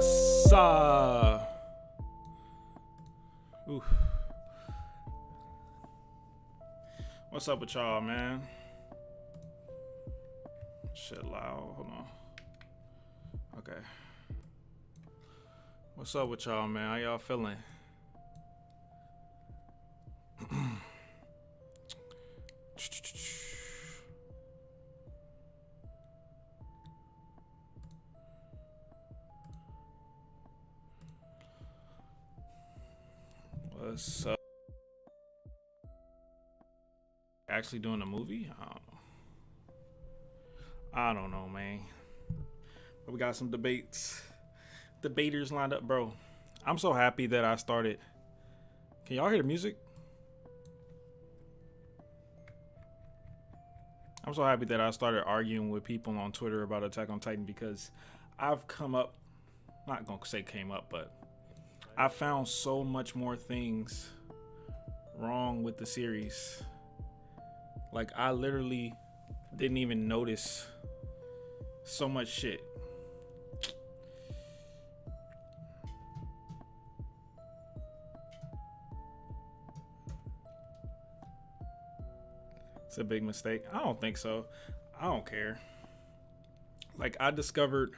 What's up? Oof. What's up with y'all, man? Shit loud. Hold on. Okay. What's up with y'all, man? How y'all feeling? What's up? Actually doing a movie? I don't know, man. But we got some debaters lined up, bro. I'm so happy that I started. Can y'all hear the music? I'm so happy that I started arguing with people on Twitter about Attack on Titan because I've come up, not gonna say came up, but I found so much more things wrong with the series. Like, I literally didn't even notice so much shit. It's a big mistake. I don't think so. I don't care. Like, I discovered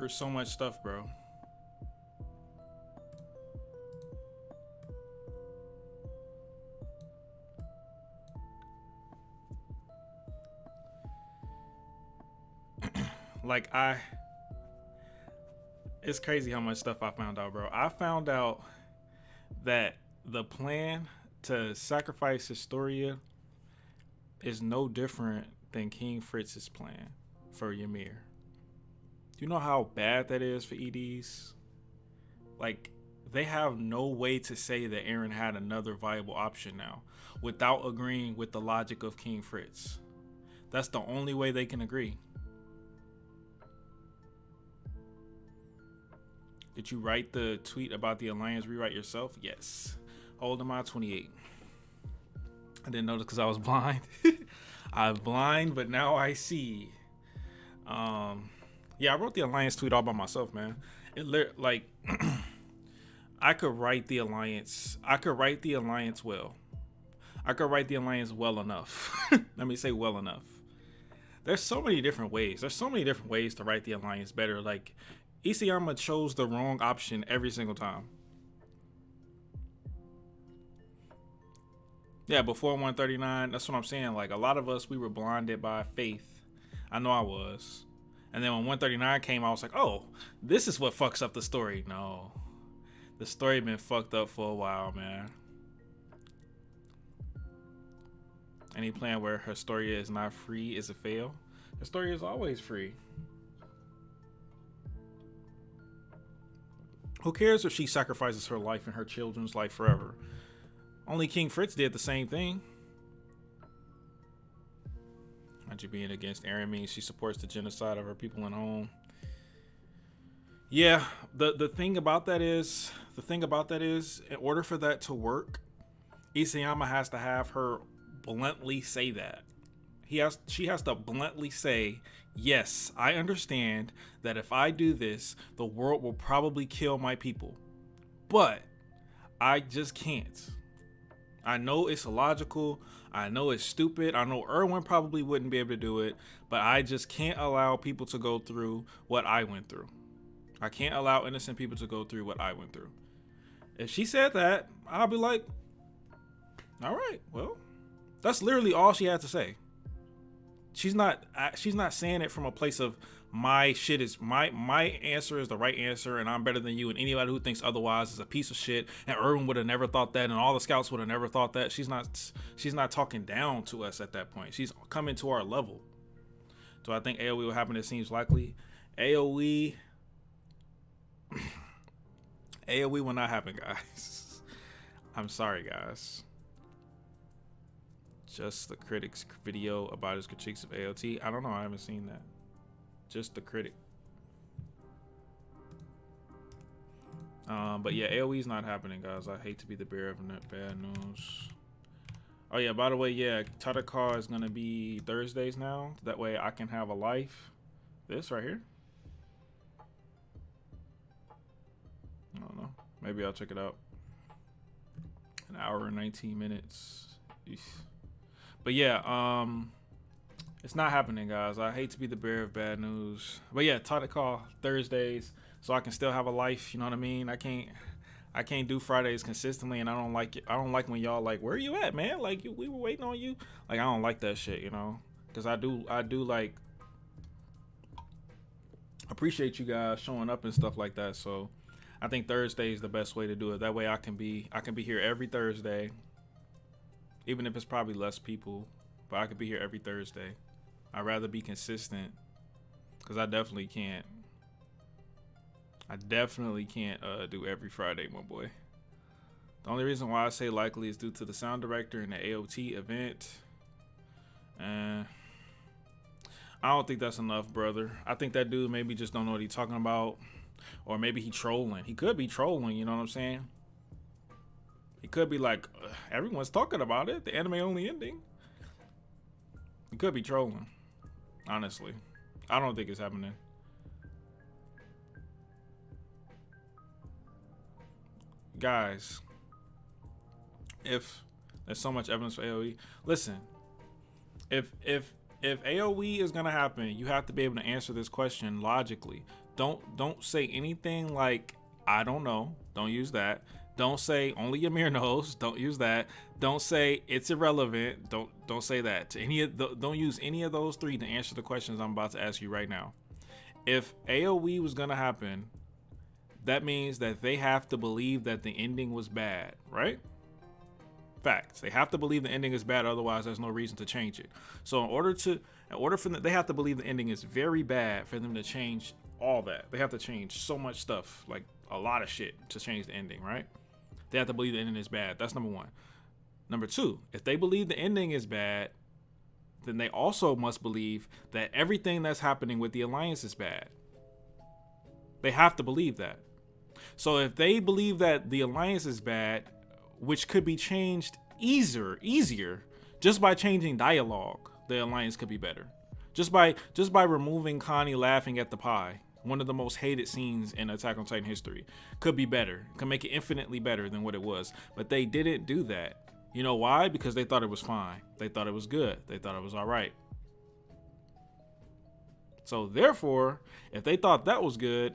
so much stuff, bro. Like, it's crazy how much stuff I found out, bro. I found out that the plan to sacrifice Historia is no different than King Fritz's plan for Ymir. Do you know how bad that is for EDs? Like, they have no way to say that Eren had another viable option now without agreeing with the logic of King Fritz. That's the only way they can agree. Did you write the tweet about the Alliance rewrite yourself? Yes. Hold on, my 28. I didn't notice because I was blind. I was blind, but now I see. Yeah, I wrote the Alliance tweet all by myself, man. Like, I could write the Alliance. I could write the Alliance well. I could write the Alliance well enough. Let me say well enough. There's so many different ways. There's so many different ways to write the Alliance better. Like, Isayama chose the wrong option every single time. Yeah, before 139, that's what I'm saying. Like, a lot of us, we were blinded by faith. I know I was. And then when 139 came, I was like, oh, this is what fucks up the story. No. The story been fucked up for a while, man. Any plan where Historia is not free is a fail? Historia is always free. Who cares if she sacrifices her life and her children's life forever? Only King Fritz did the same thing. Not you being against Eren means she supports the genocide of her people and home. Yeah, the thing about that is, in order for that to work, Isayama has to have her bluntly say that. She has to bluntly say, yes, I understand that if I do this, the world will probably kill my people. But I just can't. I know it's illogical. I know it's stupid. I know Erwin probably wouldn't be able to do it, but I just can't allow people to go through what I went through. I can't allow innocent people to go through what I went through. If she said that, I'll be like, all right, well, that's literally all she had to say. She's not saying it from a place of my shit is my answer is the right answer and I'm better than you, and anybody who thinks otherwise is a piece of shit, and Erwin would have never thought that and all the scouts would have never thought that. She's not talking down to us at that point. She's coming to our level. Do I think AoE will happen? It seems likely. AoE will not happen, guys. I'm sorry, guys. Just the critic's video about his critiques of AOT. I don't know. I haven't seen that. Just the critic. But yeah, AoE's not happening, guys. I hate to be the bearer of bad news. Oh yeah, by the way, yeah, TATACAW is gonna be Thursdays now. That way I can have a life This right here. I don't know. Maybe I'll check it out. An hour and 19 minutes. Eesh. But yeah, it's not happening, guys. I hate to be the bearer of bad news. But yeah, TATACAW Thursdays, so I can still have a life. You know what I mean? I can't do Fridays consistently, and I don't like it. I don't like when y'all like, where you at, man? Like, we were waiting on you. Like, I don't like that shit, you know? Because I do like appreciate you guys showing up and stuff like that. So I think Thursday is the best way to do it. That way I can be here every Thursday, even if it's probably less people, but I could be here every Thursday. I'd rather be consistent, because I definitely can't do every Friday, my boy. The only reason why I say likely is due to the sound director and the AOT event. And I don't think that's enough, brother. I think that dude maybe just don't know what he's talking about. Or maybe he trolling. He could be trolling, you know what I'm saying? He could be like, everyone's talking about it, the anime only ending. He could be trolling, honestly. I don't think it's happening. Guys, if there's so much evidence for AOE, listen, if AOE is gonna happen, you have to be able to answer this question logically. Don't say anything like, I don't know. Don't use that. Don't say only Ymir knows. Don't use that. Don't say it's irrelevant. Don't say that. Don't use any of those three to answer the questions I'm about to ask you right now. If AOE was gonna happen, that means that they have to believe that the ending was bad, right? Facts. They have to believe the ending is bad, otherwise there's no reason to change it. So in order for them, they have to believe the ending is very bad for them to change all that. They have to change so much stuff, like a lot of shit, to change the ending, right? They have to believe the ending is bad. That's number one. Number two, if they believe the ending is bad, then they also must believe that everything that's happening with the Alliance is bad. They have to believe that. So if they believe that the Alliance is bad, which could be changed easier, just by changing dialogue, the Alliance could be better. Just by removing Connie laughing at the pie, one of the most hated scenes in Attack on Titan history, could be better. Could make it infinitely better than what it was. But they didn't do that. You know why? Because they thought it was fine. They thought it was good. They thought it was all right. So therefore, if they thought that was good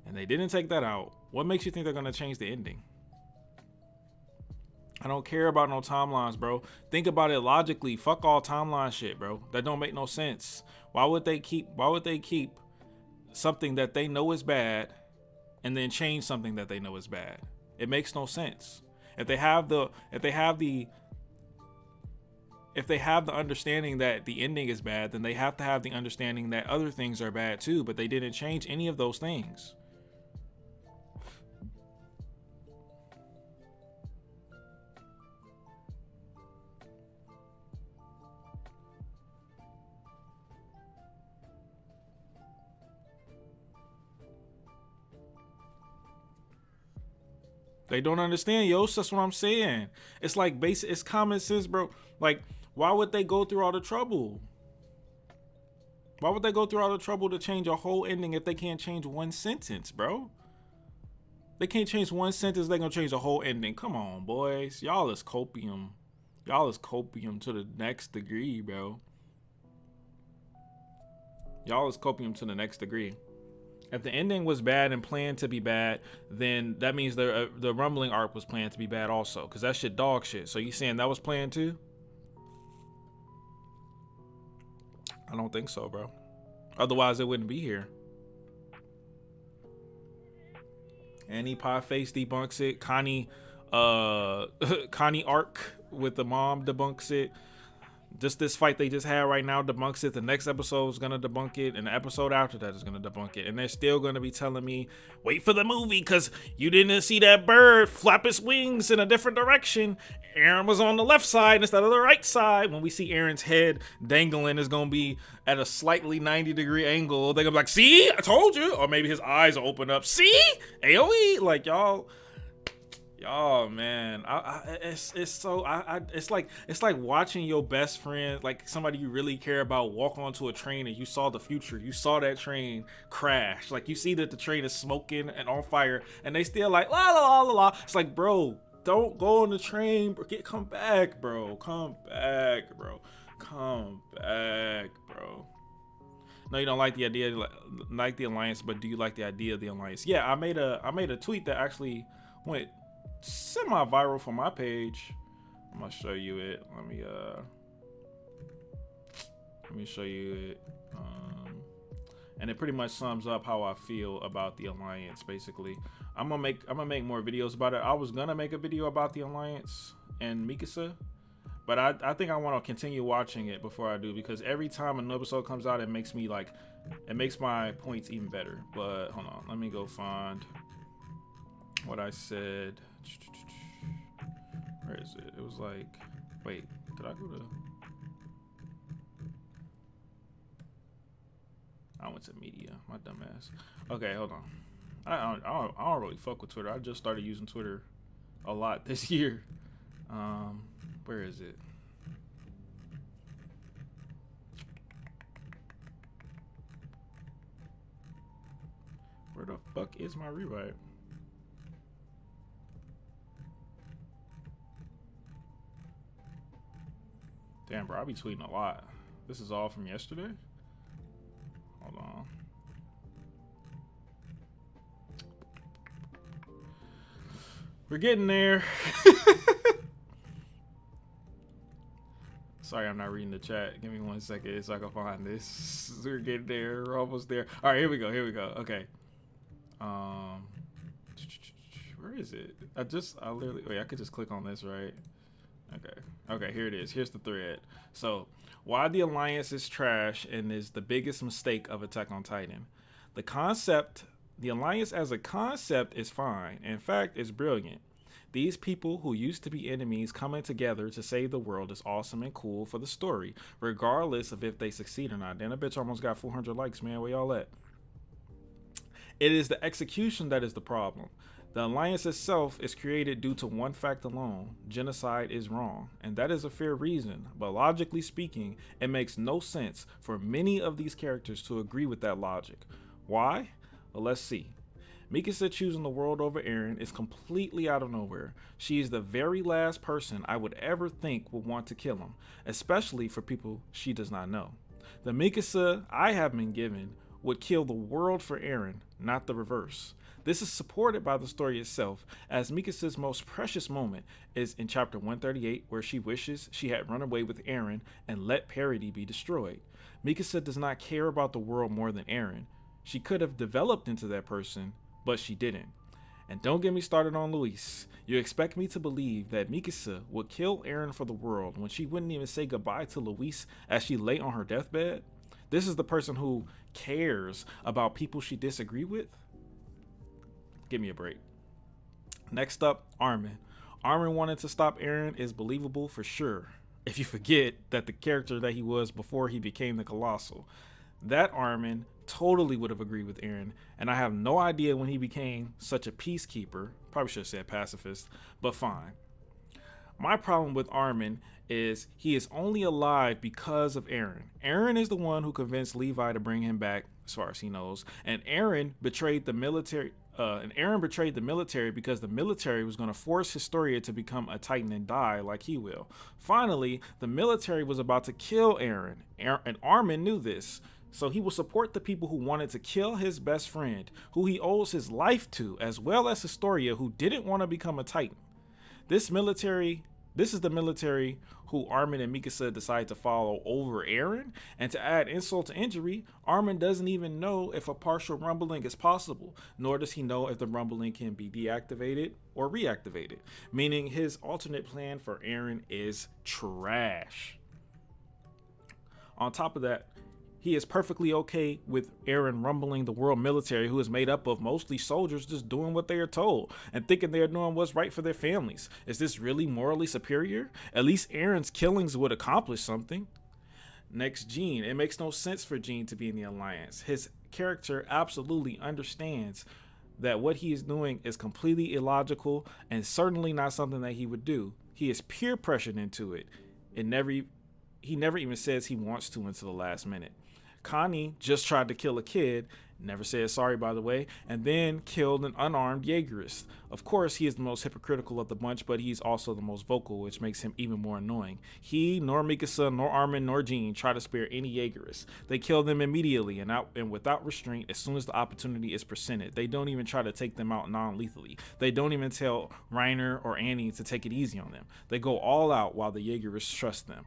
and they didn't take that out, what makes you think they're going to change the ending? I don't care about no timelines, bro. Think about it logically. Fuck all timeline shit, bro. That don't make no sense. Why would they keep something that they know is bad and then change something that they know is bad? It makes no sense. If they have the understanding that the ending is bad, then they have to have the understanding that other things are bad too, but they didn't change any of those things. They don't understand, yo. That's what I'm saying. It's like basic. It's common sense, bro. Like, why would they go through all the trouble? Why would they go through all the trouble to change a whole ending if they can't change one sentence, bro? They can't change one sentence. They're gonna change the whole ending. Come on, boys. Y'all is copium. Y'all is copium to the next degree, bro. Y'all is copium to the next degree. If the ending was bad and planned to be bad, then that means the rumbling arc was planned to be bad also, because that shit dog shit. So you saying that was planned too? I don't think so, bro. Otherwise it wouldn't be here. Annie Pieface debunks it. Connie arc with the mom debunks it. Just this fight they just had right now debunks it. The next episode is going to debunk it. And the episode after that is going to debunk it. And they're still going to be telling me, wait for the movie because you didn't see that bird flap its wings in a different direction. Eren was on the left side instead of the right side. When we see Eren's head dangling, is going to be at a slightly 90-degree angle. They're going to be like, see? I told you. Or maybe his eyes will open up. See? AOE? Like, y'all Oh man, it's so it's like watching your best friend, like somebody you really care about, walk onto a train and you saw the future. You saw that train crash. Like you see that the train is smoking and on fire, and they still like la la la la la. It's like, bro, don't go on the train. Come back, bro. Come back, bro. Come back, bro. No, you don't like the idea, like the alliance, but do you like the idea of the alliance? Yeah, I made a tweet that actually went semi-viral for my page. I'm gonna show you it. Let me show you it. And it pretty much sums up how I feel about the alliance. Basically, I'm gonna make more videos about it. I was gonna make a video about the alliance and Mikasa, but I think I want to continue watching it before I do, because every time an episode comes out, it makes my points even better. But hold on, let me go find what I said. Where is it? It was like, wait, did I go to? I went to media, my dumb ass. Okay, hold on. I don't really fuck with Twitter. I just started using Twitter a lot this year. Where is it? Where the fuck is my rewrite? Damn, bro, I be tweeting a lot. This is all from yesterday? Hold on. We're getting there. Sorry, I'm not reading the chat. Give me 1 second so I can find this. We're getting there. We're almost there. All right, here we go. Okay. Where is it? I literally, wait, I could just click on this, right? Okay, here it is. Here's the thread. So, why the alliance is trash and is the biggest mistake of Attack on Titan. The alliance as a concept is fine. In fact, it's brilliant. These people who used to be enemies coming together to save the world is awesome and cool for the story, regardless of if they succeed or not. Damn, that bitch almost got 400 likes, man. Where y'all at? It is the execution that is the problem. The alliance itself is created due to one fact alone: genocide is wrong, and that is a fair reason, but logically speaking, it makes no sense for many of these characters to agree with that logic. Why? Well, let's see. Mikasa choosing the world over Eren is completely out of nowhere. She is the very last person I would ever think would want to kill him, especially for people she does not know. The Mikasa I have been given would kill the world for Eren, not the reverse. This is supported by the story itself, as Mikasa's most precious moment is in chapter 138, where she wishes she had run away with Eren and let Parity be destroyed. Mikasa does not care about the world more than Eren. She could have developed into that person, but she didn't. And don't get me started on Luis. You expect me to believe that Mikasa would kill Eren for the world when she wouldn't even say goodbye to Luis as she lay on her deathbed? This is the person who cares about people she disagree with? Give me a break. Next up, Armin. Armin wanting to stop Eren is believable for sure, if you forget that the character that he was before he became the Colossal. That Armin totally would have agreed with Eren, and I have no idea when he became such a peacekeeper. Probably should have said pacifist, but fine. My problem with Armin is he is only alive because of Eren. Eren is the one who convinced Levi to bring him back, as far as he knows, and Eren betrayed the military. Because the military was going to force Historia to become a Titan and die like he will. Finally, the military was about to kill Eren, and Armin knew this. So he will support the people who wanted to kill his best friend, who he owes his life to, as well as Historia, who didn't want to become a Titan. This is the military who Armin and Mikasa decide to follow over Eren, and to add insult to injury, Armin doesn't even know if a partial rumbling is possible, nor does he know if the rumbling can be deactivated or reactivated, meaning his alternate plan for Eren is trash. On top of that, he is perfectly okay with Eren rumbling the world military, who is made up of mostly soldiers just doing what they are told and thinking they are doing what's right for their families. Is this really morally superior? At least Eren's killings would accomplish something. Next, Jean. It makes no sense for Jean to be in the alliance. His character absolutely understands that what he is doing is completely illogical and certainly not something that he would do. He is peer pressured into it. He never even says he wants to until the last minute. Connie just tried to kill a kid, never said sorry by the way, and then killed an unarmed Jaegerist. Of course, he is the most hypocritical of the bunch, but he's also the most vocal, which makes him even more annoying. He, nor Mikasa, nor Armin, nor Jean try to spare any Jaegerists. They kill them immediately and without restraint as soon as the opportunity is presented. They don't even try to take them out non-lethally. They don't even tell Reiner or Annie to take it easy on them. They go all out while the Jaegerists trust them.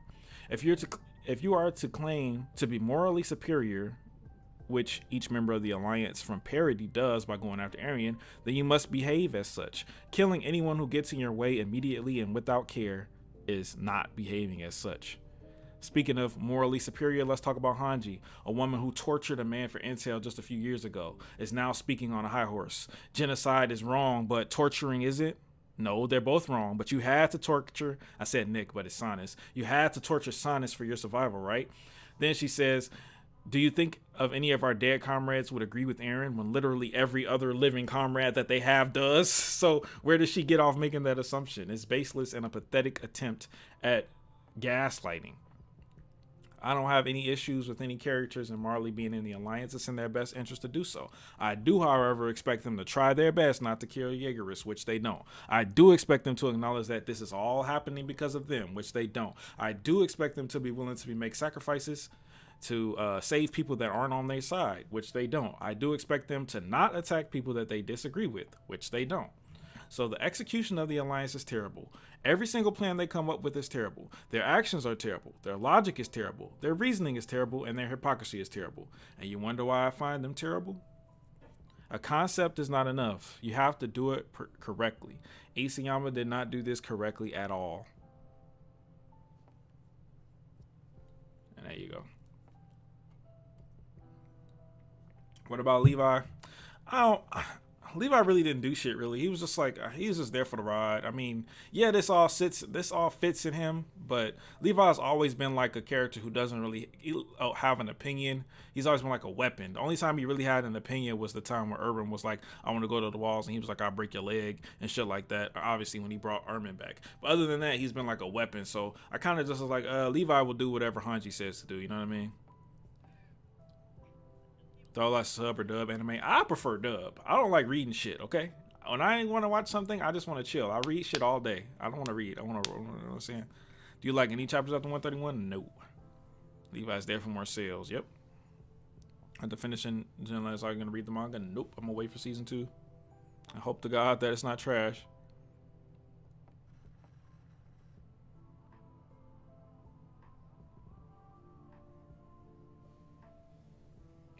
If you are to claim to be morally superior, which each member of the Alliance from parody does by going after Aryan, then you must behave as such. Killing anyone who gets in your way immediately and without care is not behaving as such. Speaking of morally superior, let's talk about Hanji, a woman who tortured a man for intel just a few years ago, is now speaking on a high horse. Genocide is wrong, but torturing isn't? No, they're both wrong, but you had to torture, I said Nick, but it's Sinus. You had to torture Sinus for your survival, right? Then she says, do you think of any of our dead comrades would agree with Eren when literally every other living comrade that they have does? So where does she get off making that assumption? It's baseless and a pathetic attempt at gaslighting. I don't have any issues with any characters and Marley being in the Alliance. It's in their best interest to do so. I do, however, expect them to try their best not to kill Jaegerists, which they don't. I do expect them to acknowledge that this is all happening because of them, which they don't. I do expect them to be willing to make sacrifices to save people that aren't on their side, which they don't. I do expect them to not attack people that they disagree with, which they don't. So the execution of the Alliance is terrible. Every single plan they come up with is terrible. Their actions are terrible. Their logic is terrible. Their reasoning is terrible, and their hypocrisy is terrible. And you wonder why I find them terrible? A concept is not enough. You have to do it correctly. Isayama did not do this correctly at all. And there you go. What about Levi? Levi really didn't do shit really. He was just there for the ride. I mean, yeah, this all fits in him, but Levi's always been like a character who doesn't really have an opinion. He's always been like a weapon. The only time he really had an opinion was the time where Urban was like, I want to go to the walls, and he was like, I'll break your leg and shit like that. Obviously when he brought Urban back. But other than that, he's been like a weapon. So I kind of just was like, Levi will do whatever Hanji says to do, you know what I mean? Though like sub or dub anime, I prefer dub. I don't like reading shit, okay? When I want to watch something, I just want to chill. I read shit all day. I don't want to read. I want to, you know what I'm saying? Do you like any chapters after 131? No. Levi's there for more sales. Yep. After finishing Genlands, are you going to read the manga? Nope. I'm going to wait for season 2. I hope to God that it's not trash.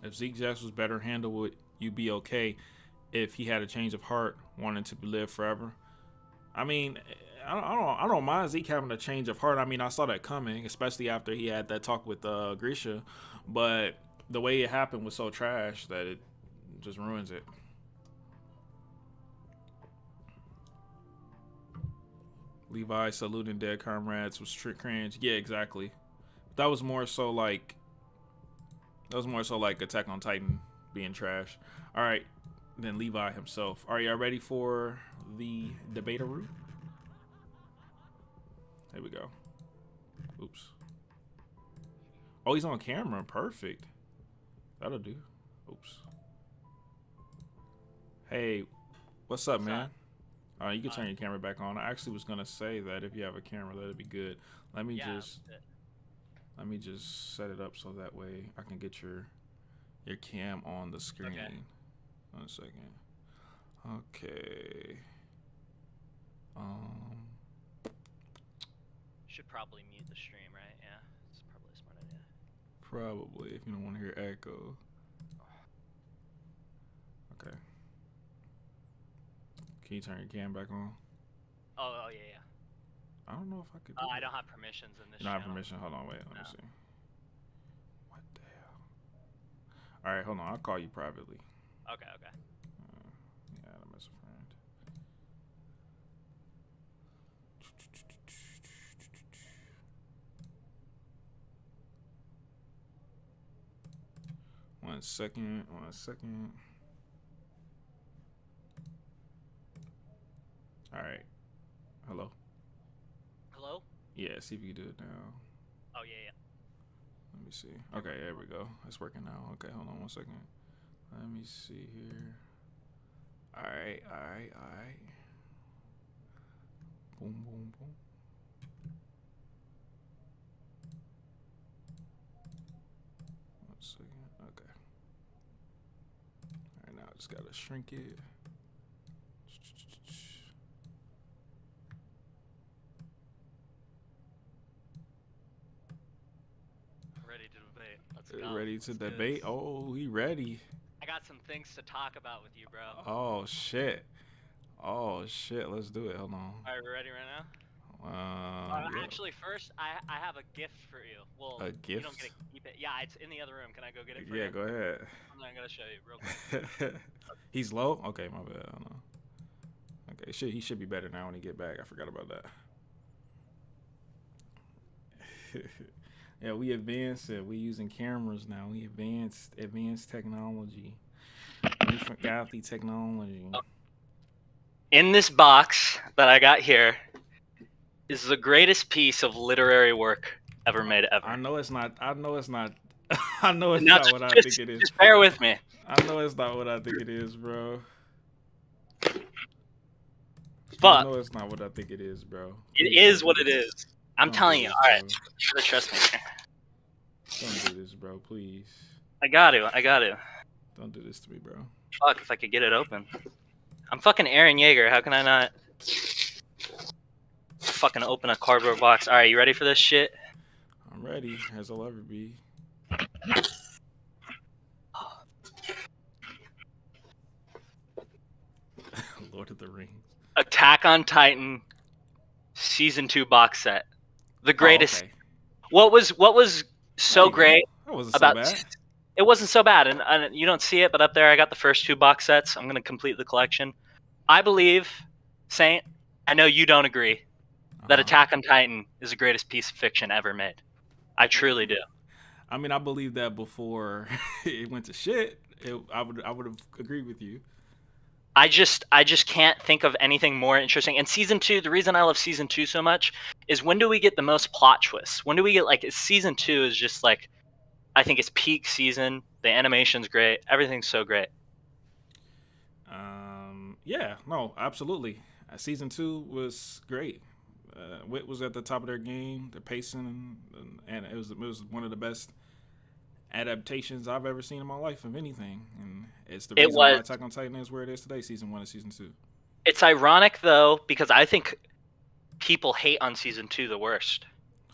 If Zeke Jacks was better handled, would you be okay if he had a change of heart, wanting to live forever? I mean, I don't mind Zeke having a change of heart. I mean, I saw that coming, especially after he had that talk with Grisha. But the way it happened was so trash that it just ruins it. Levi saluting dead comrades was cringe. Yeah, exactly. That was more so like Attack on Titan being trash. All right, then Levi himself. Are y'all ready for the debateroo? There we go. Oops. Oh, he's on camera. Perfect. That'll do. Oops. Hey, what's up, man? You can turn your camera back on. I actually was gonna say that if you have a camera, that'd be good. Let me just set it up so that way I can get your cam on the screen. Okay. 1 second. Okay. Should probably mute the stream, right? Yeah, it's probably a smart idea. Probably, if you don't want to hear echo. Okay. Can you turn your cam back on? Oh yeah. I don't know if I could. I don't have permissions in this. You don't have permission? Hold on, wait. Let me see. What the hell? All right, hold on. I'll call you privately. Okay. Yeah, I'm as a friend. One second. right. Hello. Hello? Yeah, see if you can do it now. Oh, yeah. Let me see. Okay, there we go. It's working now. Okay, hold on 1 second. Let me see here. All right. Boom, boom, boom. One second. Okay. All right, now I just gotta shrink it. Ready to debate. Let's go. Ready to Let's do debate? this. Oh, we ready. I got some things to talk about with you, bro. Oh shit. Oh shit. Let's do it. Hold on. All right, we ready right now? Yeah. Actually, first, I have a gift for you. Well, A you don't gift? get to keep it. Yeah, it's in the other room. Can I go get it for Yeah, you? go ahead. I'm gonna show you real quick. He's low? Okay, my bad. I don't know. Okay, he should be better now when he get back. I forgot about that. Yeah, we advanced it. We using cameras now. We advanced technology. We forgot the technology. In this box that I got here is the greatest piece of literary work ever made ever. I know it's not. I know it's not what I think it is. Just bear with me. I know it's not what I think it is, bro. Fuck. I know it's not what I think it is, bro. It is what it is. I'm telling you. All right, you gotta trust me. Don't do this, bro. Please. I got to. Don't do this to me, bro. Fuck, if I could get it open. I'm fucking Aaron Yeager. How can I not fucking open a cardboard box? All right, you ready for this shit? I'm ready, as I'll ever be. Lord of the Rings. Attack on Titan season 2 box set. The greatest. Oh, okay. What was so great that wasn't about so bad. It wasn't so bad, and you don't see it, but up there I got the first 2 box sets. I'm gonna complete the collection. I believe, Saint, I know you don't agree, that Attack on Titan is the greatest piece of fiction ever made. I truly do. I mean, I believe that before it went to shit. I would have agreed with you. I just can't think of anything more interesting. And season 2, the reason I love season 2 so much is when do we get the most plot twists? When do we get season 2 is just like, I think it's peak season. The animation's great. Everything's so great. Yeah, no, absolutely. Season 2 was great. Wit was at the top of their game. The pacing and it was one of the best adaptations I've ever seen in my life of anything, and it's the reason why Attack on Titan is where it is today, season 1 and season 2. It's ironic though, because I think people hate on season 2 the worst.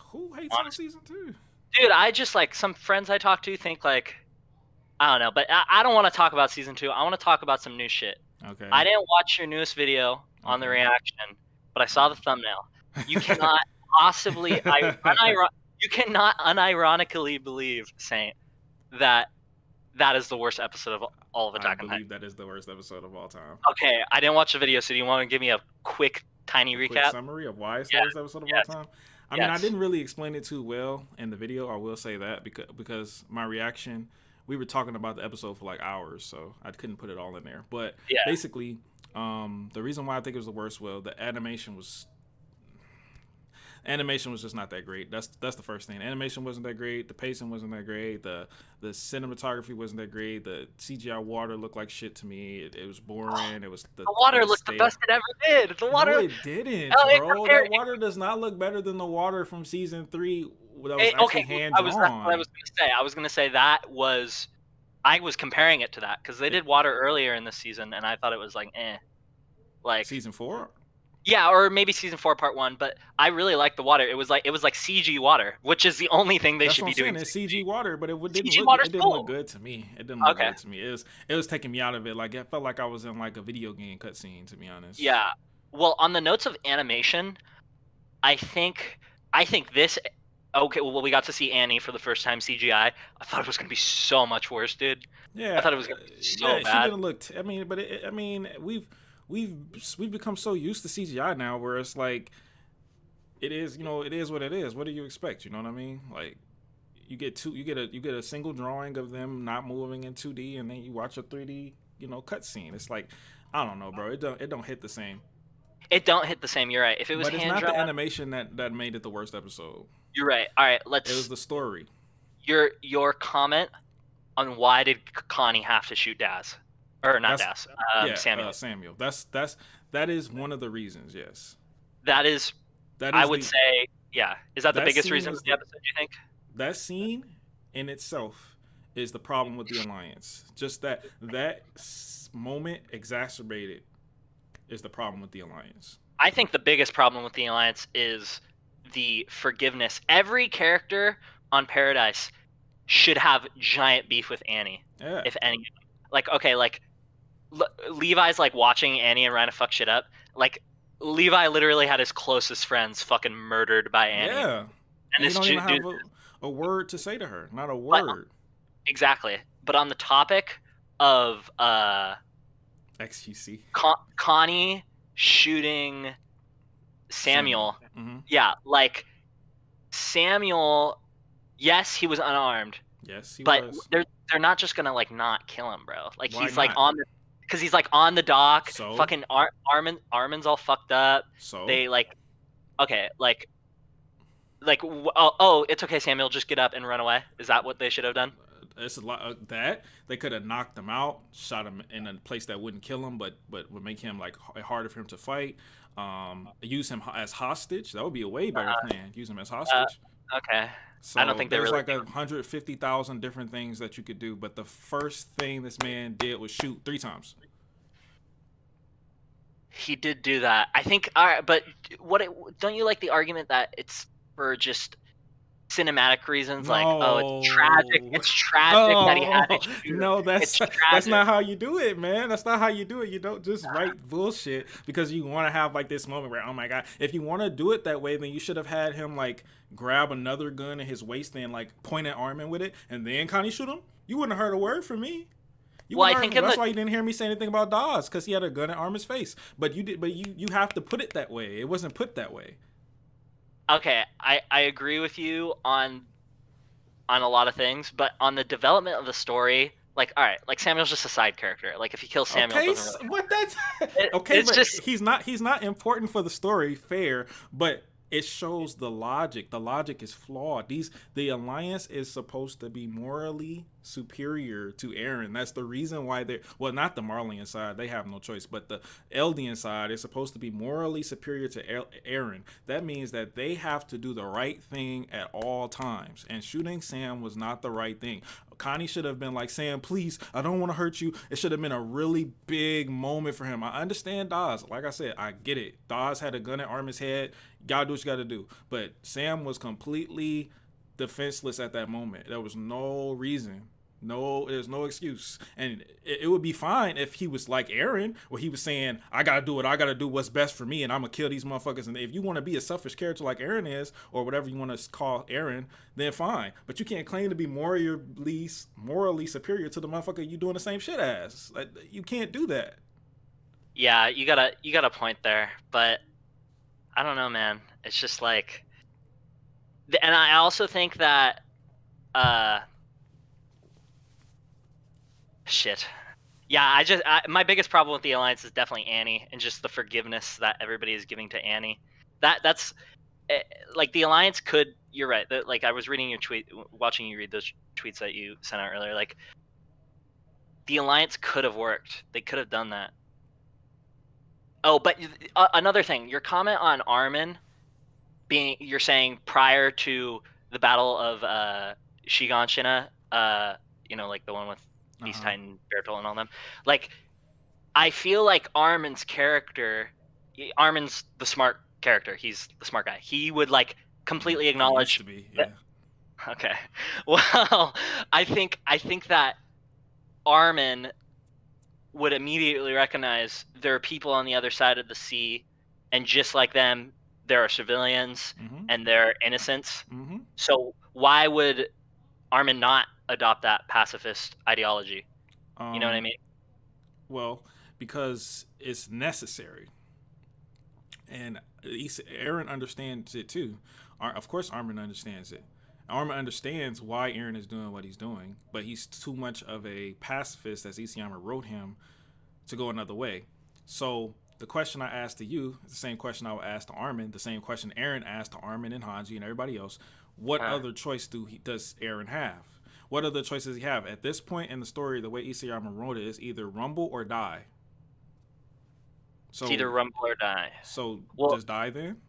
Who hates on season 2? Dude, I just some friends I talk to think I don't know, but I don't want to talk about season 2. I want to talk about some new shit. Okay. I didn't watch your newest video on the reaction, but I saw the thumbnail. You cannot possibly, you cannot unironically believe, Saint, that is the worst episode of all of Attack on Titan. I believe that is the worst episode of all time. Okay, I didn't watch the video, so do you want to give me a quick, tiny recap? Quick summary of why it's the worst episode of all time? I mean, I didn't really explain it too well in the video. I will say that because my reaction, we were talking about the episode for hours, so I couldn't put it all in there. But basically, the reason why I think it was the worst, the animation was just not that great. That's the first thing. Animation wasn't that great. The pacing wasn't that great. The cinematography wasn't that great. The CGI water looked like shit to me. It was boring. It was the water looked the best it ever did. The water. No, it didn't, bro. That water does not look better than the water from season 3 that was actually hand drawn. That's what I was gonna say. I was gonna say I was comparing it to that because they did water earlier in the season, and I thought it was season 4. Yeah, or maybe season 4 part 1, but I really liked the water. It was like CG water, which is the only thing they should be doing. It's CG water, but it didn't look good to me. It didn't look good to me. It was taking me out of it. It felt like I was in a video game cutscene, to be honest. Yeah. Well, on the notes of animation, I think this. Okay, well, we got to see Annie for the first time CGI. I thought it was gonna be so much worse, dude. Yeah. I thought it was gonna be so bad. She didn't look. We've become so used to CGI now, where it's it is what it is. What do you expect? You know what I mean? You get a single drawing of them not moving in 2D, and then you watch a 3D cutscene. It's I don't know, bro. It don't hit the same. It don't hit the same. You're right. If it was But it's hand not drawn, the animation that made it the worst episode. you're right. All right, It was let's the story. your comment on why did Connie have to shoot Daz, or not That's Daz, yeah, Samuel. Samuel. That is one of the reasons. Yes, That is, that I is would the say, yeah. Is that the that biggest scene reason is for the the episode? You think? that scene in itself is the problem with the alliance. Just moment exacerbated is the problem with the alliance. I think the biggest problem with the alliance is the forgiveness. Every character on Paradise should have giant beef with Annie, Yeah, if any. Like, okay, like Levi's like watching Annie and Ryan fuck shit up. Like, Levi literally had his closest friends fucking murdered by Annie, yeah, and and he this don't even dude. have a word to say to her. Not a But word. exactly. But on the topic of XQC. Connie shooting Samuel, Mm-hmm. yeah, like Samuel, yes, he was unarmed, Yes, he but was. they're not just gonna like not kill him, bro. Like Why he's like not? on the, because he's like on the dock. So Fucking Armin's all fucked up. so They like, okay, oh, it's okay, Samuel, just get up and run away. Is that what they should have done? it's a lot of that they could have knocked him out, shot him in a place that wouldn't kill him, but would make him like harder for him to fight. Use him as hostage. That would be a way better plan. Use him as hostage. Okay. So I don't think they there's really. like 150,000 different things that you could do, but the first thing this man did was shoot 3 times. He did do that. I think. All right, but don't you like the argument that it's for just cinematic reasons? Like, oh, it's tragic. No. It's tragic that he had to Oh, shoot him. no, It's that's tragic. not how you do it, man. That's not how you do it. You don't just write bullshit because you want to have like this moment where, oh my god, if you want to do it that way, then you should have had him like grab another gun in his waist and like point at Armin with it, and then Connie shoot him. You wouldn't have heard a word from me. Well, I think That's why you didn't hear me say anything about Dawes, because he had a gun at Armin's face. But you did. But you have to put it that way. It wasn't put that way. Okay, I agree with you on a lot of things, but on the development of the story, like, all right, like Samuel's just a side character. Like, if you kill Samuel, Okay, it doesn't really. what that's okay, It's but just. he's not important for the story. Fair, but it shows the logic. The logic is flawed. The alliance is supposed to be morally superior to Aaron. That's the reason why they're, well, not the Marleyan side. They have no choice, but the Eldian side is supposed to be morally superior to Aaron. That means that they have to do the right thing at all times. And shooting Sam was not the right thing. Connie should have been like, Sam, please, I don't want to hurt you. It should have been a really big moment for him. I understand Dawes. Like I said, I get it. Dawes had a gun at Armin's head. You gotta do what you gotta do. But Sam was completely defenseless at that moment. There was no reason. There's no excuse. And it would be fine if he was like Aaron, where he was saying, I gotta do what I gotta do, what's best for me, and I'm gonna kill these motherfuckers. And if you want to be a selfish character like Aaron is, or whatever you want to call Aaron, then fine. But you can't claim to be morally superior to the motherfucker you doing the same shit as. Like, you can't do that. Yeah, you got a point there, but I don't know, man. It's just like, and I also think that, shit. Yeah, my biggest problem with the alliance is definitely Annie, and just the forgiveness that everybody is giving to Annie. That's like the alliance could. You're right. Like, I was reading your tweet, watching you read those tweets that you sent out earlier. Like, the alliance could have worked. They could have done that. Oh, but another thing, your comment on Armin you're saying prior to the battle of Shiganshina, like the one with Beast Titan, Bertolt, and all them. Like, I feel like Armin's the smart character. He's the smart guy. He would like completely acknowledge. He used to be, yeah. Okay. Well, I think that Armin would immediately recognize there are people on the other side of the sea, and just like them, there are civilians and they're innocents. So why would Armin not adopt that pacifist ideology? You know what I mean? Well, because it's necessary. And Aaron understands it too. Of course, Armin understands it. Armin understands why Aaron is doing what he's doing, but he's too much of a pacifist, as Isayama wrote him, to go another way. So The question I asked to you is the same question I would ask to Armin, the same question Aaron asked to Armin and Hanji and everybody else. What Uh, other choice does Aaron have? What other choices does he have? At this point in the story, the way Isayama wrote it is either rumble or die. it's So, either rumble or die. so Well, just die then?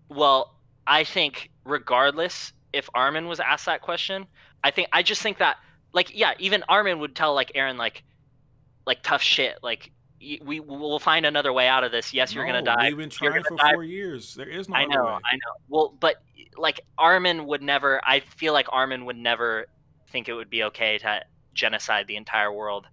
well, I think regardless, if Armin was asked that question, I just think that like yeah, even Armin would tell like Aaron like tough shit. Like we will find another way out of this. Yes, you're gonna No, die. we've been You're trying gonna for die. 4 years. There is no I other know, way. I know. Well, but like Armin would never. I feel like Armin would never think it would be okay to genocide the entire world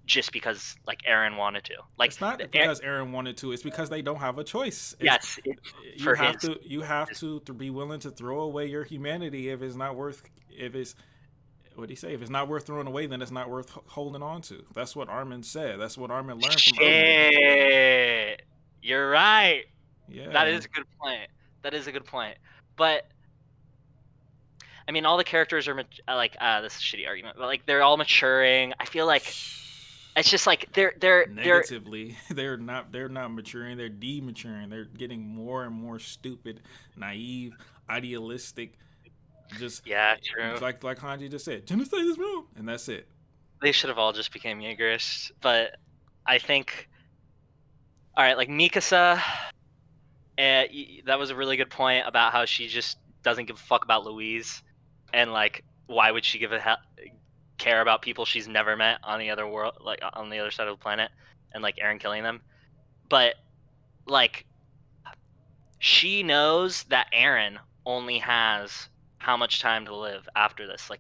just because like Aaron wanted to. Like It's not because Aaron wanted to. It's because they don't have a choice. yes, it's You for have his. to. You have to be willing to throw away your humanity if it's not worth. If it's what do you say? If it's not worth throwing away, then it's not worth holding on to. That's what Armin said. That's what Armin learned from earlier. Shit, you're right. That Yeah. is a good point. That is a good point. But I mean, all the characters are like this is a shitty argument, but like they're all maturing. I feel like it's just like they're Negatively, they're not maturing. They're dematuring. They're getting more and more stupid, naive, idealistic. Just yeah, true. like Hanji just said, genocide is wrong, and that's it. They should have all just became Jaegerists, but I think all right, like Mikasa, that was a really good point about how she just doesn't give a fuck about Louise, and like why would she care about people she's never met on the other world, like on the other side of the planet, and like Eren killing them, but like she knows that Eren only has how much time to live after this? Like,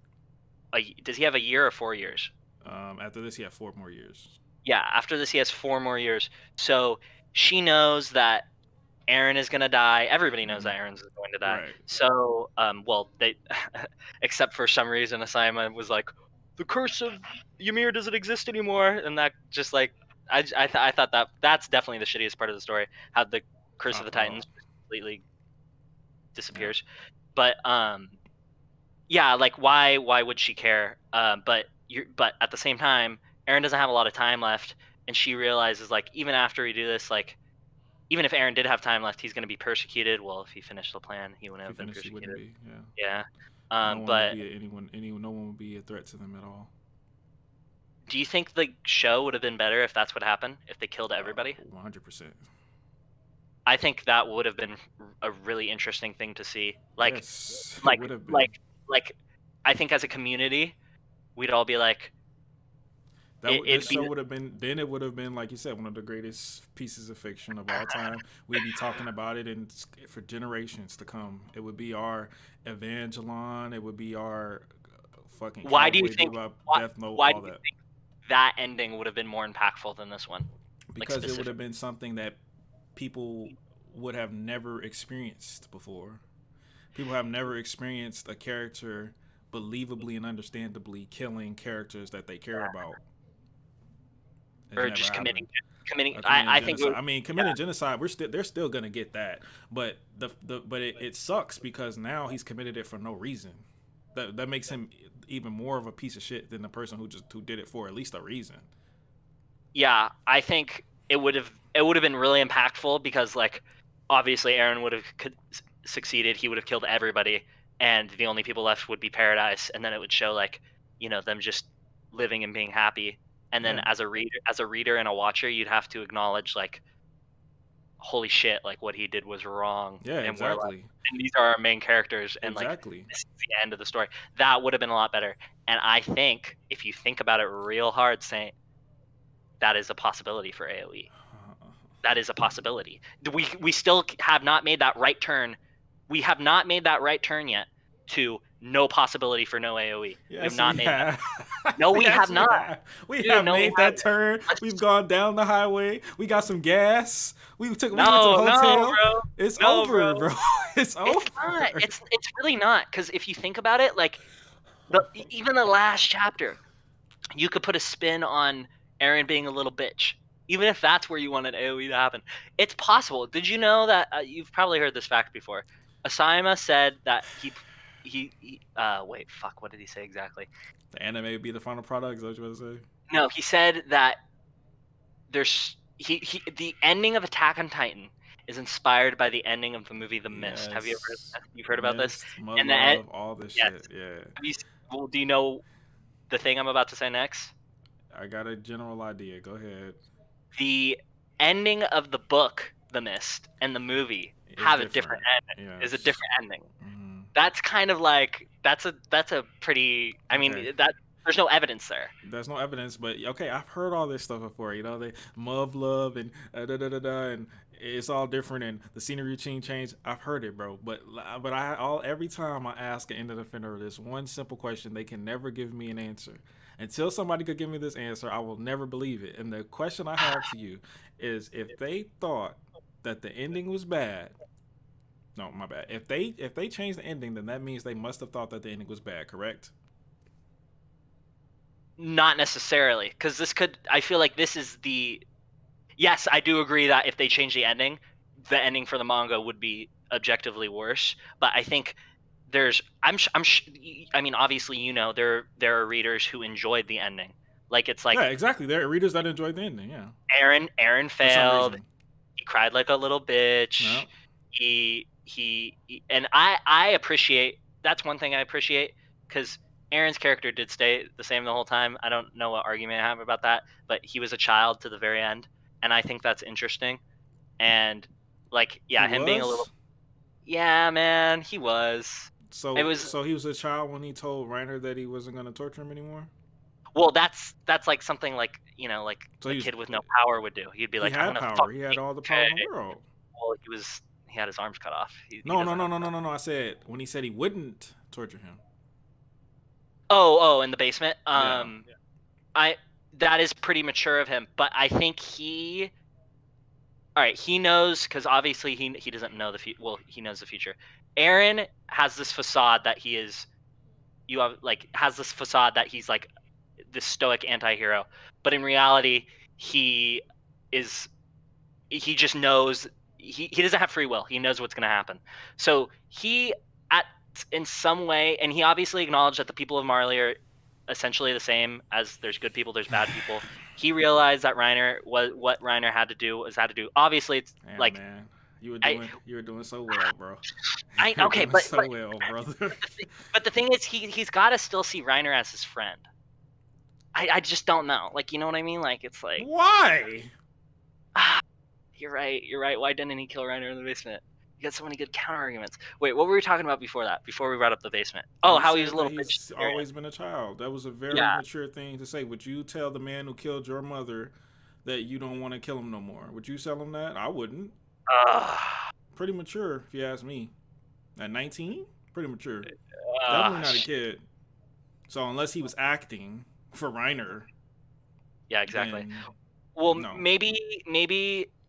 does he have a year or 4 years? After this, he had 4 more years. Yeah, after this he has 4 more years. So she knows that Eren is gonna die. Everybody knows that Eren's going to die. Right. So, well, they, except for some reason, Asaima was like, the curse of Ymir doesn't exist anymore, and that just like, I thought that's definitely the shittiest part of the story. How the curse of the Titans completely disappears. But yeah, like why would she care? But at the same time, Eren doesn't have a lot of time left, and she realizes like even after we do this, like even if Eren did have time left, he's going to be persecuted. Well, if he finished the plan, he wouldn't have been persecuted. He wouldn't be. Yeah. No one but would be no one would be a threat to them at all. do you think the show would have been better if that's what happened? If they killed everybody? 100%. I think that would have been a really interesting thing to see. Like, yes, like, would have been. like, I think as a community, we'd all be like, this show would have been. Then it would have been, like you said, one of the greatest pieces of fiction of all time. We'd be talking about it, and for generations to come, it would be our Evangelon. It would be our fucking. Why do you think? Death Note? Why do you think that ending would have been more impactful than this one? Because it would have been something that people would have never experienced before. People have never experienced a character believably and understandably killing characters that they care about. Or just committing. I think. Committing genocide. They're still gonna get that, but it sucks because now he's committed it for no reason. That makes him even more of a piece of shit than the person who did it for at least a reason. Yeah, I think it would have been really impactful because like obviously Eren would have succeeded. He would have killed everybody, and the only people left would be Paradise, and then it would show like them just living and being happy. And then as a reader and a watcher, you'd have to acknowledge like, holy shit, like what he did was wrong. Yeah, and exactly. And these are our main characters, and exactly. Like this is the end of the story. That would have been a lot better. And I think if you think about it real hard, Saint, that is a possibility for AOE. That is a possibility. We still have not made that right turn. We have not made that right turn yet to no possibility for no AOE. Yes, we have not made that. No, we have not. We have made that turn. We've gone down the highway. We got some gas. We went to the hotel. No, bro. It's over, bro. It's over. It's not. It's really not. Because if you think about it, like even the last chapter, you could put a spin on Eren being a little bitch. Even if that's where you wanted AOE to happen, it's possible. Did you know that you've probably heard this fact before? Asaima said that he wait, fuck, what did he say exactly? The anime would be the final product, is that what you want to say? No, he said that there's the ending of Attack on Titan is inspired by the ending of the movie The Mist. Have you ever Yes. you've heard about this? Mist, mud And the end, love, all this yes. shit. Yeah. Have you, well, do you know the thing I'm about to say next? I got a general idea. Go ahead. The ending of the book The Mist and the movie It's have a different different. ending. Is a Yes. different ending. Hmm. That's kind of like that's a pretty. I Okay. mean that there's no evidence there. There's no evidence, but okay, I've heard all this stuff before. You know, they love, and da da da da, and it's all different, and the scenery change. I've heard it, bro. But every time I ask an end defender this one simple question, they can never give me an answer. Until somebody could give me this answer, I will never believe it. And the question I have to you is, if they thought that the ending was bad. No, my bad. If they changed the ending, then that means they must have thought that the ending was bad, correct? Not necessarily, because this could. I feel like this is the. Yes, I do agree that if they change the ending for the manga would be objectively worse. But I think there's. I mean, obviously, there are readers who enjoyed the ending. Like it's Yeah, like exactly. There are readers that enjoyed the ending. Yeah, Aaron for some failed. reason. He cried like a little bitch. No. And I appreciate. That's one thing I appreciate, because Aaron's character did stay the same the whole time. I don't know what argument I have about that, but he was a child to the very end, and I think that's interesting. And like, He yeah, him being a little, was. yeah, man, he was. It So was so he was a child when he told Reiner that he wasn't going to torture him anymore. well, that's like something like like So a he was. kid with no power would do. He'd be He like, I'm had gonna power. fuck. He had all the power Okay. in the world. Well, he had his arms cut off. He No, no, doesn't no, have. no, no, no, no. I said when he said he wouldn't torture him. Oh, in the basement. Yeah. I that is pretty mature of him, but I think all right, he knows, because obviously he doesn't know the future. Well, he knows the future. Aaron has this facade that he is you have like has this facade that he's like this stoic anti-hero, but in reality he is he just knows he doesn't have free will. He knows what's going to happen. So he at in some way, and he obviously acknowledged that the people of Marley are essentially the same, as there's good people, there's bad people. He realized that Reiner what Reiner had to do was had to do. Obviously, it's Damn, like man. I You were doing so well, bro. I You were okay, doing so well, brother. but the thing is, he's got to still see Reiner as his friend. I just don't know. Like, you know what I mean? Like, it's like, Why? you're right. You're right. Why didn't he kill Reiner in the basement? You got so many good counter arguments. Wait, what were we talking about before that? Before we brought up the basement? Oh, You how he was a said that little bitch. he's always been a child. That was a very Yeah. mature thing to say. Would you tell the man who killed your mother that you don't want to kill him no more? Would you tell him that? I wouldn't. Uh, Pretty mature, if you ask me. At 19? Pretty mature. uh, Definitely not a kid. So unless he was acting for Reiner, yeah, exactly. then Well, no. maybe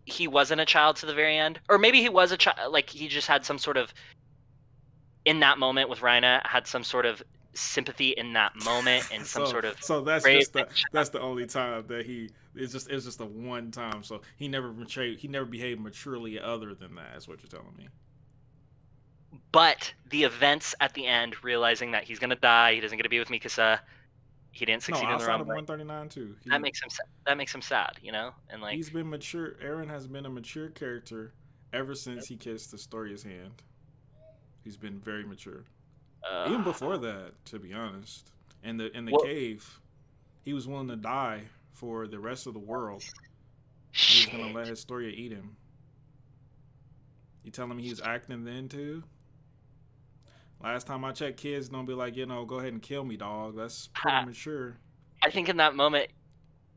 he wasn't a child to the very end, or maybe he was a child. Like, he just had some sort of in that moment with Reiner, had some sort of sympathy in that moment, and some sort of so that's brave. just the only time that it's just a one time. So he never behaved maturely other than that. Is what you're telling me. But the events at the end, realizing that he's gonna die, he doesn't get to be with Mikasa, he didn't No, succeed in the outside wrong of way. 139 too. That makes him sad, and like, He's been mature. Aaron has been a mature character ever since he kissed Astoria's hand. He's been very mature. Even before that, to be honest. In the well, cave, he was willing to die for the rest of the world. He was shit. gonna let Astoria eat him. You telling me he was acting then too? Last time I checked, kids don't be like, go ahead and kill me, dog. That's pretty mature. I think in that moment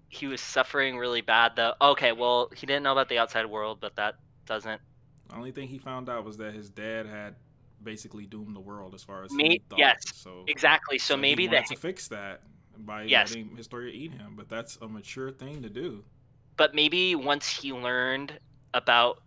he was suffering really bad, though. Okay, well, he didn't know about the outside world, but that doesn't. The only thing he found out was that his dad had basically doomed the world as far as Me, he thought. yes, So, exactly. So he maybe wanted to fix that by yes, letting Historia eat him. But that's a mature thing to do. but maybe once he learned about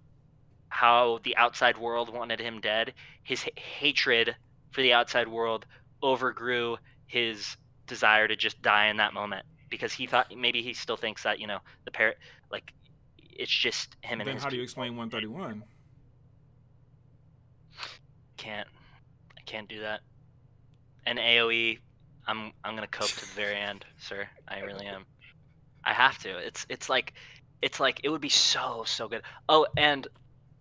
how the outside world wanted him dead, his hatred for the outside world overgrew his desire to just die in that moment, because he thought maybe he still thinks that the parrot, like, it's just him and Then his how do you people. explain 131? I can't do that. And AOE, I'm gonna cope to the very end, sir. I really am. I have to. It's like it's like it would be so good. Oh, and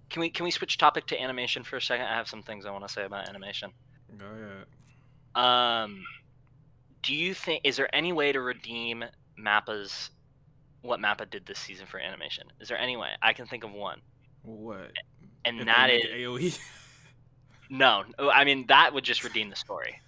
can we switch topic to animation for a second? I have some things I want to say about animation. Go ahead. Do you think, is there any way to redeem Mappa's what Mappa did this season for animation? Is there any way? I can think of one. What? And If that they is make it AOE? no. I mean, that would just redeem the story.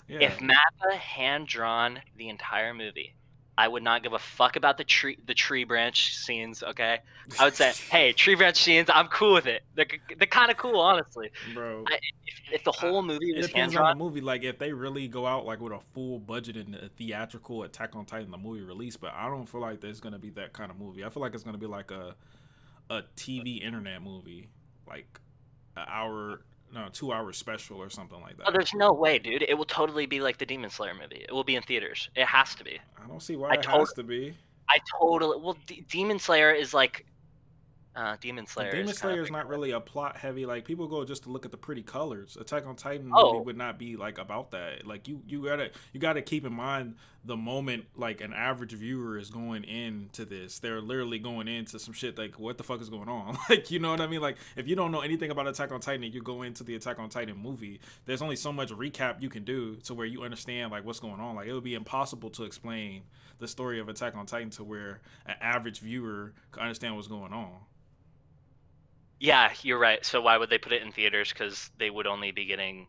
Yeah. If Mappa hand drawn the entire movie, I would not give a fuck about the tree branch scenes. Okay, I would say, hey, tree branch scenes, I'm cool with it. They're kind of cool, honestly. Bro, If the whole movie it was hand depends on the drawn, movie. Like if they really go out like with a full budget and a theatrical Attack on Titan the movie release, but I don't feel like there's gonna be that kind of movie. I feel like it's gonna be like a TV internet movie, like an hour, no, 2 hour special or something like that. oh, there's no way, dude. It will totally be like the Demon Slayer movie. It will be in theaters. It has to be. I don't see why it has to be. I totally. Well, Demon Slayer is like. Demon Slayer. Demon is Slayer is not really a plot heavy. Like people go just to look at the pretty colors. Attack on Titan Oh. movie would not be like about that. Like you gotta keep in mind the moment like an average viewer is going into this. They're literally going into some shit like what the fuck is going on? Like you know what I mean? Like if you don't know anything about Attack on Titan and you go into the Attack on Titan movie, there's only so much recap you can do to where you understand like what's going on. Like it would be impossible to explain the story of Attack on Titan to where an average viewer can understand what's going on. Yeah, you're right. So why would they put it in theaters? Because they would only be getting,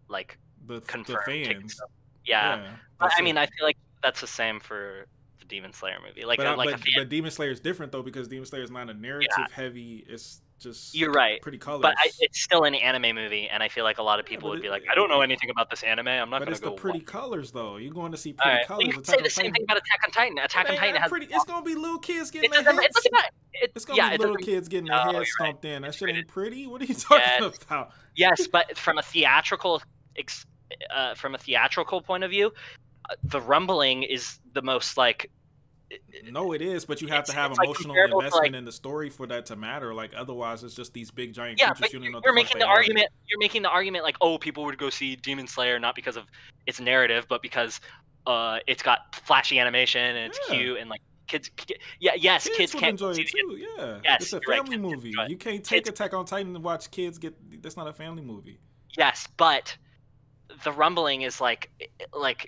like, The confirmed fans. tickets. Yeah. But, I mean, I feel like that's the same for the Demon Slayer movie. Like, but Demon Slayer is different though because Demon Slayer is not a narrative heavy. It's just you're right. pretty colors. But it's still an anime movie, and I feel like a lot of people would be like, I don't know anything about this anime. I'm not going to go. But it's the pretty colors though. You're going to see All pretty right. colors. You can say the same thing about Attack on Titan. Attack on Titan has. It's gonna be little kids getting It their doesn't. heads. It's gonna be little doesn't- kids getting their No, heads you're stomped right. in. That shit ain't pretty. What are you talking about? Yes, but from a theatrical point of view, the rumbling is the most like. No, it is, but you have to have it's like emotional comparable to, investment like- in the story for that to matter. Like otherwise, it's just these big giant Yeah, creatures. but You don't know what you're the fuck making they the are. argument. You're making the argument like, oh, people would go see Demon Slayer not because of its narrative, but because it's got flashy animation and it's Yeah. cute and like kids. Kids would can't enjoy see it too. Yeah, Yes, it's a you're right, family kids would movie. enjoy it. You can't take Kids- Attack on Titan and watch kids get. That's not a family movie. Yes, but the rumbling is like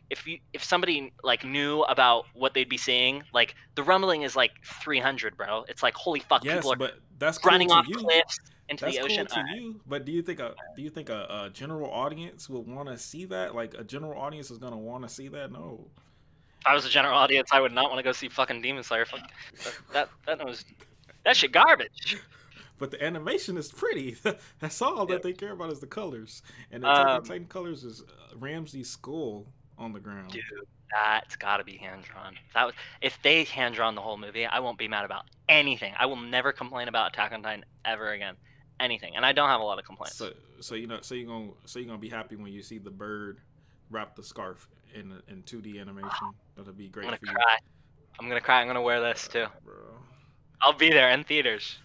if somebody like knew about what they'd be seeing, like the rumbling is like 300, bro. It's like holy fuck, Yes, people are but that's cool running to off you. cliffs into That's the ocean. cool to you. But do you think a general audience would want to see that? Like a general audience is gonna want to see that? No. If I was a general audience, I would not want to go see fucking Demon Slayer. Fuck, that shit garbage. But the animation is pretty. That's all that they care about is the colors. And the Attack on Titan colors is Ramsey's skull on the ground. Dude, that's got to be hand drawn. If they hand drawn the whole movie, I won't be mad about anything. I will never complain about Attack on Titan ever again. Anything, and I don't have a lot of complaints. So you're gonna be happy when you see the bird wrap the scarf in 2D animation. That'll be great for you. I'm gonna cry. I'm gonna wear this too. Bro. I'll be there in theaters.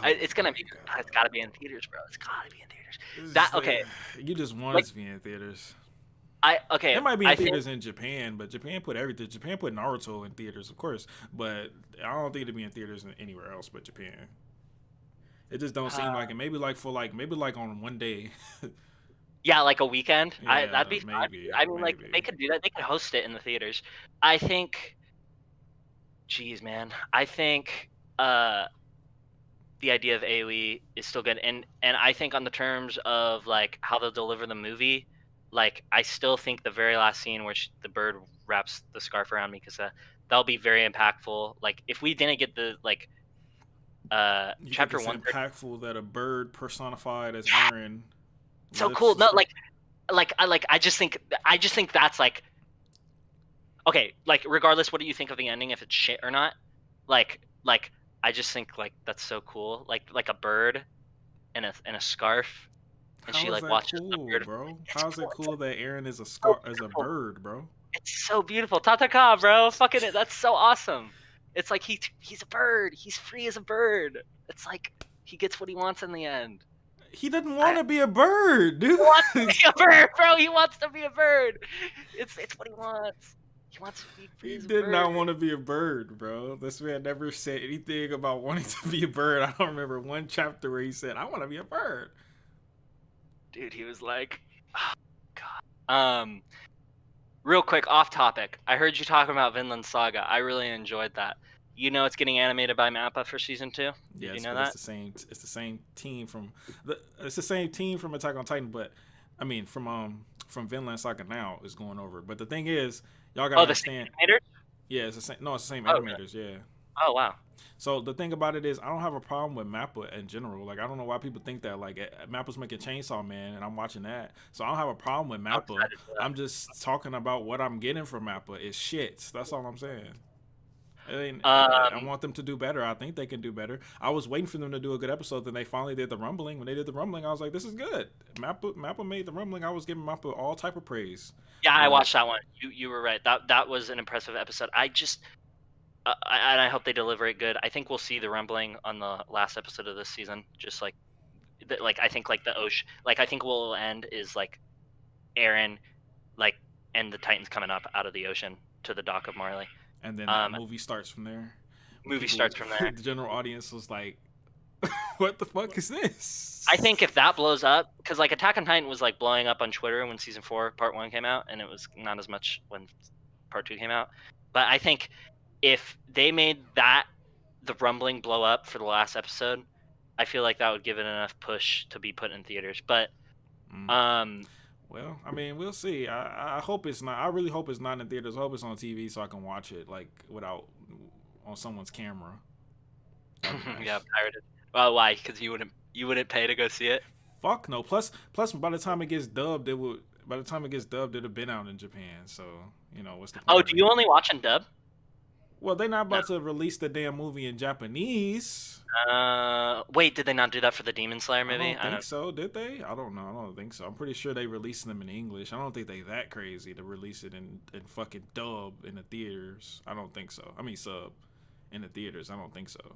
Oh It's gonna be. God. It's gotta be in theaters, bro. It's gotta be in theaters. It's That just okay? You just want it to be in theaters. Okay. It might be in I think- theaters in Japan, but Japan put everything. Japan put Naruto in theaters, of course, but I don't think it'd be in theaters anywhere else but Japan. It just don't seem like it. Maybe like on one day. Yeah, like a weekend. Yeah, That'd be fun. maybe, I mean, like maybe. they could do that. They could host it in the theaters. I think. Jeez, man. I think the idea of AOE is still good, and I think on the terms of like how they'll deliver the movie, like I still think the very last scene where the bird wraps the scarf around me, because that'll be very impactful. Like if we didn't get the like You chapter think it's 1. impactful that a bird personified as Eren. So lifts cool. the No, scarf. I just think that's like okay. Like regardless, what do you think of the ending? If it's shit or not? Like I just think like that's so cool. Like a bird in a scarf, and How she is like that watches the cool, bird. bro? It's How's it cool. cool that Eren is a beautiful. bird, bro? It's so beautiful. TATACAW, bro. Fucking it. That's so awesome. It's like he's a bird. He's free as a bird. It's like he gets what he wants in the end. He doesn't want to be a bird, dude. He wants to be a bird, bro. He wants to be a bird. It's what he wants. He wants to be free He as a did not bird. want to be a bird, bro. This man never said anything about wanting to be a bird. I don't remember one chapter where he said, "I want to be a bird." Dude, he was like, oh, God. Real quick, off topic. I heard you talking about Vinland Saga. I really enjoyed that. You know it's getting animated by Mappa for season 2? Did you Yes, know but it's that? the same. It's the same team from It's the same team from Attack on Titan, but I mean from Vinland Saga now is going over. But the thing is, y'all gotta Oh, the same understand. animator? Yeah, it's the same. No, it's the same Oh, really? animators. Yeah. Oh, wow. So the thing about it is, I don't have a problem with Mappa in general. Like, I don't know why people think that. Like, Mappa's making Chainsaw Man, and I'm watching that, so I don't have a problem with I'm Mappa. excited for that. I'm just talking about what I'm getting from Mappa is shit. That's all I'm saying. I Um, want them to do better. I think they can do better. I was waiting for them to do a good episode. Then they finally did the Rumbling. When they did the Rumbling, I was like, "This is good." Mappa made the Rumbling. I was giving Mappa all type of praise. yeah, I But watched that one. You were right. That was an impressive episode. And I hope they deliver it good. I think we'll see the rumbling on the last episode of this season. Just like I think like the ocean. Like I think we'll end is like Aaron, like and the Titans coming up out of the ocean to the dock of Marley. and then that movie starts from there. Movie People, starts from there. the general audience was like, "What the fuck is this?" I think if that blows up, because like Attack on Titan was like blowing up on Twitter when season 4 part 1 came out, and it was not as much when part 2 came out. But I think if they made that the rumbling blow up for the last episode, I feel like that would give it enough push to be put in theaters. But Well, I mean, we'll see. I hope it's not. I really hope it's not in theaters. I hope it's on TV so I can watch it like without on someone's camera. That'd be nice. yeah, pirated. Well, why? Because you wouldn't pay to go see it. Fuck no. Plus, by the time it gets dubbed, it would. By the time it gets dubbed, it'd have been out in Japan. So what's the point? Oh, of do it? you only watch in dub? Well, they're not about to release the damn movie in Japanese. Wait, did they not do that for the Demon Slayer I movie? don't think so. Did they? I don't know. I don't think so. I'm pretty sure they released them in English. I don't think they that crazy to release it in fucking dub in the theaters. I don't think so. I mean sub in the theaters. I don't think so.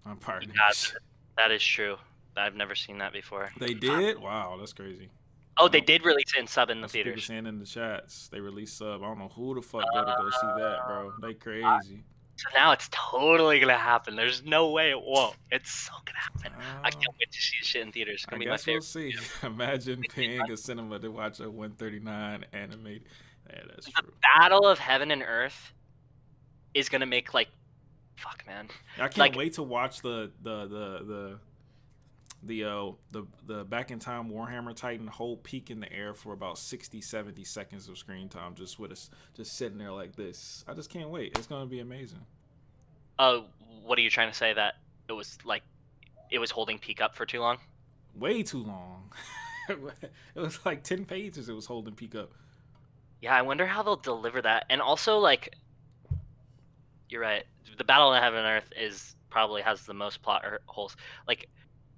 I'm pirating this. That is true. I've never seen that before. They did? Wow, that's crazy. Oh, they did release it in sub in the That's what people theaters. saying in the chats. They released sub. I don't know who the fuck go to go see that, bro. They crazy. So now it's totally gonna happen. There's no way it won't. It's so gonna happen. I can't wait to see this shit in theaters. It's I gonna be my guess we'll favorite. see. Imagine paying a cinema to watch a 139 animated. Yeah, that's The true. Battle of Heaven and Earth is gonna make fuck, man. I can't wait to watch the back in time Warhammer Titan hold peak in the air for about 60-70 seconds of screen time just with us just sitting there like this. I just can't wait. It's gonna be amazing. Oh, what are you trying to say? That it was holding peak up for too long? Way too long. It was like 10 pages it was holding peak up. Yeah, I wonder how they'll deliver that. And also, you're right. The Battle of Heaven and Earth probably has the most plot holes.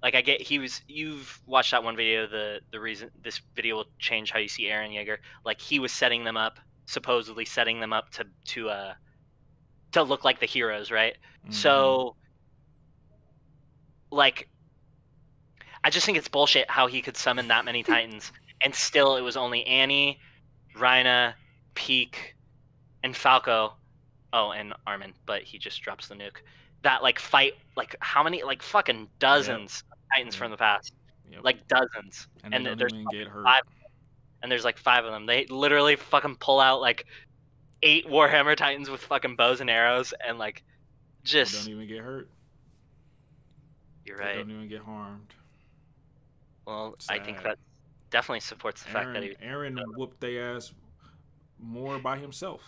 I get you've watched that one video. The reason this video will change how you see Eren Yeager. Like he was supposedly setting them up to look like the heroes, right? Mm-hmm. So, I just think it's bullshit how he could summon that many Titans and still it was only Annie, Rhina, Peak, and Falco. Oh, and Armin, but he just drops the nuke. That fight how many fucking dozens of Titans from the past. Yep. Dozens. And they don't even get hurt. And there's 5 of them. They literally fucking pull out 8 Warhammer Titans with fucking bows and arrows and just they don't even get hurt. You're right. They don't even get harmed. Well, sad. I think that definitely supports the fact that Eren whooped their ass more by himself.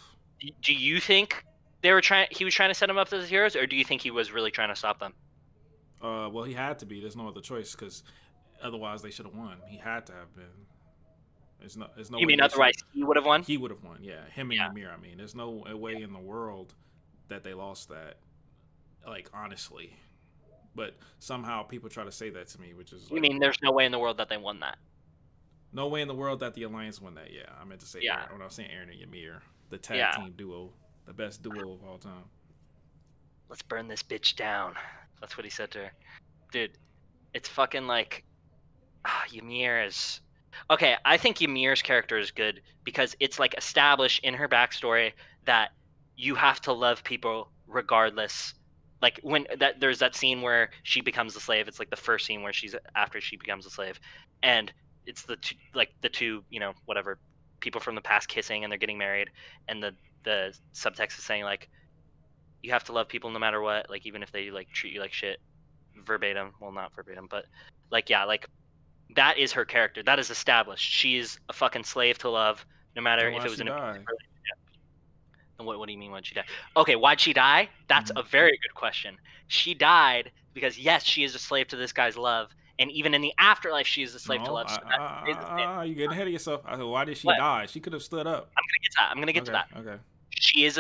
Do you think he was trying to set them up as heroes, or do you think he was really trying to stop them? Well, he had to be. There's no other choice because otherwise they should have won. He had to have been. There's no. You mean otherwise he would have won? He would have won. Yeah, him and Ymir. I mean, there's no way in the world that they lost that. Honestly, but somehow people try to say that to me, which is. You mean there's no way in the world that they won that? No way in the world that the Alliance won that. Yeah, I meant to say. Yeah. Eren, when I was saying Eren and Ymir, the tag team duo, the best duo of all time. Let's burn this bitch down. That's what he said to her. Dude, it's fucking Ymir is... Okay, I think Ymir's character is good because it's established in her backstory that you have to love people regardless. Like when there's that scene where she becomes a slave. It's like the first scene where she's after she becomes a slave, and it's the two whatever people from the past kissing and they're getting married, and the subtext is saying like you have to love people no matter what, like even if they like treat you like shit. Verbatim, well, not verbatim, but like yeah, like that is her character. That is established. She's a fucking slave to love, no matter Then if why it was she an abusive die? relationship. And what do you mean why'd she die? Okay, why'd she die? That's a very good question. She died because yes, she is a slave to this guy's love, and even in the afterlife, she is a slave to No, love. So that is the same. you getting ahead of yourself. I said, why did she What? die? She could have stood up. I'm gonna get to that. I'm gonna get to Okay, that. okay. She is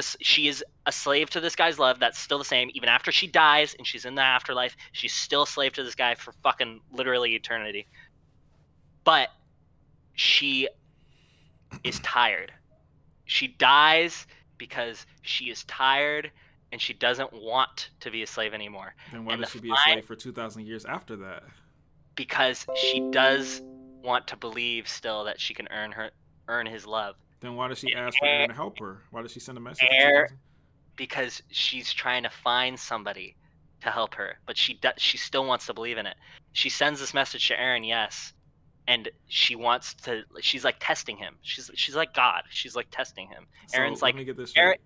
a slave to this guy's love. That's still the same. Even after she dies and she's in the afterlife, she's still a slave to this guy for fucking literally eternity. But she is tired. She dies because she is tired and she doesn't want to be a slave anymore. Then why And did she be a slave for 2,000 years after that? because she does want to believe still that she can earn his love. Then why did she ask for Aaron to help her? Why did she send a message for Air 2,000? because she's trying to find somebody to help her, but she still wants to believe in it. She sends this message to Aaron, yes, and she wants to. She's like testing him. She's like God. She's like testing him. So Aaron's let like me get this straight.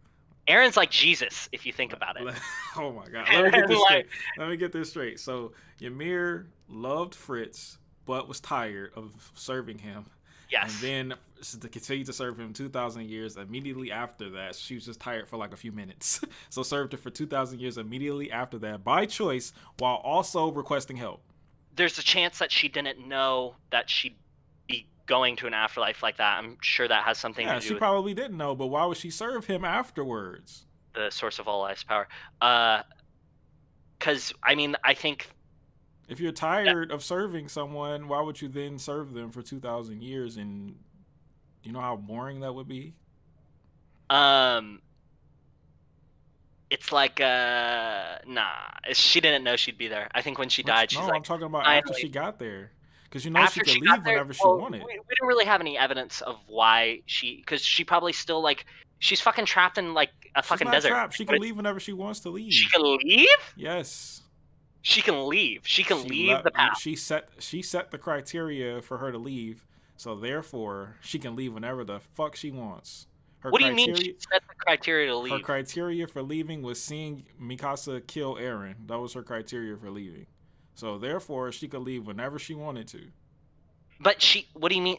Aaron's like Jesus, if you think about it. Oh my God. Let me get this straight. Let me get this straight. So Ymir loved Fritz, but was tired of serving him. Yes. And then to continue to serve him 2,000 years. Immediately after that, she was just tired for like a few minutes. So served her for 2,000 years immediately after that by choice, while also requesting help. There's a chance that she didn't know that she'd be going to an afterlife like that. I'm sure that has something to do she with probably didn't know, but why would she serve him afterwards? the source of all life's power. Because I mean, I think if you're tired of serving someone, why would you then serve them for 2,000 years? And you know how boring that would be? It's like nah. She didn't know she'd be there. I think when she died, she's like, I'm talking about finally. after she got there, because you know she could leave whenever she wanted. We don't really have any evidence of why because she probably still like she's fucking trapped in like a fucking desert. Trapped. She can leave whenever she wants to leave. She can leave? Yes. She can leave. She can leave the path. She set the criteria for her to leave, so therefore she can leave whenever the fuck she wants. What do you mean she set the criteria to leave? Her criteria for leaving was seeing Mikasa kill Eren. That was her criteria for leaving. So therefore she could leave whenever she wanted to. But what do you mean?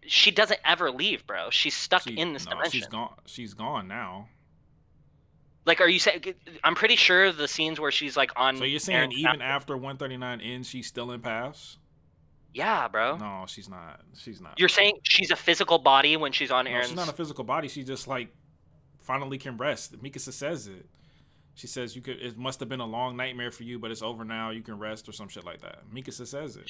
She doesn't ever leave, bro. She's stuck in this dimension. She's gone. She's gone now. Like, are you saying? I'm pretty sure the scenes where she's like on. So you're saying even after 139 ends, she's still in paths? Yeah, bro. No, she's not. She's not. You're saying she's a physical body when she's on Eren's. She's not a physical body. She just like finally can rest. Mikasa says it. She says it must have been a long nightmare for you, but it's over now. You can rest or some shit like that. Mikasa says it.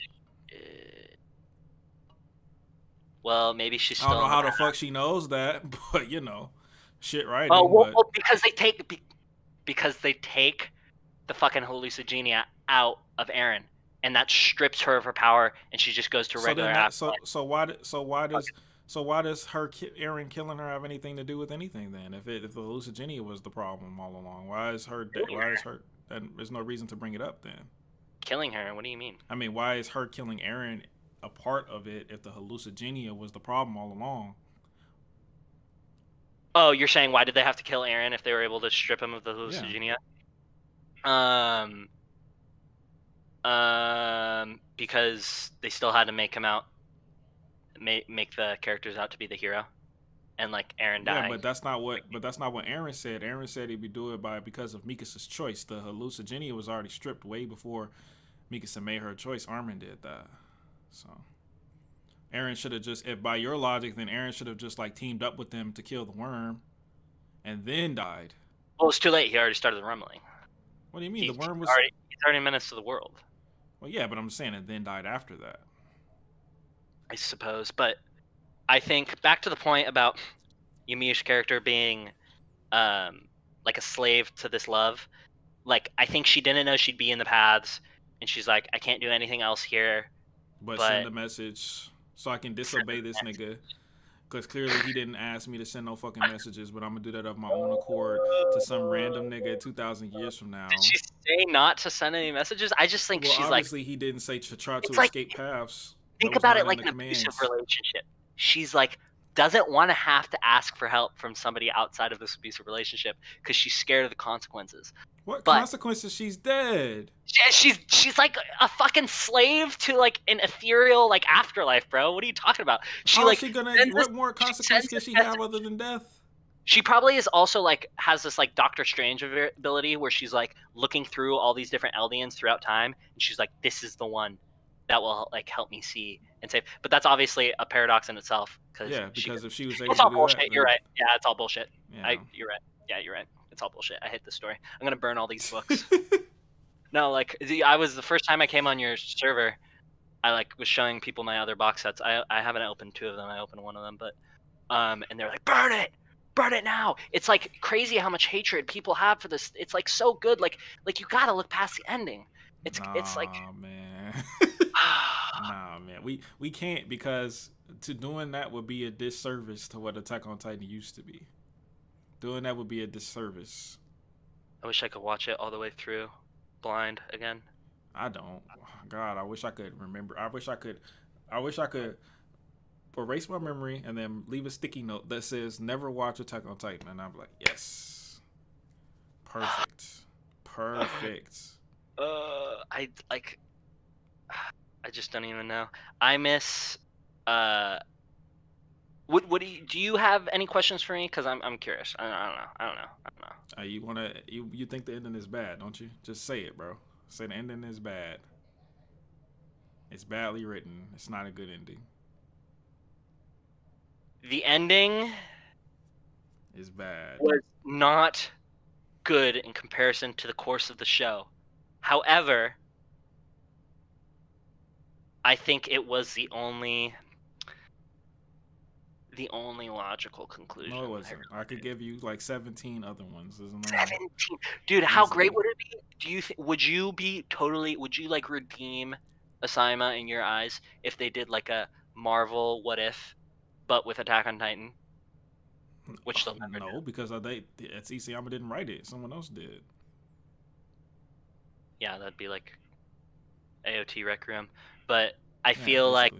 Well, maybe she's still. I don't know how the fuck she knows that, but you know, shit right. Oh, well, because they take the fucking hallucigenia out of Eren, and that strips her of her power, and she just goes to regular. So why does Eren killing her have anything to do with anything then? If the hallucigenia was the problem all along, why is her? And there's no reason to bring it up then. Killing her? What do you mean? I mean, why is her killing Eren a part of it if the hallucigenia was the problem all along? Oh, you're saying why did they have to kill Eren if they were able to strip him of the hallucigenia? Yeah. Because they still had to make him out, make the characters out to be the hero, and like Eren died. Yeah, but that's not what Eren said. Eren said he'd be doing it because of Mikasa's choice. The hallucigenia was already stripped way before Mikasa made her choice. Armin did that. So Eren should have just, if by your logic, then Eren should have just like teamed up with them to kill the worm, and then died. Well, it's too late. He already started the rumbling. What do you mean? The worm was already 30 minutes to the world. Well, yeah, but I'm saying it then died after that. I suppose, but I think back to the point about Ymir's character being like a slave to this love. Like, I think she didn't know she'd be in the paths, and she's like, I can't do anything else here. But send a message so I can disobey this nigga. Because clearly he didn't ask me to send no fucking messages, but I'm gonna do that of my own accord to some random nigga 2,000 years from now. Did she say not to send any messages? I just think Well, she's like, obviously he didn't say to try to it's like, escape paths. That think was about not it in like the an abusive commands. relationship. She's like, doesn't want to have to ask for help from somebody outside of this abusive relationship because she's scared of the consequences. What But consequences? She's dead. she's like a fucking slave to like an ethereal like afterlife, bro. What are you talking about? She How is like she gonna? sends What this, more she consequence sends can this she message. have other than death? She probably is also like has this like Doctor Strange ability where she's like looking through all these different Eldians throughout time, and she's like, this is the one that will like help me see and save. But that's obviously a paradox in itself Yeah, because if she was able it's to all do that, bullshit. You're right. Yeah, it's all bullshit. Yeah. You're right. Yeah, you're right. It's all bullshit. I hate this story. I'm gonna burn all these books. No, like I was the first time I came on your server. I like was showing people my other box sets. I haven't opened 2 of them. I opened one of them, but and they're like, burn it now. It's like crazy how much hatred people have for this. It's like so good. Like you gotta look past the ending. It's like man. Nah, man. We can't, because to doing that would be a disservice to what Attack on Titan used to be. Doing that would be a disservice. I wish I could watch it all the way through, blind again. I don't. God, I wish I could remember. I wish I could erase my memory and then leave a sticky note that says never watch Attack on Titan, and I'm like, yes, perfect. I like. I just don't even know. I miss. What do you have any questions for me? Because I'm curious. I don't know. You think the ending is bad, don't you? Just say it, bro. Say the ending is bad. It's badly written. It's not a good ending. The ending is bad. Was not good in comparison to the course of the show. However, I think it was the only logical conclusion. No, it wasn't. I could give you like 17 other ones. 17, dude. How great would it be? Do you would you like redeem Asaima in your eyes if they did like a Marvel What If, but with Attack on Titan? Which they'll never do. Because Isayama didn't write it. Someone else did. Yeah, that'd be like AOT Requiem. But I feel like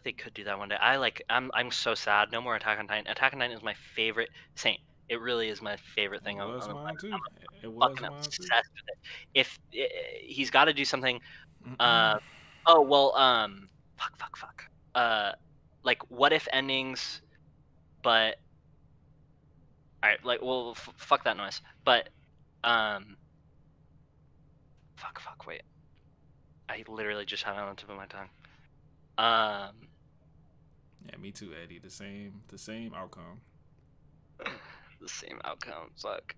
they could do that one day. I'm so sad. No more Attack on Titan. Attack on Titan is my favorite Saint. It really is my favorite thing. It was mine too. It was mine too. Obsessed with it. If he's got to do something, fuck. Like what if endings, but all right, like fuck that noise. But fuck. Wait, I literally just had it on the tip of my tongue. Yeah, me too, Eddie. The same outcome. The same outcome. Fuck.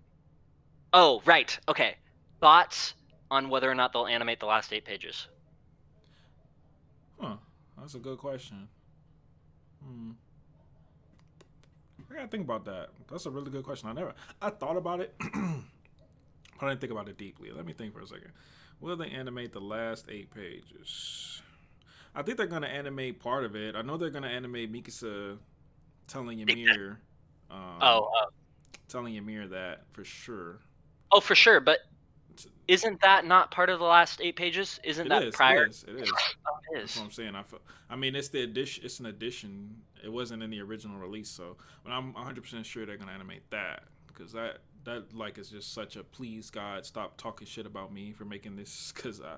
Oh, right. Okay. Thoughts on whether or not they'll animate the last 8 pages? Huh. That's a good question. I gotta think about that. That's a really good question. I thought about it, but I didn't think about it deeply. Let me think for a second. Will they animate the last 8 pages? I think they're gonna animate part of it. I know they're gonna animate Mikasa telling Ymir, telling Ymir that for sure. Oh, for sure. But isn't that not part of the last 8 pages? Isn't that prior? It is. Oh, it is. That's what I'm saying. I mean, it's the addition. It's an addition. It wasn't in the original release, so. But I'm 100% sure they're gonna animate that, because that like is just such a please God stop talking shit about me for making this, because I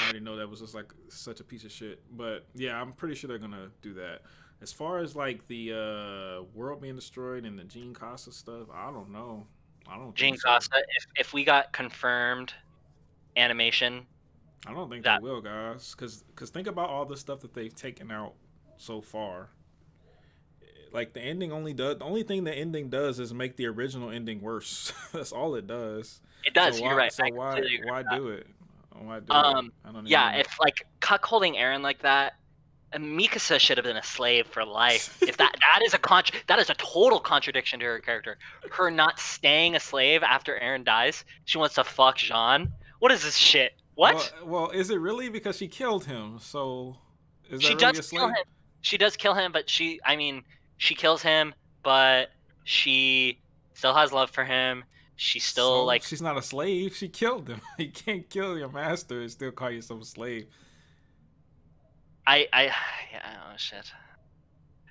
already know that was just like such a piece of shit. But yeah, I'm pretty sure they're gonna do that. As far as like the world being destroyed and the Gene Costa stuff, I don't know. I don't Gene think so. Costa. If we got confirmed animation, I don't think they will, guys. Because think about all the stuff that they've taken out so far. Like the ending the only thing the ending does is make the original ending worse. That's all it does. It does. You're right. So why do it? Why do it? I don't know. If like cuckolding Eren like that, Mikasa should have been a slave for life. If that is a total contradiction to her character. Her not staying a slave after Eren dies. She wants to fuck Jean. What is this shit? What? Well, is it really? Because she killed him. So is she that really does a slave? kill him. She does kill him, but she kills him, but she still has love for him. She's still So like, she's not a slave. She killed him. You can't kill your master and still call yourself a slave. yeah, oh shit.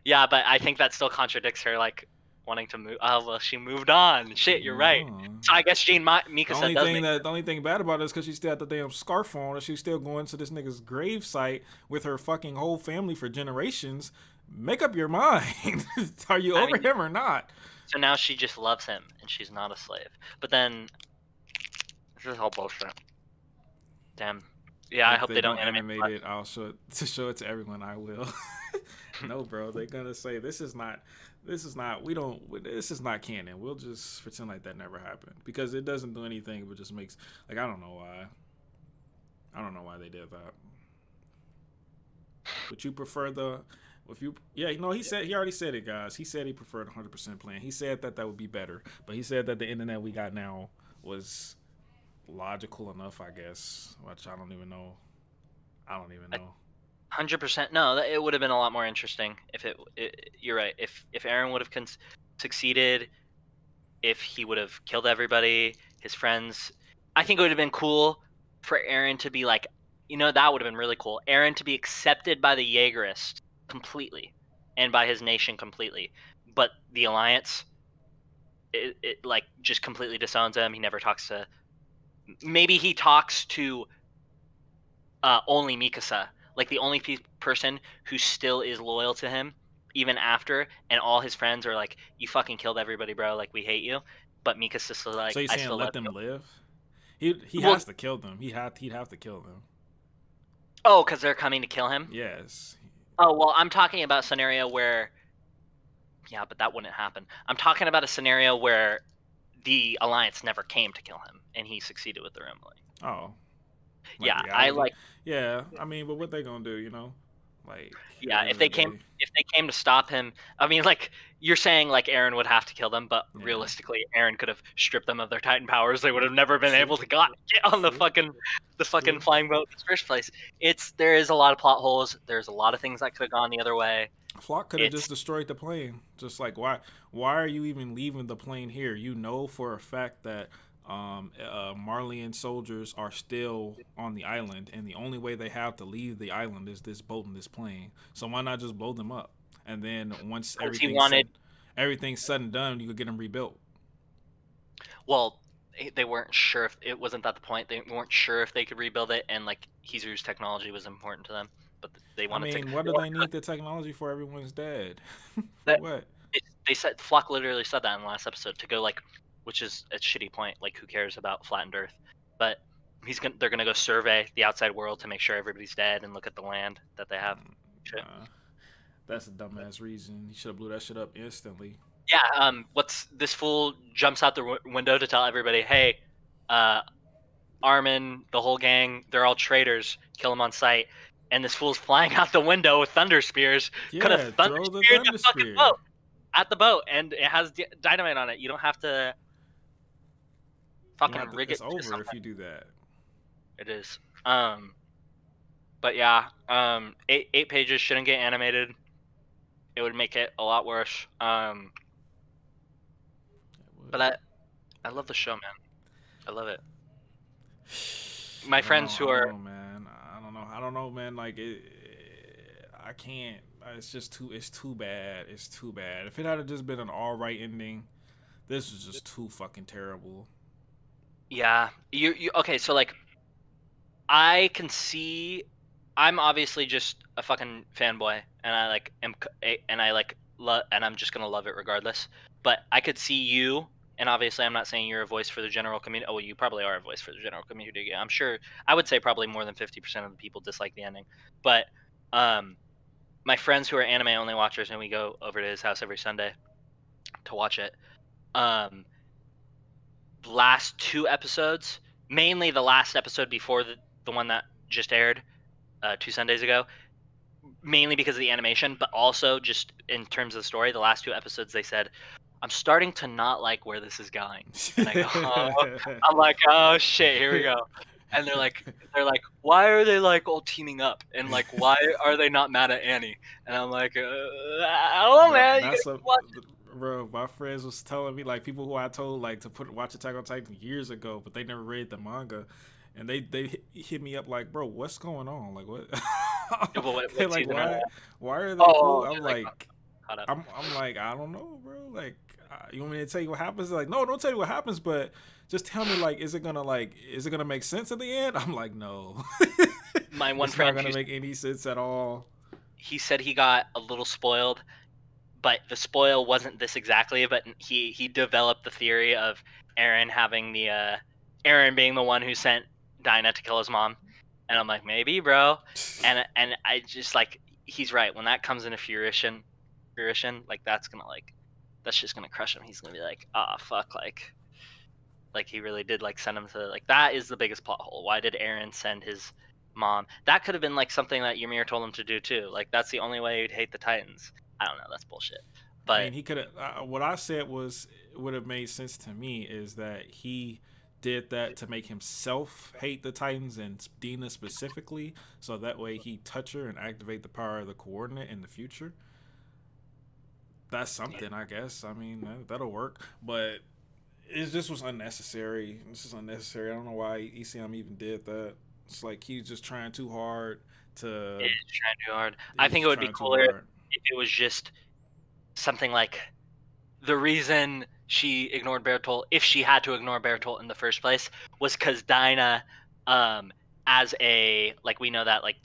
Yeah, but I think that still contradicts her like wanting to move. Oh well, she moved on. Shit, you're right. So I guess Mikasa does make. The only thing bad about it is because she still had the damn scarf on, and she's still going to this nigga's grave site with her fucking whole family for generations. Make up your mind. Are you over him or not? So now she just loves him, and she's not a slave. But then this is all bullshit. Damn. Yeah, I hope they don't animate it. I'll show it to everyone. I will. No, bro, they're gonna say this is not canon. We'll just pretend like that never happened because it doesn't do anything but just makes like I don't know why they did that. Would you prefer he already said it, guys. He said he preferred 100% plan. He said that would be better, but he said that the internet we got now was logical enough, I guess, which I don't even know. 100%. No, it would have been a lot more interesting if you're right. If Eren would have succeeded, if he would have killed everybody, his friends, I think it would have been cool for Eren to be like, that would have been really cool. Eren to be accepted by the Jaegerists completely and by his nation completely. But the Alliance, it like just completely disowns him. He never talks to. Maybe he talks to only Mikasa. Like the only person who still is loyal to him, even after, and all his friends are like, "You fucking killed everybody, bro. Like we hate you." But Mikasa's still like, "So you're saying let them live?" He has to kill them. He'd have to kill them. Oh, because they're coming to kill him? Yes. Oh well, I'm talking about a scenario where. Yeah, but that wouldn't happen. I'm talking about a scenario where the Alliance never came to kill him, and he succeeded with their emily. Oh. Yeah, reality? I like. Yeah, I mean, but what they gonna do, Like. Yeah, if they came to stop him, I mean, like you're saying, like Eren would have to kill them, but realistically, Eren could have stripped them of their Titan powers. They would have never been able to get on the fucking flying boat in the first place. There is a lot of plot holes. There's a lot of things that could have gone the other way. Flock could have just destroyed the plane. Just like why are you even leaving the plane here? You know for a fact that Marleyan soldiers are still on the island, and the only way they have to leave the island is this boat and this plane. So why not just blow them up? And then once everything's said and done, you could get them rebuilt. Well, they weren't sure if it wasn't that the point. They weren't sure if they could rebuild it, and like Hizu's technology was important to them. But they wanted. I mean, what do they need the technology for? Everyone's dead. What? They said Flock literally said that in the last episode to go like. Which is a shitty point. Like, who cares about flattened Earth? But they're gonna go survey the outside world to make sure everybody's dead and look at the land that they have. That's a dumbass reason. You should have blew that shit up instantly. Yeah. What's this fool jumps out the window to tell everybody, hey, Armin, the whole gang, they're all traitors. Kill them on sight. And this fool's flying out the window with thunder spears. Yeah, could have thunder speared the fucking boat. At the boat, and it has dynamite on it. You don't have to fucking rig it. It's over if you do that. It is. But yeah, 8 pages shouldn't get animated. It would make it a lot worse. But I love the show, man. I love it. My friends who are. I don't know, man. Like I can't. It's too bad. It's too bad. If it had just been an all right ending, this was just too fucking terrible. Yeah. You okay? So like, I can see. I'm obviously just a fucking fanboy, and I like am, and I like love, and I'm just gonna love it regardless. But I could see you, and obviously I'm not saying you're a voice for the general community. Oh, well, you probably are a voice for the general community. I'm sure. I would say probably more than 50% of the people dislike the ending, but my friends who are anime only watchers, and we go over to his house every Sunday to watch it. Last 2 episodes, mainly the last episode before the one that just aired 2 Sundays ago, mainly because of the animation, but also just in terms of the story, the last 2 episodes they said, I'm starting to not like where this is going. And I go, I'm like, oh shit, here we go. and they're like, why are they like all teaming up, and like why are they not mad at Annie? And I'm like, I don't know, Bro, man. You gotta that's a keep watching. bro. My friends was telling me like people who I told like to watch Attack on Titan years ago, but they never read the manga, and they hit me up like, bro, what's going on? Like what? Yeah, but They're what like, season are they? why are they cool? Oh, I'm they're like like, caught up. I'm like, I don't know, bro. Like, you want me to tell you what happens? They're like, no, don't tell you what happens, but just tell me like, is it gonna make sense at the end? I'm like, no, My one it's not friend gonna make any sense at all. he said he got a little spoiled, but the spoil wasn't this exactly. But he developed the theory of Aaron having the Aaron being the one who sent Dinah to kill his mom, and I'm like, maybe, bro. And I just like, he's right. When that comes into fruition, like that's just gonna crush him. He's gonna be like, ah, fuck, like he really did like send him to, like, that is the biggest plot hole. Why did Aaron send his mom? That could have been like something that Ymir told him to do too. Like that's the only way you'd hate the Titans. I don't know. That's bullshit. I But mean, he could have. What I said was would have made sense to me is that he did that to make himself hate the Titans and Dina specifically, so that way he touch her and activate the power of the coordinate in the future. That's something, I guess. I mean, that'll work, but it just was unnecessary. This is unnecessary. I don't know why ECM even did that. It's like he's just trying too hard to. it's trying too hard. I He's think it would be trying too cooler hard. if it was just something like the reason she ignored Bertolt, if she had to ignore Bertolt in the first place, was because Dinah, as a, like, we know that like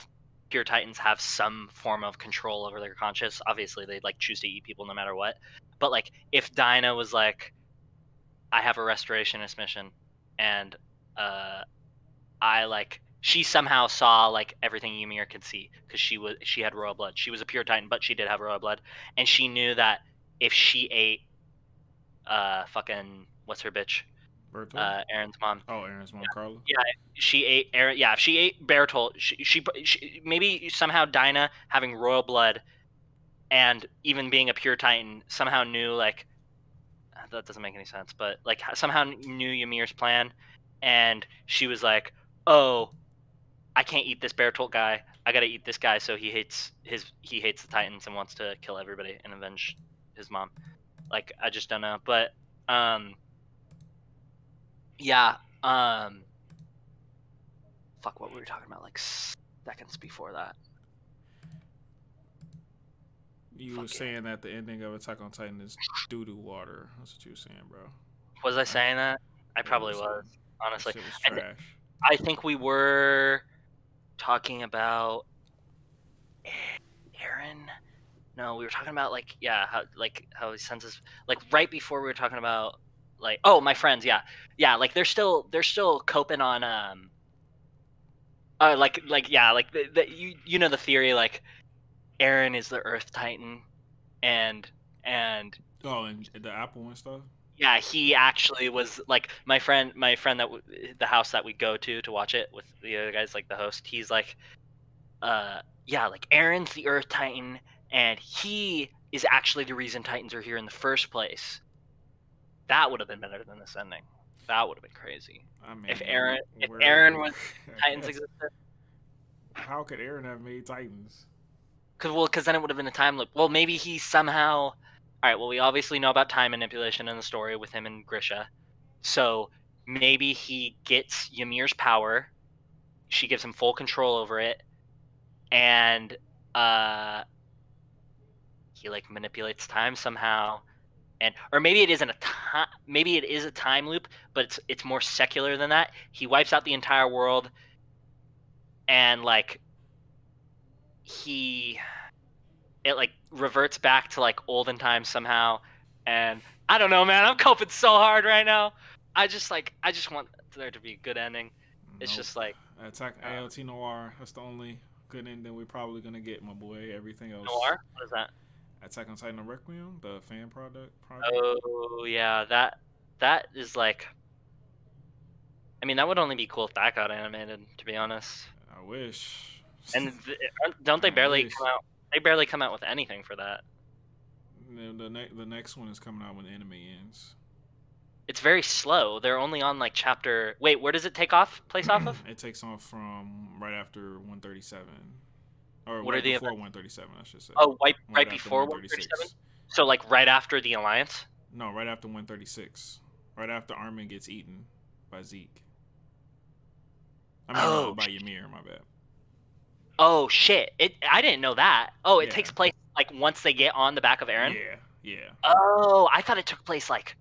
pure Titans have some form of control over their conscious. Obviously, they like choose to eat people no matter what. But like, if Dinah was like, I have a restorationist mission, and I like, she somehow saw like everything Ymir could see because she had royal blood. She was a pure Titan, but she did have royal blood, and she knew that if she ate fucking, what's her bitch, Berto? Aaron's mom. Oh, Aaron's mom, Carla. Yeah, she ate Aaron. Yeah, if she ate Bertolt, she maybe somehow Dinah having royal blood and even being a pure Titan somehow knew, like, that doesn't make any sense, but like somehow knew Ymir's plan, and she was like, oh, I can't eat this Bertolt guy. I gotta eat this guy. So he hates the Titans and wants to kill everybody and avenge his mom. Like, I just don't know, but yeah, fuck, what were we talking about like seconds before that? You were saying that the ending of Attack on Titan is doo doo water. That's what you were saying, bro. Was I saying that? I Yeah, probably was, that honestly. shit was And trash. I think we were talking about Aaron. No, we were talking about like, yeah, how he sends us, like, right before we were talking about, like, oh, my friends, yeah, like they're still coping on like yeah, like you know the theory, like Aaron is the Earth Titan, and Oh, and the apple and stuff. yeah, he actually was like my friend that the house that we go to watch it with the other guys, like the host. He's like, yeah, like Aaron's the Earth Titan, and he is actually the reason Titans are here in the first place. That would have been better than this ending. That would have been crazy. I mean, If Aaron was I Titans guess, existed. how could Aaron have made Titans? Because then it would have been a time loop. Well, maybe he somehow. All right. Well, we obviously know about time manipulation in the story with him and Grisha. So maybe he gets Ymir's power. She gives him full control over it, and he like manipulates time somehow. And or maybe it isn't a time. Maybe it is a time loop, but it's more secular than that. He wipes out the entire world, and like it like reverts back to like olden times somehow. And I don't know, man. I'm coping so hard right now. I just want there to be a good ending. It's Nope. just like Attack ALT Noir. That's the only good ending we're probably gonna get, my boy. Everything else. noir. What is that? Attack on Titan Requiem, the fan project. Oh yeah, that is like. I mean, that would only be cool if that got animated, to be honest. I wish. And don't they I barely wish. come out? They barely come out with anything for that. The next one is coming out when the anime ends. It's very slow. They're only on like chapter. Wait, where does it take off? Place off of? It takes off from right after 137, or What are right the before events? 137, I should say. Oh, right Right after before 137. 136. So like right after the Alliance. No, right after 136. Right after Armin gets eaten by Zeke. I mean, Oh, by Ymir, my bad. oh shit! I didn't know that. Oh, it Yeah. takes place like once they get on the back of Eren. Yeah. Yeah. Oh, I thought it took place like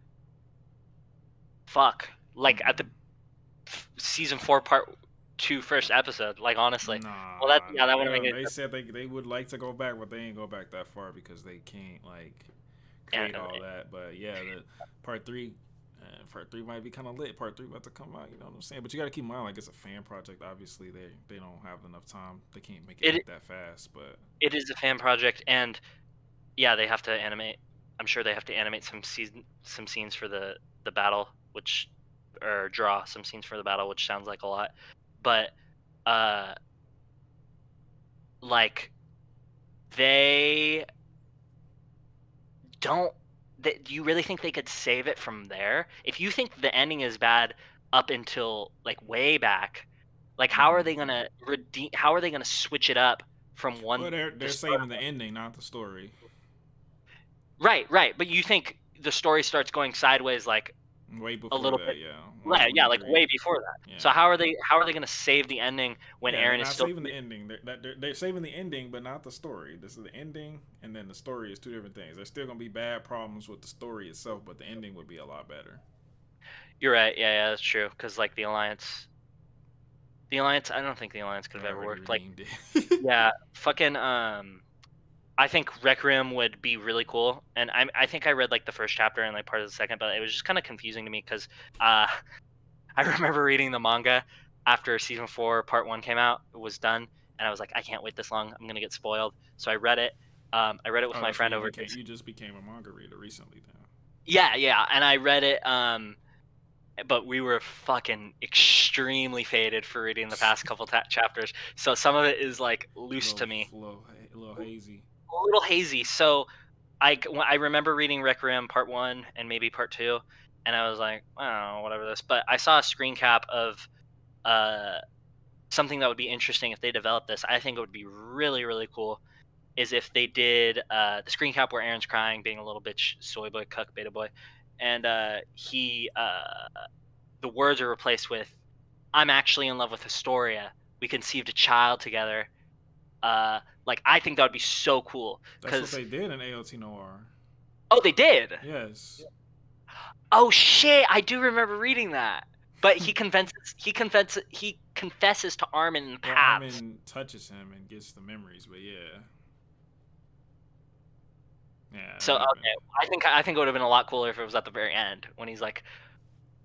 fuck, like at the Mm-mm. season 4 part 2 first episode. Like honestly. Well, that Nah, yeah, that would make it they said they would like to go back, but they ain't go back that far because they can't like yeah, create all that. But yeah, the part three might be kind of lit. Part three about to come out. You know what I'm saying? But you got to keep in mind, like it's a fan project. Obviously, they don't have enough time. They can't make it it like that fast. But it is a fan project, and yeah, they have to animate. I'm sure they have to animate some scenes for the battle, which or draw some scenes for the battle, which sounds like a lot. But uh, like they don't. Do you really think they could save it from there? If you think the ending is bad up until like way back, like how are mm-hmm. they gonna redeem? How are they gonna switch it up from Well, one they're the start saving of the one? ending, not the story. Right, right. But you think the story starts going sideways like Way a before little that, bit, yeah, yeah, yeah, like 123. way before that. So Yeah. how are they gonna save the ending when Yeah, they're Aaron is not still? saving the ending. They're saving the ending, but not the story. This is the ending, and then the story is two different things. There's still gonna be bad problems with the story itself, but the ending would be a lot better. You're right. Yeah, yeah, that's true. Because like the alliance, I don't think the alliance could They have ever already worked. Like, redeemed it. yeah, fucking I think Requiem would be really cool, and I think I read like the first chapter and like part of the second, but it was just kind of confusing to me because uh, I remember reading the manga after season 4 part 1 came out, it was done, and I was like, I can't wait this long, I'm gonna get spoiled. So I read it. I read it with Oh, my that's where friend over his. you just became a manga reader recently, then. Yeah, yeah, and I read it. But we were fucking extremely faded for reading the past couple chapters, so some of it is like loose to me, A little hazy. a little hazy. So I remember reading Requiem part 1 and maybe part 2, and I was like, oh, whatever this. But I saw a screen cap of uh something that would be interesting if they developed this. I think it would be really really cool. Is if they did the screen cap where Aaron's crying, being a little bitch, soy boy, cuck, beta boy, and the words are replaced with "I'm actually in love with Historia. We conceived a child together." Like I think that would be so cool That's what because they did in AOT Noir. oh, they did. Yes. Oh shit, I do remember reading that. But he confesses to Armin in Well, paths. Armin touches him and gets the memories, but yeah, yeah, that So would have been. okay, I think it would have been a lot cooler if it was at the very end when he's like,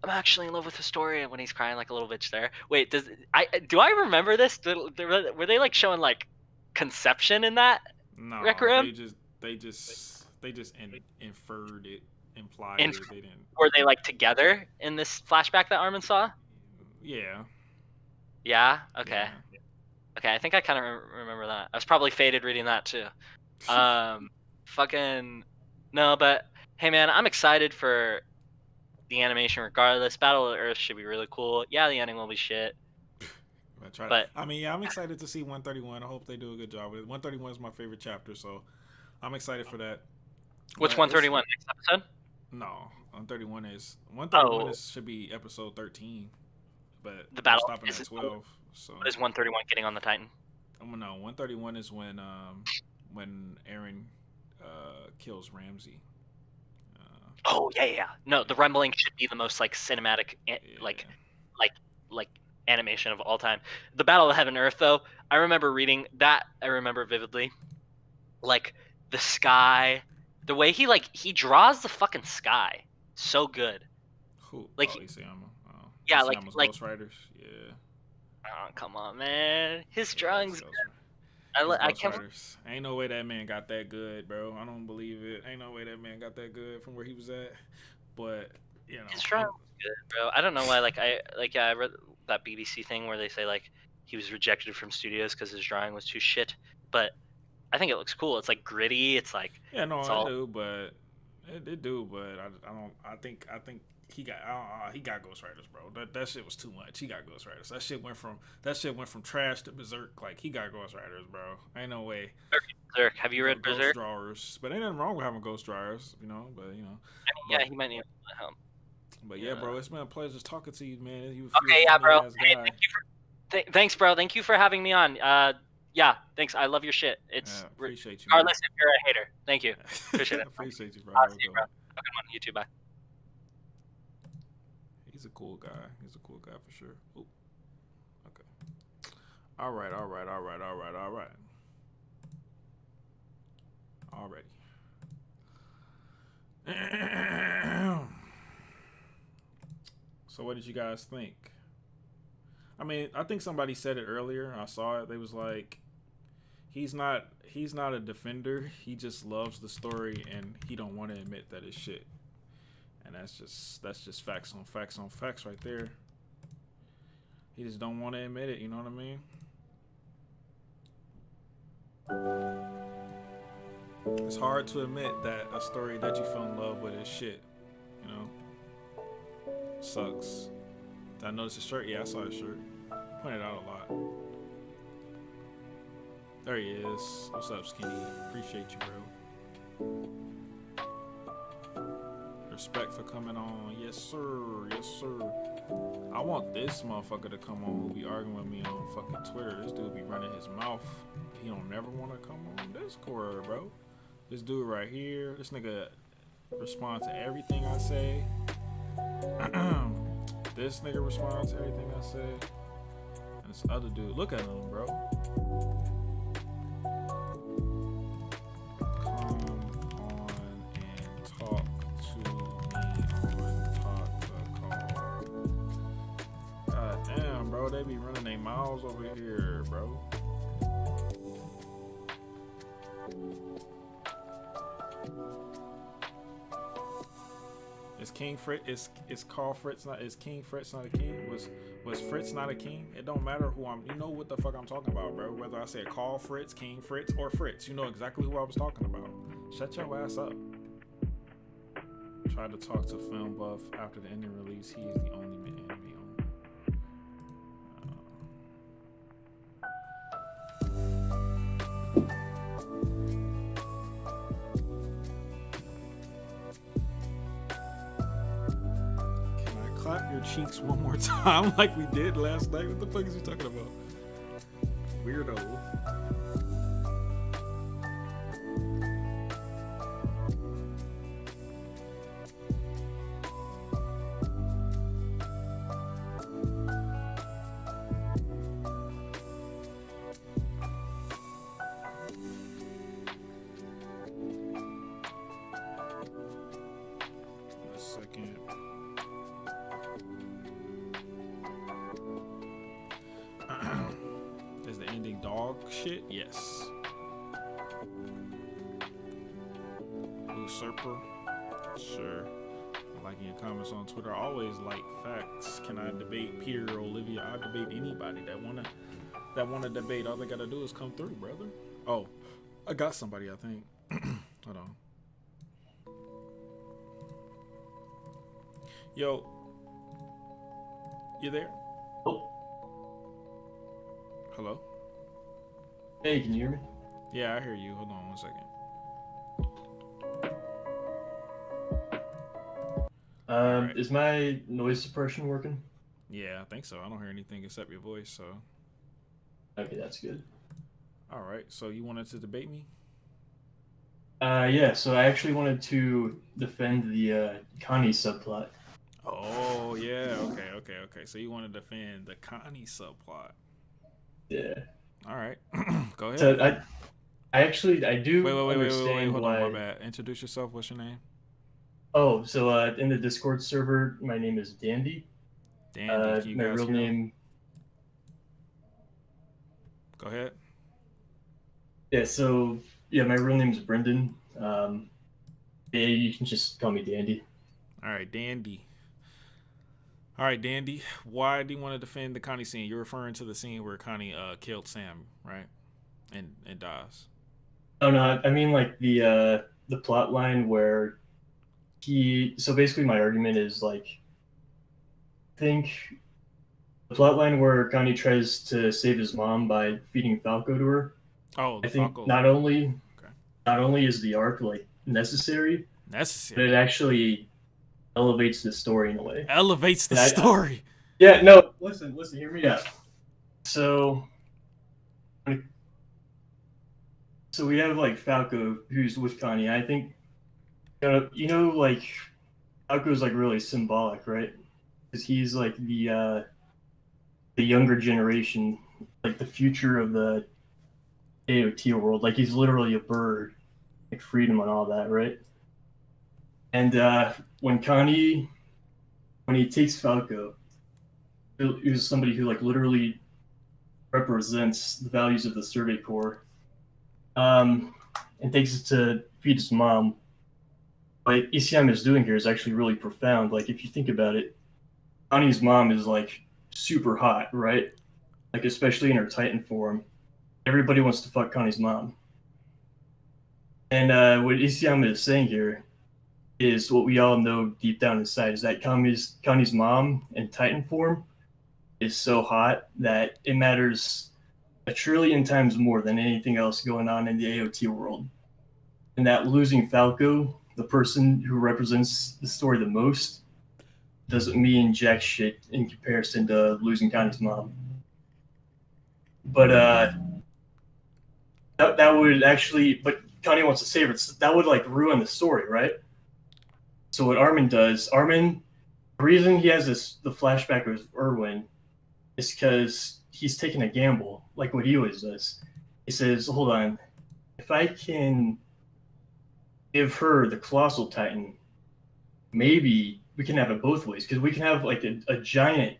"I'm actually in love with Historia," when he's crying like a little bitch there. Wait, do I remember this? Were they like showing like conception in that Rec No, Room? they just inferred it, implied And it. They didn't. were they like together in this flashback that Armin saw? Yeah, Yeah. Okay. yeah. Okay. I think I kind of remember that. I was probably faded reading that too. Um, fucking no, but hey, man, I'm excited for the animation regardless. Battle of Earth should be really cool. Yeah, the ending will be shit, but I mean, yeah, I'm excited to see 131. I hope they do a good job with it. 131 is my favorite chapter, so I'm excited for that. what's But it's 131 next episode? no 131 Oh, is should be episode 13, but the they're battle stopping is at it, 12. So what is 131 getting on the Titan? no 131 is when Aaron kills Ramsey. Oh yeah, yeah, yeah. No, the Yeah, rumbling should be the most like cinematic, like yeah. like like animation of all time. The Battle of Heaven and Earth, though, I remember reading that. I remember vividly, like the sky, the way he draws the fucking sky, so good. Who? Like Oh, Isayama. Oh, yeah, Isayama's like Ghost Riders. Yeah, oh come on, man, his yeah. It's drawings. Ghost. It's I Ghost can't. Riders. Ain't no way that man got that good, bro. I don't believe it. Ain't no way that man got that good from where he was at. But His drawing was good, bro. I don't know why. Yeah, I read that BBC thing where they say like he was rejected from studios because his drawing was too shit. But I think it looks cool. It's like gritty. It's like yeah, no, it's I all do. But It do, but I don't. I think he got ghostwriters, bro. That shit was too much. He got ghostwriters. That shit went from trash to berserk. Like he got ghostwriters, bro. Ain't no way. Berserk. Have you read Ghost Berserk? drawers, but ain't nothing wrong with having ghost drawers, you know. Yeah, But he might need help. but yeah, Yeah. bro, it's been a pleasure just talking to you, man. You Okay, a yeah, funny bro. ass Hey, guy. thanks, bro. Thank you for having me on. Yeah, thanks. I love your shit. It's Appreciate you, man. regardless if you're a hater. Thank you. Appreciate it. Appreciate you, bro. I'll Have a see you, good bro. one. Okay, on you too. Bye. He's a cool guy. He's a cool guy for sure. Ooh. Okay. All right. Alrighty. So what did you guys think? I mean, I think somebody said it earlier. I saw it. They was like, he's not a defender. He just loves the story and he don't want to admit that it's shit. And that's just facts on facts on facts right there. He just don't want to admit it, you know what I mean? It's hard to admit that a story that you fell in love with is shit, you know? Sucks. Did I notice his shirt? Yeah, I saw his shirt. Pointed out a lot. There he is. What's up, Skinny? Appreciate you, bro. Respect for coming on. Yes, sir. Yes, sir. I want this motherfucker to come on who be arguing with me on fucking Twitter. This dude be running his mouth. He don't never want to come on Discord, bro. This dude right here. This nigga respond to everything I say. This nigga responds to everything I say. And this other dude, look at him, bro. Come on and talk to me on TATACAW. God damn, bro. They be running their mouths over here, bro. Is King Fritz is called Fritz not is King Fritz not a king? Was Fritz not a king? It don't matter who I'm, you know what the fuck I'm talking about, bro. Whether I said call Fritz, King Fritz, or Fritz, you know exactly who I was talking about. Shut your ass up. Tried to talk to Film Buff after the ending release. He is the only enemy on. Clap your cheeks one more time like we did last night. What the fuck is he talking about? Weirdo. A second. Is the ending dog shit? Yes. Usurper? Sure. Liking your comments on Twitter. I always like facts. Can I debate Peter or Olivia? I debate anybody that wanna debate. All they gotta do is come through, brother. Oh, I got somebody, I think. Hold on. Yo. You there? Oh, Hello? hey, can you hear me? Yeah, I hear you. Hold on one second. Alright. Is my noise suppression working? Yeah, I think so. I don't hear anything except your voice, so. Okay, that's good. Alright, so you wanted to debate me? Yeah, so I actually wanted to defend the Connie subplot. Oh, yeah. Okay. So you want to defend the Connie subplot. Yeah. Alright. Go ahead. So I do Wait. understand Hold why. on, my bad. Introduce yourself. What's your name? Oh, so in the Discord server, my name is Dandy. Dandy. Can you My guys real hear him? name. Go ahead. Yeah, so yeah, my real name is Brendan. Yeah, you can just call me Dandy. Alright, Dandy. Alright, Dandy. Why do you want to defend the Connie scene? You're referring to the scene where Connie killed Sam, right? And dies. Oh no, I mean like the plot line where So basically my argument is like, I think the plotline where Connie tries to save his mom by feeding Falco to her, Oh, I the think Falco. Okay. not only is the arc like necessary, but it Necessary. actually elevates the story in a way. Elevates the And story. yeah, no, listen, hear me out. So we have like Falco who's with Connie. I think like Falco's like really symbolic, right? Because he's like the younger generation, like the future of the AOT world. Like he's literally a bird, like freedom and all that, right? And when he takes Falco, he was somebody who like literally represents the values of the Survey Corps, and takes it to feed his mom. What ECM is doing here is actually really profound. Like if you think about it, Connie's mom is like super hot, right? Like especially in her Titan form, everybody wants to fuck Connie's mom. And what ECM is saying here is what we all know deep down inside is that Connie's mom in Titan form is so hot that it matters a trillion times more than anything else going on in the AOT world. And that losing Falco, the person who represents the story the most, doesn't mean jack shit in comparison to losing Connie's mom. But that would actually, but Connie wants to save her. That would like ruin the story, right? So what Armin does, the reason he has the flashback with Erwin is because he's taking a gamble, like what he always does. He says, "Hold on, if I can give her the Colossal Titan, maybe we can have it both ways because we can have like a giant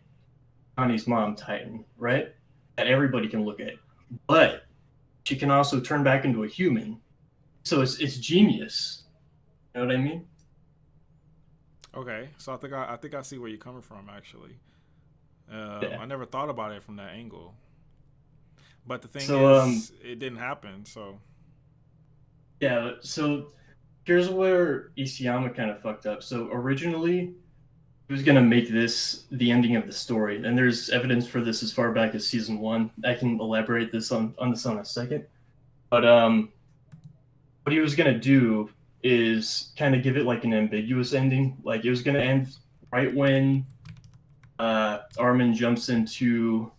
Connie's mom Titan, right? That everybody can look at, but she can also turn back into a human. So it's genius. You know what I mean?" Okay, so I think I see where you're coming from. Actually, Yeah. I never thought about it from that angle. But the thing So is, it didn't happen. So yeah. So here's where Isayama kind of fucked up. So originally, he was gonna make this the ending of the story, and there's evidence for this as far back as season 1. I can elaborate on this on a second. But what he was gonna do is kind of give it like an ambiguous ending. Like it was gonna end right when Armin jumps into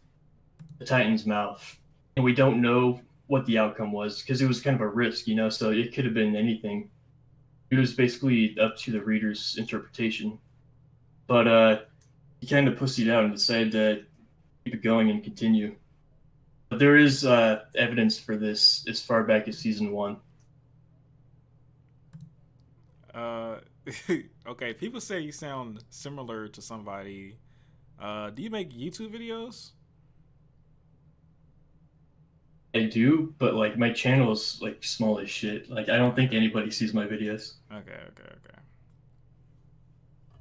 the Titan's mouth, and we don't know what the outcome was because it was kind of a risk, you know. So it could have been anything. It was basically up to the reader's interpretation. But he kind of pussied out and decided to keep it going and continue. But there is evidence for this as far back as season 1. uh, okay, people say you sound similar to somebody. Do you make YouTube videos? I do, but like my channel is like small as shit. Like I don't think anybody sees my videos. Okay.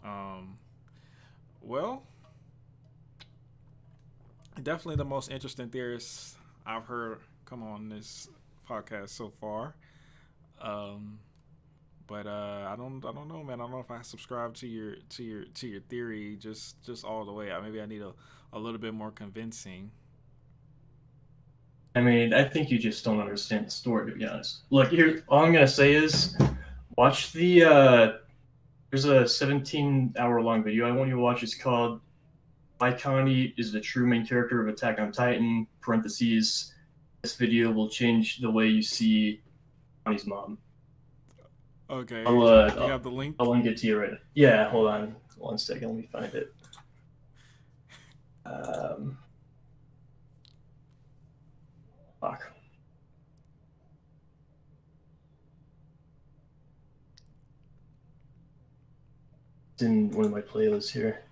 Um, well, definitely the most interesting theorist I've heard come on this podcast so far. Um, but I don't know, man. I don't know if I subscribe to your theory just all the way. Maybe I need a little bit more convincing. I mean, I think you just don't understand the story, to be honest. Look, here, all I'm gonna say is, watch the. There's a 17-hour long video I want you to watch. It's called "Why Connie is the True Main Character of Attack on Titan." Parentheses. This video will change the way you see Connie's mom. Okay, do you have the link? I'll link it to you right now. Yeah, hold on 1 second. Let me find it. Fuck. It's in one of my playlists here.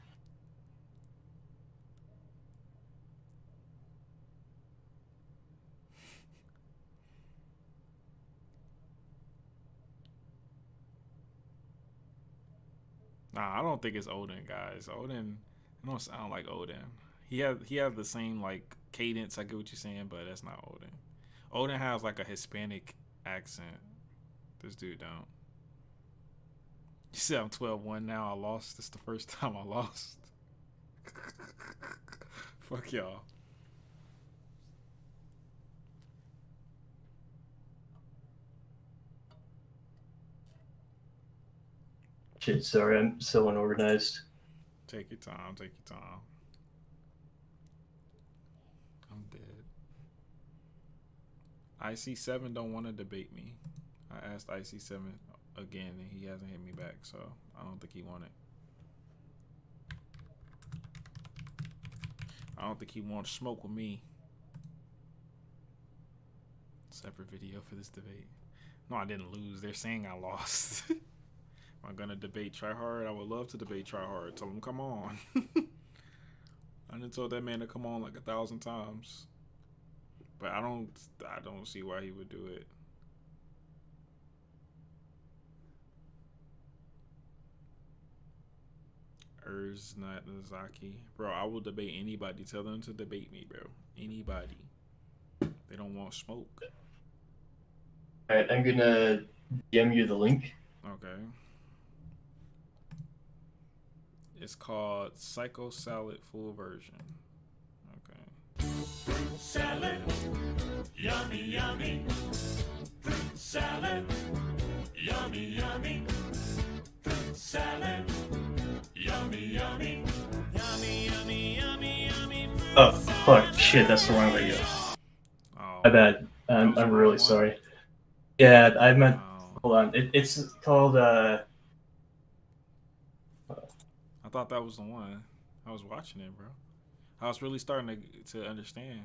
Nah, I don't think it's Odin, guys. Odin, it don't sound like Odin. He have the same like cadence. I get what you're saying, but that's not Odin. Odin has like a Hispanic accent. This dude don't. You said I'm 12-1 now. I lost. This is the first time I lost. Fuck y'all. Shit, sorry, I'm so unorganized. Take your time. Take your time. I'm dead. IC7 don't want to debate me. I asked IC7 again and he hasn't hit me back, so I don't think he wanted. I don't think he wants smoke with me. Separate video for this debate. No, I didn't lose. They're saying I lost. Am I gonna debate Try Hard? I would love to debate Try Hard. Tell him come on. I done told that man to come on like 1,000 times. But I don't see why he would do it. Not Nozaki. Bro, I will debate anybody. Tell them to debate me, bro. Anybody. They don't want smoke. Alright, I'm gonna DM you the link. Okay. It's called Psycho Salad Full Version. Okay. Fruit salad, yummy, yummy. Fruit salad, yummy, yummy. Fruit salad, yummy, yummy. Yummy, yummy, yummy, yummy. Oh, fuck, shit, that's the wrong video. Oh, My bad. I'm the really wrong sorry. Yeah, I meant. oh. Hold on. It's called. I thought that was the one. I was watching it, bro. I was really starting to understand.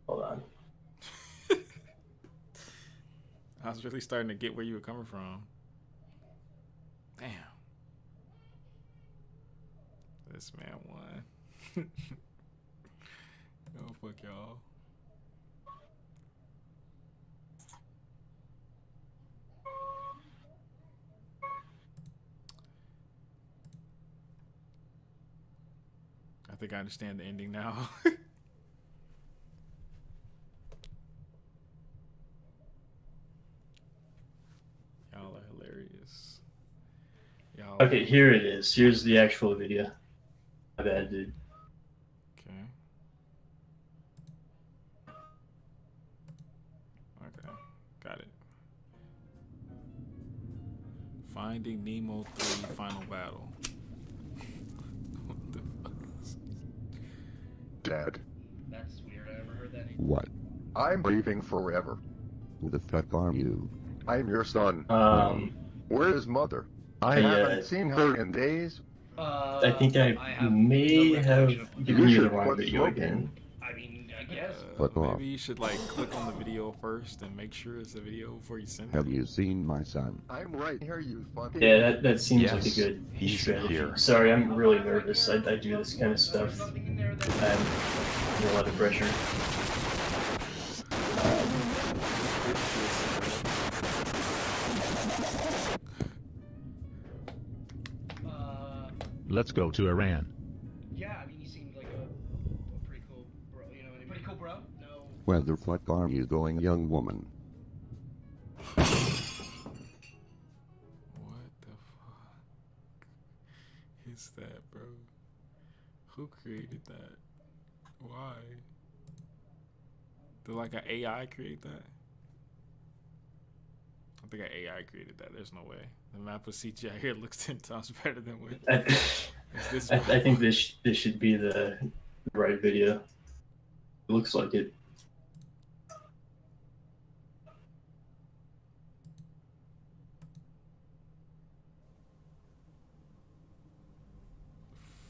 Hold on. I was really starting to get where you were coming from. Damn. This man won. Oh, fuck y'all. I think I understand the ending now. Y'all are hilarious. Y'all. Okay, here it is. Here's the actual video. My bad, dude. Okay. Okay. Got it. Finding Nemo 3 Final Battle. What the fuck? Dad, That's weird. I never heard that. What? I'm leaving forever. Who the fuck are you? I'm your son. Where is mother? I Yeah. haven't seen her in days. I think I have may no have recollection of- given you the should wrong quit video smoking. again. I mean, I guess. Fuck off. Maybe you should like click on the video first and make sure it's a video before you send Have it. you seen my son? I'm right here, you fucking. Yeah, that seems like a Yes, good he's strategy. here. Sorry, I'm really nervous. I do this kind of stuff. Nothing in there that- I'm under a lot of pressure. Let's go to Iran. Yeah, I mean, he seemed like a pretty cool bro. You know, pretty cool bro. No. Where the fuck are you going, young woman? What the fuck is that, bro? Who created that? Why? Did like an AI create that? I think an AI created that. There's no way. The map of CGI here looks 10 times better than what is this. I think this should be the right video. It looks like it.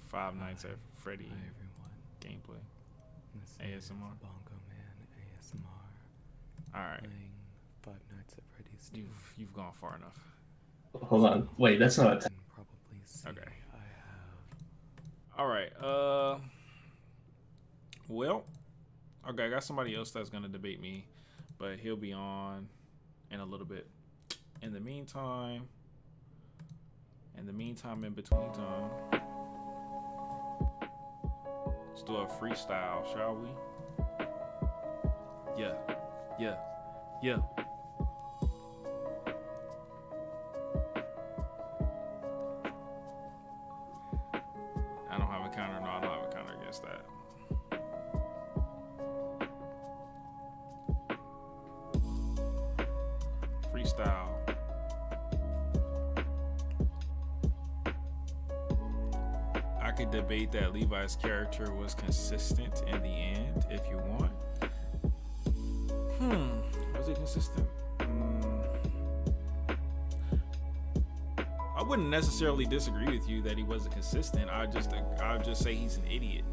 Five Nights at Freddy Hi everyone, gameplay. this ASMR. is Bongo Man ASMR All right, playing Five Nights at Freddy's 2. you've gone far enough. Hold on. Wait, that's not a You can probably see Okay. I have All right. Well, okay. I got somebody else that's gonna debate me, but he'll be on in a little bit. In the meantime, in between time, let's do a freestyle, shall we? Yeah. could debate that Levi's character was consistent in the end if you want. Was it consistent? I wouldn't necessarily disagree with you that he wasn't consistent. I'd just say he's an idiot.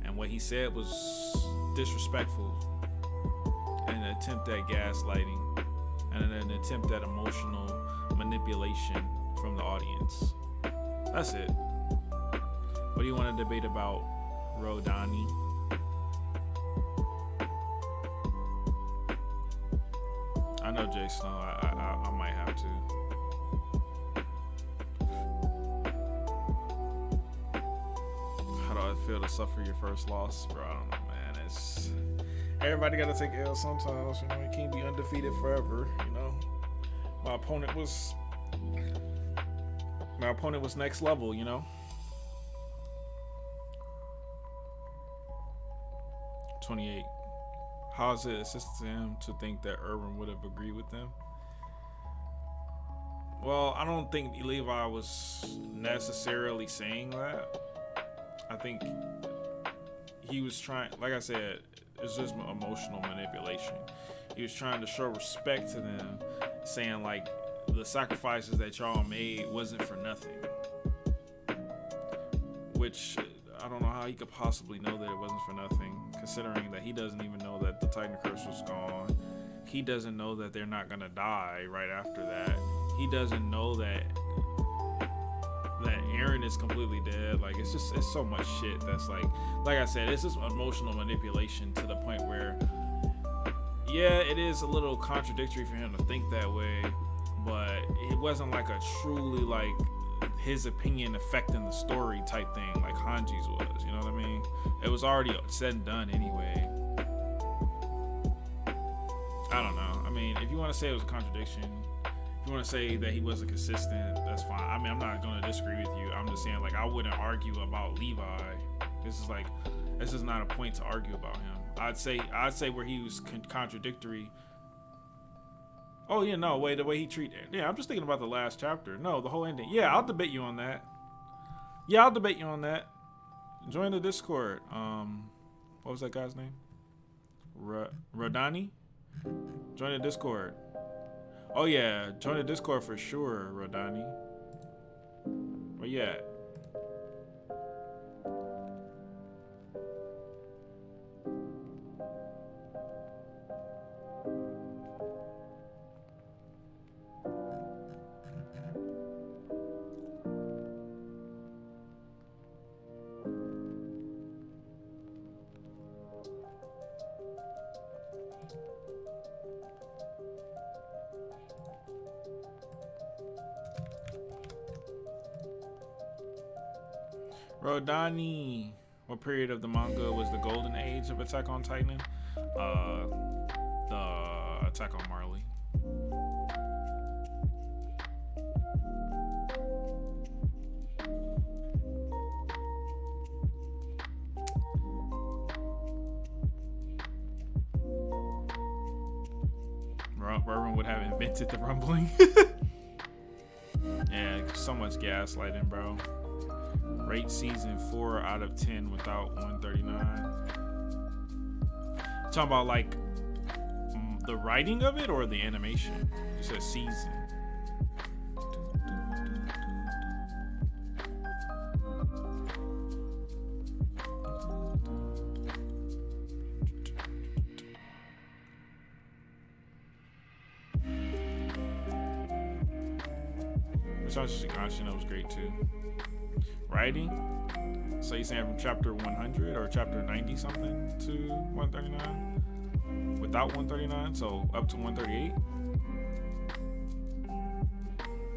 And what he said was disrespectful, an attempt at gaslighting, and an attempt at emotional manipulation from the audience. That's it. What do you want to debate about Rodani? I know Jay Snow. I might have to. How do I feel to suffer your first loss, bro? I don't know, man. It's everybody got to take L sometimes. You know, you can't be undefeated forever. You know, my opponent was next level. You know. 28. How is it assistant to him to think that Irwin would have agreed with them? Well, I don't think Levi was necessarily saying that. I think he was trying, like I said, it's just emotional manipulation. He was trying to show respect to them, saying like the sacrifices that y'all made wasn't for nothing. Which I don't know how he could possibly know that it wasn't for nothing, considering that he doesn't even know that the Titan curse was gone. He doesn't know that they're not gonna die right after that. He doesn't know that Aaron is completely dead. Like it's so much shit that's like I said, it's just emotional manipulation to the point where, yeah, it is a little contradictory for him to think that way, but it wasn't like a truly like his opinion affecting the story type thing like Hanji's was, you know what I mean? It was already said and done anyway. I don't know. I mean, if you want to say it was a contradiction, if you want to say that he wasn't consistent, that's fine. I mean, I'm not going to disagree with you. I'm just saying, like, I wouldn't argue about Levi. This is not a point to argue about him. I'd say where he was contradictory. Oh yeah, no, wait, the way he treated. Yeah, I'm just thinking about the last chapter. No, the whole ending. Yeah, I'll debate you on that. Join the Discord. What was that guy's name? Rodani? Join the Discord. Oh yeah, join the Discord for sure, Rodani. Where you at? Rodani. What period of the manga was the golden age of Attack on Titan? The Attack on Marley. Irwin would have invented the rumbling. Yeah, so much gaslighting, bro. Rate season 4 out of 10 without 139. Talking about like the writing of it or the animation? It says season. That was great too. Writing? So you saying from chapter 100 or chapter 90 something to 139? Without 139, so up to 138?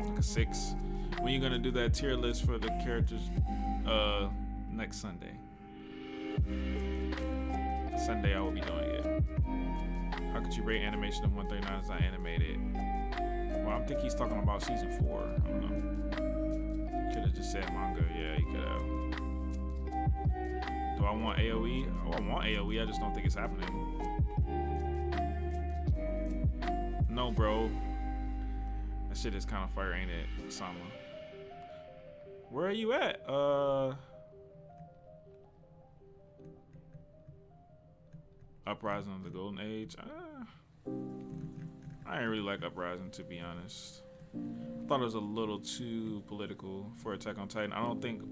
Like a 6. When you gonna do that tier list for the characters next Sunday? Sunday I will be doing it. How could you rate animation of 139 as I animated? Well, I think he's talking about season 4. I don't know. Could have just said manga. Yeah, he could have. Do I want AoE? Oh, I want AoE. I just don't think it's happening. No, bro. That shit is kind of fire, ain't it, Sama? Where are you at? Uprising of the Golden Age. I didn't really like Uprising, to be honest. I thought it was a little too political for Attack on Titan. I don't think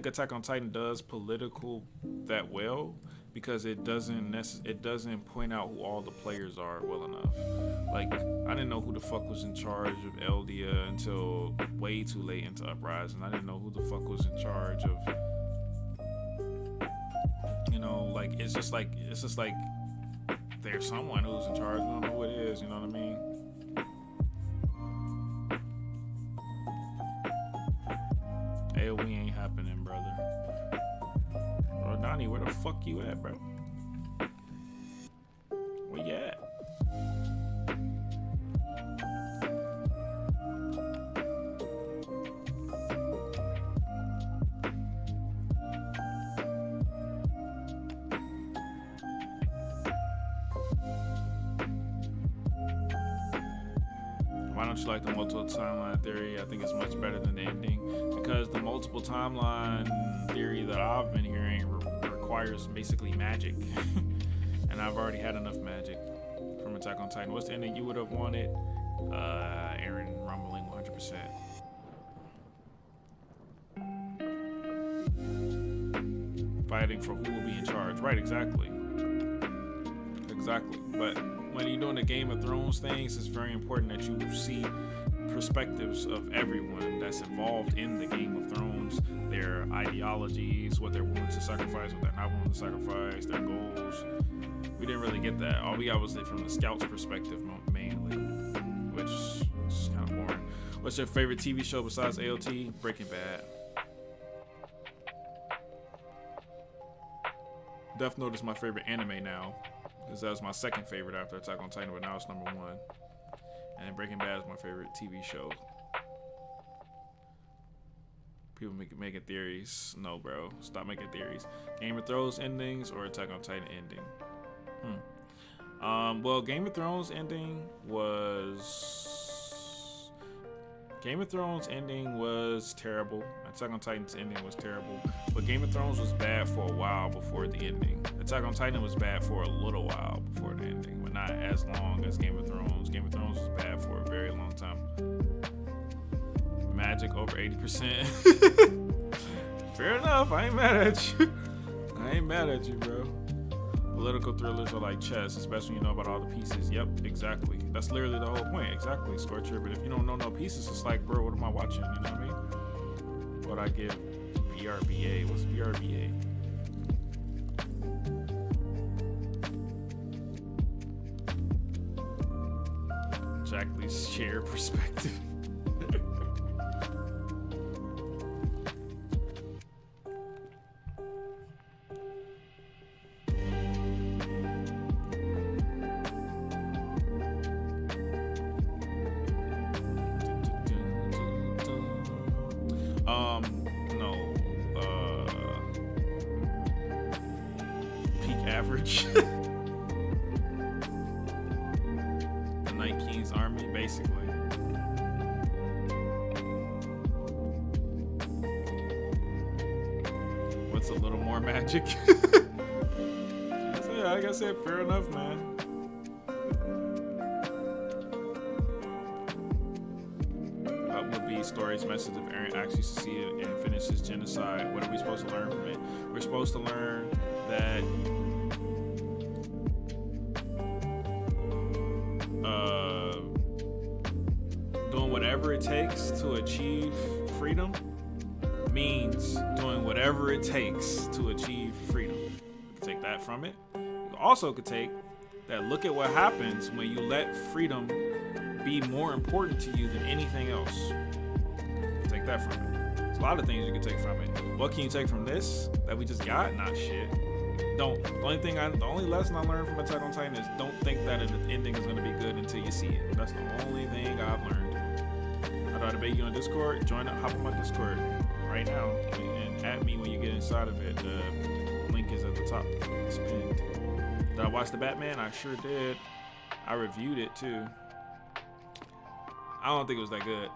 Attack on Titan does political that well because it doesn't point out who all the players are well enough. Like, I didn't know who the fuck was in charge of Eldia until way too late into Uprising. I didn't know who the fuck was in charge of, you know, like it's just like there's someone who's in charge. I don't know who it is. You know what I mean? AOE ain't happening, brother. Bro, Donnie, where the fuck you at, bro? Where you at? Why don't you like the multiple timeline theory? I think it's much better than the ending because the multiple timeline theory that I've been hearing requires basically magic, and I've already had enough magic from Attack on Titan. What's the ending you would have wanted? Aaron rumbling 100%. Fighting for who will be in charge. Right, exactly. Exactly. But when you're doing the Game of Thrones things, it's very important that you see perspectives of everyone that's involved in the Game of Thrones, their ideologies, what they're willing to sacrifice, what they're not willing to sacrifice, their goals. We didn't really get that. All we got was it from the scout's perspective mainly, which is kind of boring. What's your favorite TV show besides AOT? Breaking Bad. Death Note is my favorite anime now. Because that was my second favorite after Attack on Titan, but now it's number 1. And Breaking Bad is my favorite TV show. People making theories. No, bro. Stop making theories. Game of Thrones endings or Attack on Titan ending? Well, Game of Thrones ending was terrible. Attack on Titan's ending was terrible. But Game of Thrones was bad for a while before the ending. Attack on Titan was bad for a little while before the ending, but not as long as Game of Thrones. Game of Thrones was bad for a very long time. Magic over 80%. Fair enough. I ain't mad at you. I ain't mad at you, bro. Political thrillers are like chess, especially when you know about all the pieces. Yep, exactly. That's literally the whole point. Exactly, Scorcher. But if you don't know no pieces, it's like, bro, what am I watching? You know what I mean? What I give BRBA. What's BRBA? Jackley's share perspective. Peak average. The Night King's army, basically. What's a little more magic? So, yeah, like I said, fair enough, man. Would be story's message if Eren actually succeeded and finished his genocide. What are we supposed to learn from it? We're supposed to learn that doing whatever it takes to achieve freedom means doing whatever it takes to achieve freedom. You can take that from it. You also could take that look at what happens when you let freedom be more important to you than anything else. Take that from it. There's a lot of things you can take from it. What can you take from this that we just got? Not shit. The only lesson I learned from Attack on Titan is don't think that an ending is gonna be good until you see it. That's the only thing I've learned. How do I debate you on Discord? Join up, hop on my Discord right now and add me when you get inside of it. The link is at the top. It's pinned. Did I watch the Batman? I sure did. I reviewed it too. I don't think it was that good.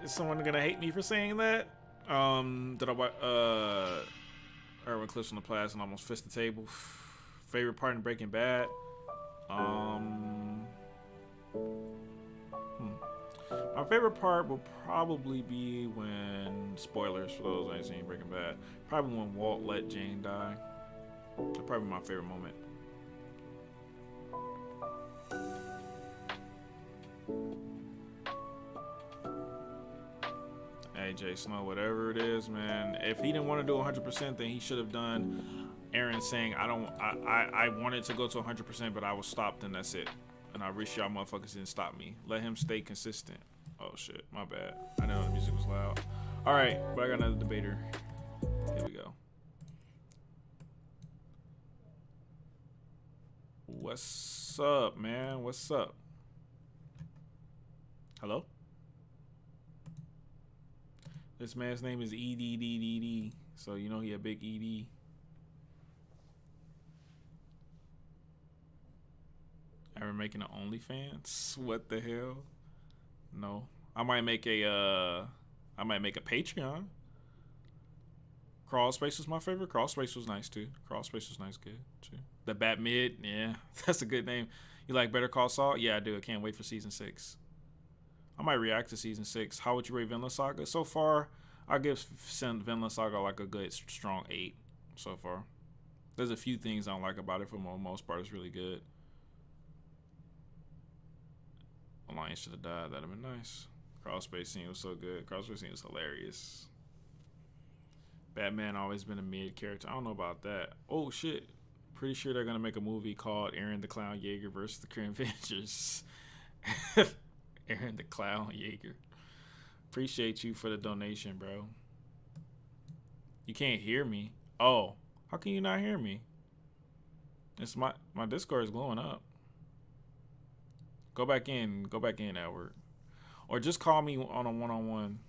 Is someone gonna hate me for saying that? Did I watch Erwin Cliffs on the Plaza and almost fist the table? Favorite part in Breaking Bad? My favorite part will probably be when, spoilers for those who ain't seen Breaking Bad, probably when Walt let Jane die. That's probably my favorite moment. Hey, Jay Snow, whatever it is, man. If he didn't want to do 100%, then he should have done Aaron saying, I wanted to go to 100%, but I was stopped, and that's it. And I wish y'all motherfuckers didn't stop me. Let him stay consistent. Oh, shit. My bad. I know the music was loud. All right, but I got another debater. Here we go. What's up, man? What's up? Hello? This man's name is EDDDD, so you know he a big ED. Ever making an OnlyFans? What the hell? No. I might make a Patreon. Crawl Space was my favorite. Crawl Space was nice too. Crawl Space was nice, good too. The Bat Mid, yeah, that's a good name. You like Better Call Saul? Yeah, I do. I can't wait for season 6. I might react to season 6. How would you rate Vinland Saga? So far, I give Vinland Saga like a good strong 8 so far. There's a few things I don't like about it. For the most part, it's really good. Alliance should have died. That'd have been nice. Crawl Space scene was so good. Crawl Space scene was hilarious. Batman always been a mid character. I don't know about that. Oh shit. Pretty sure they're gonna make a movie called Aaron the Clown Yeager versus the Korean Avengers. Aaron the Clown Yeager. Appreciate you for the donation, bro. You can't hear me. Oh, how can you not hear me? It's my Discord is glowing up. Go back in, Edward. Or just call me on a one-on-one.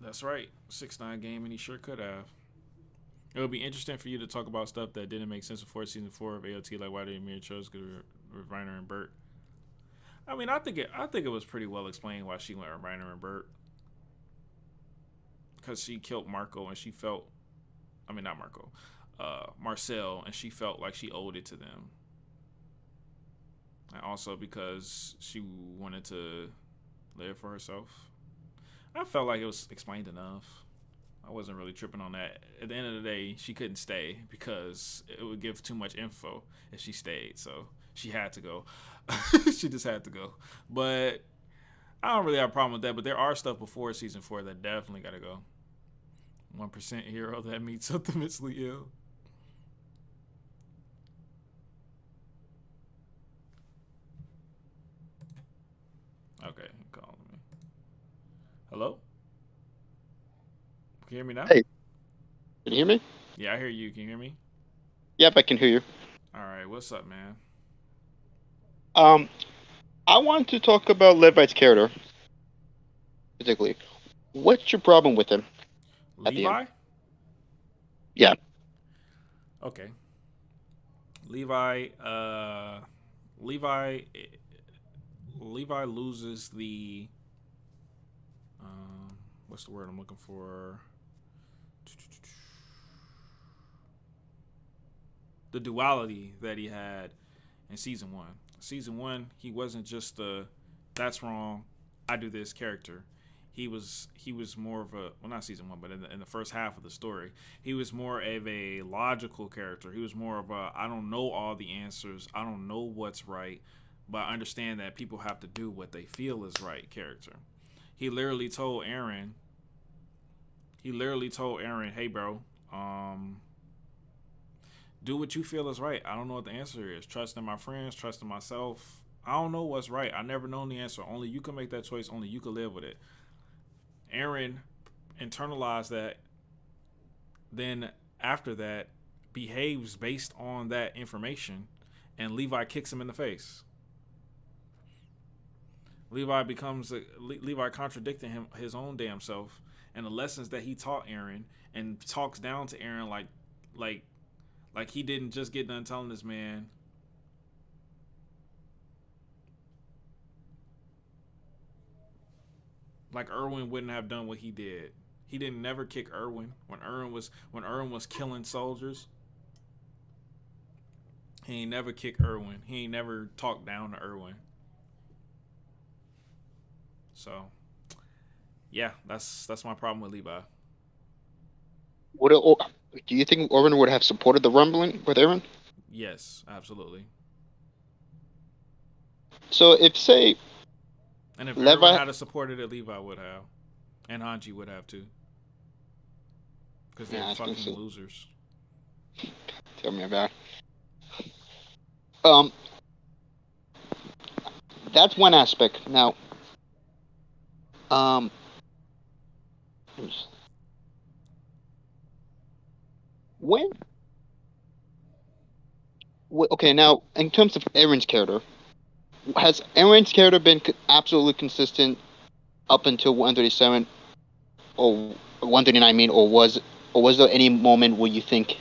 That's right. 6ix9ine Gaming, he sure could have. It would be interesting for you to talk about stuff that didn't make sense before season 4 of AOT, like why did Amir chose with Reiner and Bert. I mean, I think it was pretty well explained why she went with Reiner and Bert. Because she killed Marco and she felt, I mean not Marco, Marcel, and she felt like she owed it to them. And also because she wanted to live for herself. I felt like it was explained enough. I wasn't really tripping on that. At the end of the day, she couldn't stay because it would give too much info if she stayed. So she had to go. She just had to go. But I don't really have a problem with that. But there are stuff before season 4 that definitely got to go. 1% hero that meets something mentally ill. Okay, calling me. Hello? Can you hear me now? Hey. Can you hear me? Yeah, I hear you. Can you hear me? Yep, I can hear you. All right, what's up, man? I want to talk about Levite's character, particularly. What's your problem with him? Levi? Yeah. Okay. Levi loses the what's the word I'm looking for? The duality that he had in season 1. Season 1, he wasn't just the that's wrong, I do this character. He was more of a, well, not season 1, but in the first half of the story, he was more of a logical character. He was more of a, I don't know all the answers, I don't know what's right, but I understand that people have to do what they feel is right character. He literally told Aaron, hey bro, do what you feel is right. I don't know what the answer is. Trust in my friends, trust in myself. I don't know what's right. I never known the answer. Only you can make that choice. Only you can live with it. Aaron internalized that. Then after that, behaves based on that information, and Levi kicks him in the face. Levi contradicting him, his own damn self, and the lessons that he taught Aaron, and talks down to Aaron like he didn't just get done telling this man Like Irwin wouldn't have done what he did. He didn't never kick Irwin when Irwin was killing soldiers. He ain't never kicked Irwin. He ain't never talked down to Irwin. So, yeah, that's my problem with Levi. Do you think Irwin would have supported the rumbling with Aaron? Yes, absolutely. So if say And if Levi Irwin had supported it, Levi would have, and Hanji would have too, because they're fucking losers. Tell me about. That's one aspect. Now, okay, now in terms of Aaron's character, has Aaron's character been absolutely consistent up until 137 or 139? I mean, or was there any moment where you think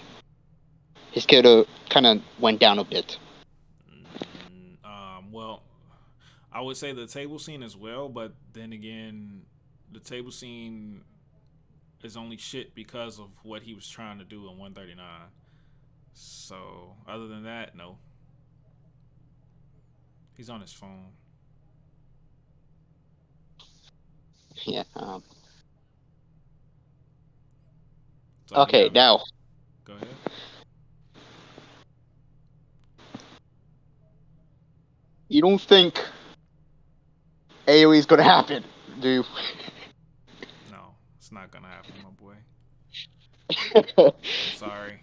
his character kind of went down a bit? Well, I would say the table scene as well, but then again, the table scene is only shit because of what he was trying to do in 139. So, other than that, no. He's on his phone. Yeah. So, okay, yeah, now. go ahead. You don't think AoE is gonna happen, do you? No, it's not gonna happen, my boy. I'm sorry.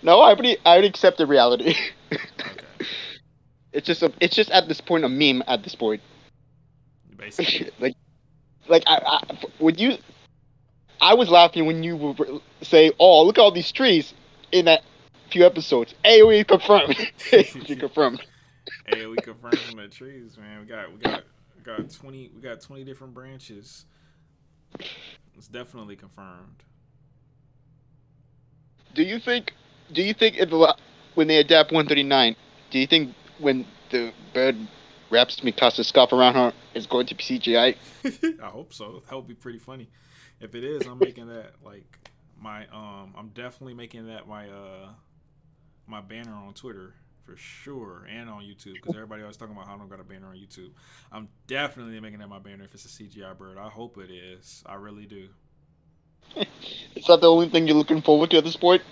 No, I already accept the reality. Okay. It's just at this point a meme. At this point, Basically. I was laughing when you would say, "Oh, look at all these trees" in that few episodes. AoE confirmed. AoE confirmed. AoE confirmed from the trees, man. We got 20 different branches. It's definitely confirmed. Do you think when they adapt 139, do you think when the bird wraps Mikasa's scarf around her, it's going to be CGI? I hope so. That would be pretty funny. If it is, I'm making that like my I'm definitely making that my banner on Twitter for sure, and on YouTube, because everybody always talking about how I don't got a banner on YouTube. I'm definitely making that my banner if it's a CGI bird. I hope it is. I really do. Is that the only thing you're looking forward to at this point?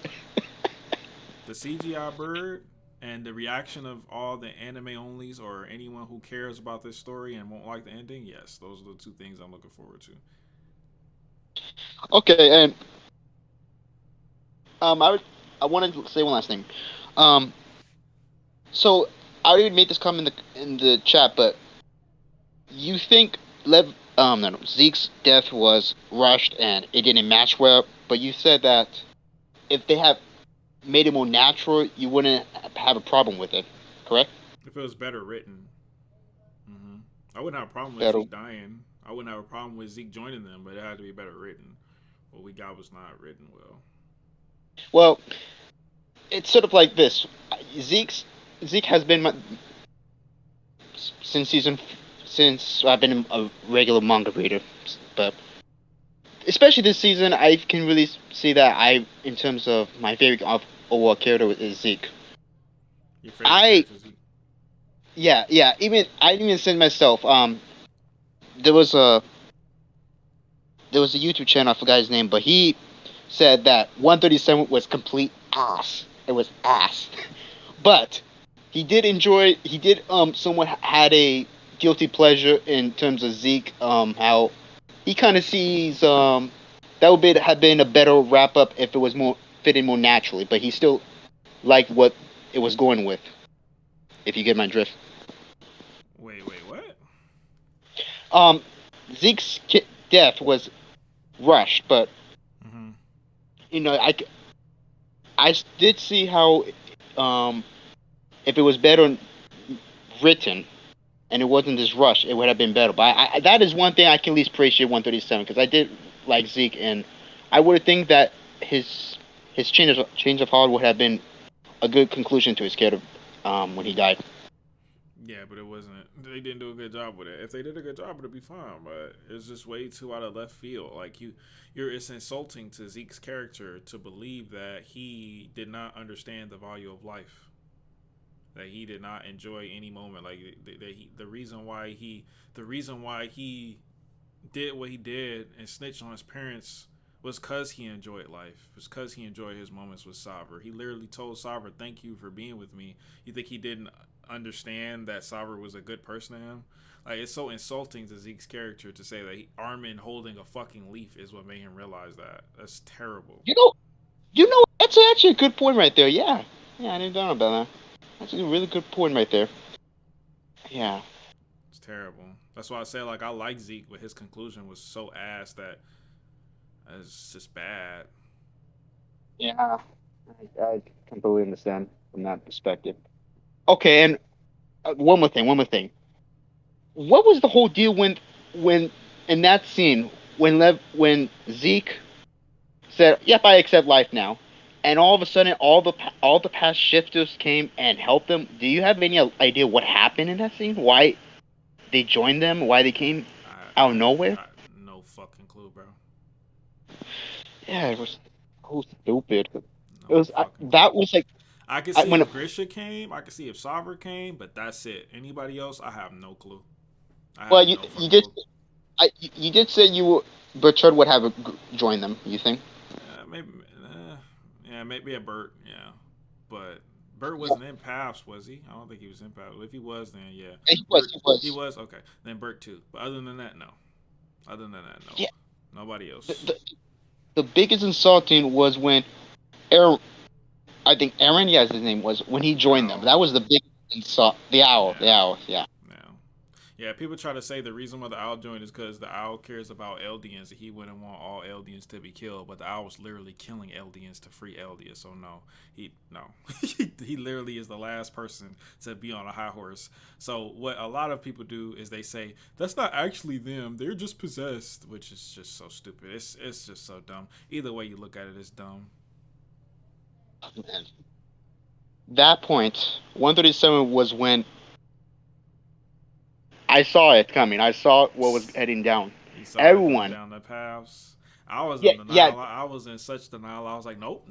The CGI bird and the reaction of all the anime onlys or anyone who cares about this story and won't like the ending. Yes, those are the two things I'm looking forward to. Okay, and I wanted to say one last thing. So I already made this comment in the chat, but you think Zeke's death was rushed and it didn't match well, but you said that if they have made it more natural, you wouldn't have a problem with it, correct? If it was better written, I wouldn't have a problem with Zeke dying. I wouldn't have a problem with Zeke joining them, but it had to be better written. What we got was not written well. Well, it's sort of like this. Zeke has been since I've been a regular manga reader, but especially this season, I can really see that in terms of my favorite overall character is Zeke. Your favorite character is Zeke? Yeah. I even said myself. There was a YouTube channel, I forgot his name, but he said that 137 was complete ass. It was ass. But he did somewhat had a guilty pleasure in terms of Zeke, how he kind of sees that would have been a better wrap up if it was fitting more naturally, but he still liked what it was going with. If you get my drift. Wait, what? Zeke's death was rushed, but I did see how if it was better written and it wasn't this rush, it would have been better. But that is one thing I can at least appreciate 137, because I did like Zeke, and I would think that his change of heart would have been a good conclusion to his character when he died. Yeah, but it wasn't. They didn't do a good job with it. If they did a good job, it'd be fine. But it's just way too out of left field. Like it's insulting to Zeke's character to believe that he did not understand the value of life. That he did not enjoy any moment. Like the reason why he did what he did and snitched on his parents was because he enjoyed life. It was because he enjoyed his moments with Sabr. He literally told Sabr, "Thank you for being with me." You think he didn't understand that Sabr was a good person to him? Like, it's so insulting to Zeke's character to say that Armin holding a fucking leaf is what made him realize that. That's terrible. You know, that's actually a good point right there. Yeah, I didn't know about that. That's a really good point right there. Yeah. It's terrible. That's why I say, like, I like Zeke, but his conclusion was so ass that it's just bad. Yeah, I completely understand from that perspective. Okay, and one more thing. What was the whole deal when in that scene when Zeke said, "Yep, I accept life now," and all of a sudden all the past shifters came and helped them? Do you have any idea what happened in that scene? Why they joined them? Why they came out of nowhere? No fucking clue, bro. Yeah, it was so stupid. No It was fucking that clue. was like I could see when if Grisha came. I could see if Sabr came, but that's it. Anybody else, I have no clue. well you did you did say Bertrand would have joined them. You think? Maybe, maybe a Bert, yeah, but Bert wasn't in Paths, was he? I don't think he was in Paths. If he was, then yeah, He was. He was okay. Then Bert too. But other than that, no. Other than that, no. Yeah. Nobody else. The biggest insulting was when Aaron, I think Aaron, yes, his name was, when he joined them. That was the big insult. The owl, yeah. Yeah, people try to say the reason why the owl joined is because the owl cares about Eldians and he wouldn't want all Eldians to be killed, but the owl was literally killing Eldians to free Eldia. So no, he literally is the last person to be on a high horse. So what a lot of people do is they say that's not actually them; they're just possessed, which is just so stupid. It's just so dumb. Either way you look at it, it's dumb. Man. That point, 137 was when I saw it coming. I saw what was heading down. Everyone down the paths. I was in denial. Yeah. I was in such denial. I was like, nope.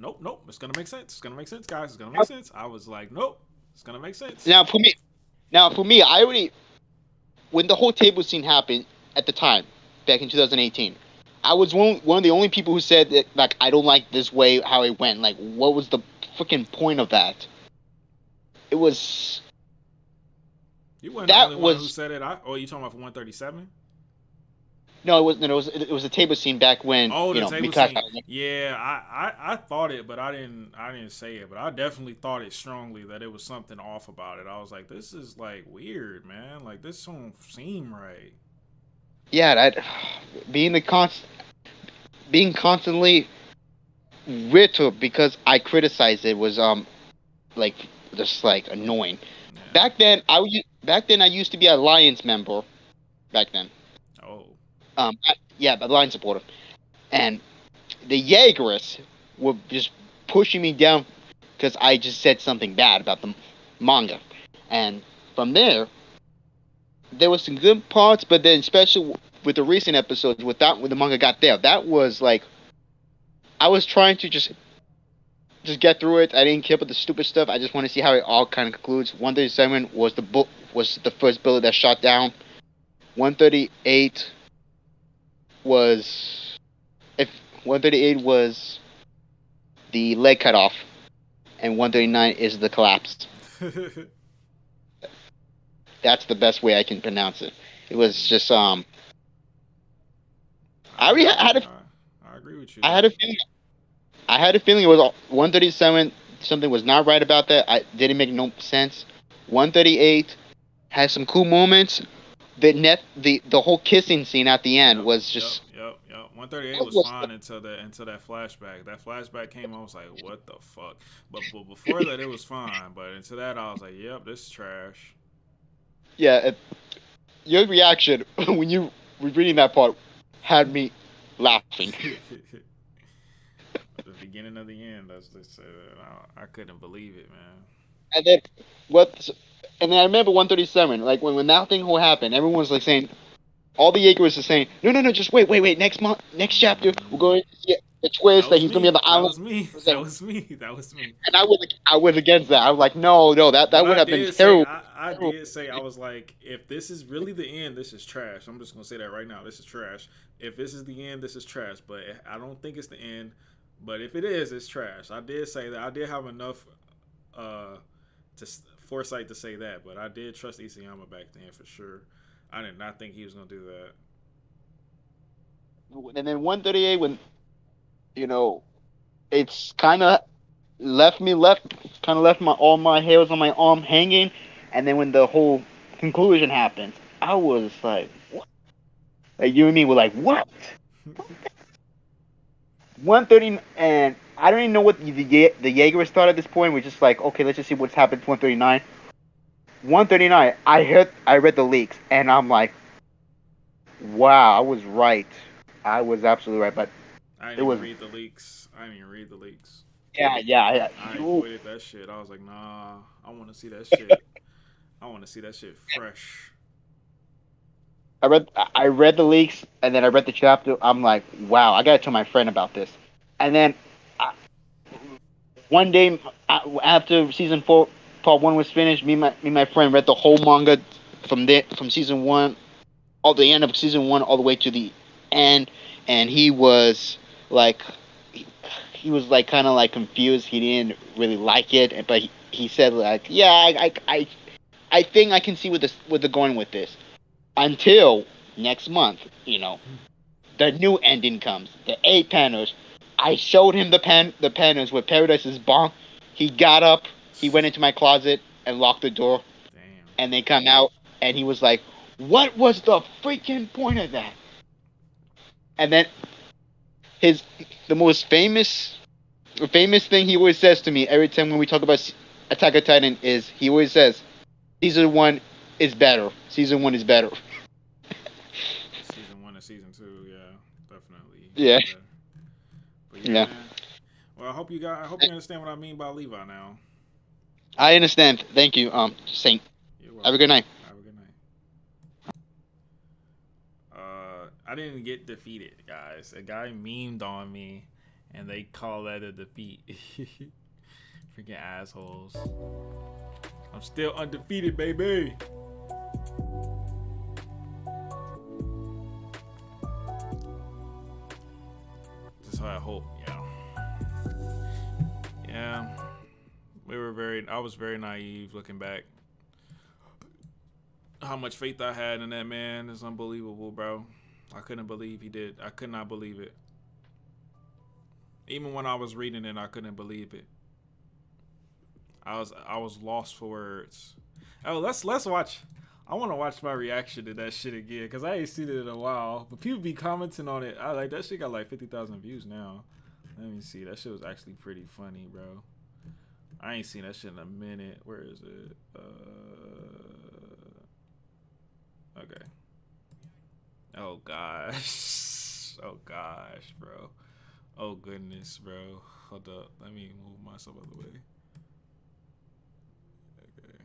It's gonna make sense. It's gonna make sense, guys. It's gonna make sense. I was like, nope. It's gonna make sense. Now for me, I already, when the whole table scene happened at the time, back in 2018, I was one of the only people who said that, like, I don't like this way how it went. Like, what was the freaking point of that? It was. You weren't the only one who said it. You talking about for 137? No, it wasn't. It was a table scene back when. Oh, the table Mikasa, scene. Yeah, I thought it, but I didn't say it. But I definitely thought it strongly that it was something off about it. I was like, this is like weird, man. Like, this don't seem right. Yeah, that being constantly riddled because I criticized it was like just like annoying. Yeah. Back then I used to be a Lions member. Back then. Oh. The Lions supporter, and the Jaegerists were just pushing me down because I just said something bad about the manga, and from there was some good parts, but then especially with the recent episodes, when the manga got there, that was like I was trying to just get through it. I didn't care about the stupid stuff. I just want to see how it all kind of concludes. 137 was the first bullet that shot down. 138 was 138 was the leg cut off, and 139 is the collapse. That's the best way I can pronounce it. It was just I agree with you. I had a feeling it was 137. Something was not right about that. I didn't make no sense. 138 has some cool moments. The whole kissing scene at the end was just. Yep. 138 was fine until that flashback. That flashback came on. I was like, what the fuck? But before that, it was fine. But until that, I was like, yep, this is trash. Yeah, your reaction when you were reading that part had me laughing. The beginning of the end, I couldn't believe it, man. And then what? And then I remember 137. Like when that thing whole happened, everyone was like saying, all the Jaegers are saying, no, just wait. Next month, next chapter, we're going to see the That twist that was he's gonna be on me. the That island. was me. I was That like- was me. That was me. And I was against that. I was like, no, that But would I have been did terrible. say, I did say, I was like, if this is really the end, this is trash. I'm just gonna say that right now. This is trash. If this is the end, this is trash. But I don't think it's the end. But if it is, it's trash. I did say that. I did have enough foresight to say that. But I did trust Isayama back then for sure. I did not think he was gonna do that. And then 138, when it's kind of left all my hairs on my arm hanging, and then when the whole conclusion happens, I was like, what? Like you and me were like, what? 130, and I don't even know what the Jaeger thought at this point. We're just like, okay, let's just see what's happened to 139. 139, I read the leaks, and I'm like, wow, I was right. I was absolutely right, but I it didn't was even read the leaks. I didn't even read the leaks. yeah. I avoided that shit. I was like, nah, I want to see that shit. I want to see that shit fresh. I read the leaks, and then I read the chapter. I'm like, wow, I gotta tell my friend about this. And then one day after season 4, part 1 was finished, me and my friend read the whole manga from season 1, all the end of season 1 all the way to the end, and he was like, kind of like confused. He didn't really like it, but he said like, yeah, I think I can see where they're going with this. Until next month, the new ending comes, the 8 panels. I showed him the panels where Paradise is bomb. He got up, he went into my closet and locked the door. Damn. And they come out, and he was like, "What was the freaking point of that?" And then the most famous thing he always says to me every time when we talk about Attack on Titan is he always says, "Season 1 is better. Season 1 is better." Season 1 and season 2, yeah, definitely. Yeah. But Yeah. Man. Well, I hope you understand what I mean by Levi now. I understand. Thank you, Saint. You're welcome. Have a good night. Have a good night. I didn't get defeated, guys. A guy memed on me, and they call that a defeat. Freaking assholes. I'm still undefeated, baby. That's how I hope, yeah. I was very naive looking back. How much faith I had in that man is unbelievable, bro. I couldn't believe he did. I could not believe it. Even when I was reading it, I couldn't believe it. I was lost for words. Oh, let's watch. I want to watch my reaction to that shit again because I ain't seen it in a while. But people be commenting on it. I like that shit. Got like 50,000 views now. Let me see. That shit was actually pretty funny, bro. I ain't seen that shit in a minute. Where is it? Okay. Oh gosh. Oh gosh, bro. Oh goodness, bro. Hold up. Let me move myself out of the way. Okay.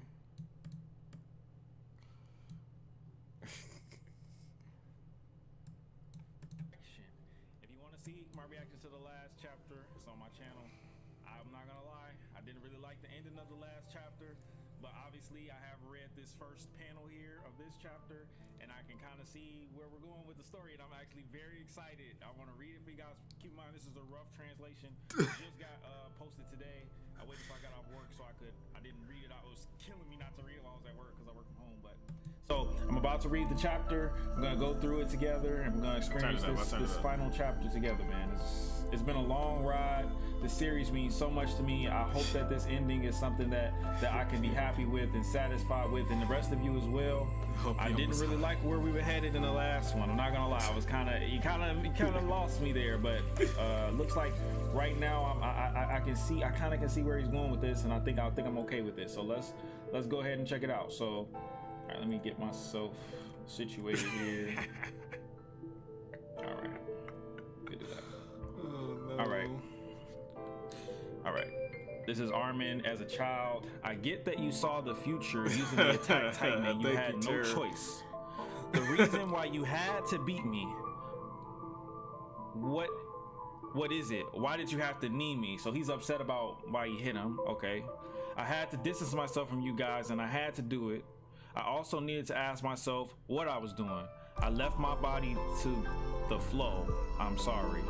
If you want to see my reaction to the last chapter, it's on my channel. I'm not gonna lie, I didn't really like the ending of the last chapter, but obviously I have read this first panel here of this chapter, and I can kind of see where we're going with the story, and I'm actually very excited. I want to read it for you guys. Keep in mind, this is a rough translation. It just got posted today. I waited till I got off work so I didn't read it. It was killing me not to read it while I was at work because I work from home, but. So I'm about to read the chapter. I'm gonna go through it together, and we're gonna experience this final chapter together, man. It's been a long ride. The series means so much to me. I hope that this ending is something that I can be happy with and satisfied with, and the rest of you as well. I didn't really like where we were headed in the last one. I'm not gonna lie. I was you kind of lost me there, but looks like right now I kind of can see where he's going with this, and I think I'm okay with this. So let's go ahead and check it out. So. All right, let me get myself situated here. All right. Good to that. Oh, no. All right. This is Armin as a child. I get that you saw the future using the attack titan and you Thank had you, no Tara. choice. The reason why you had to beat me, what is it? Why did you have to knee me? So he's upset about why you hit him. Okay. I had to distance myself from you guys and I had to do it. I also needed to ask myself what I was doing. I left my body to the flow. I'm sorry.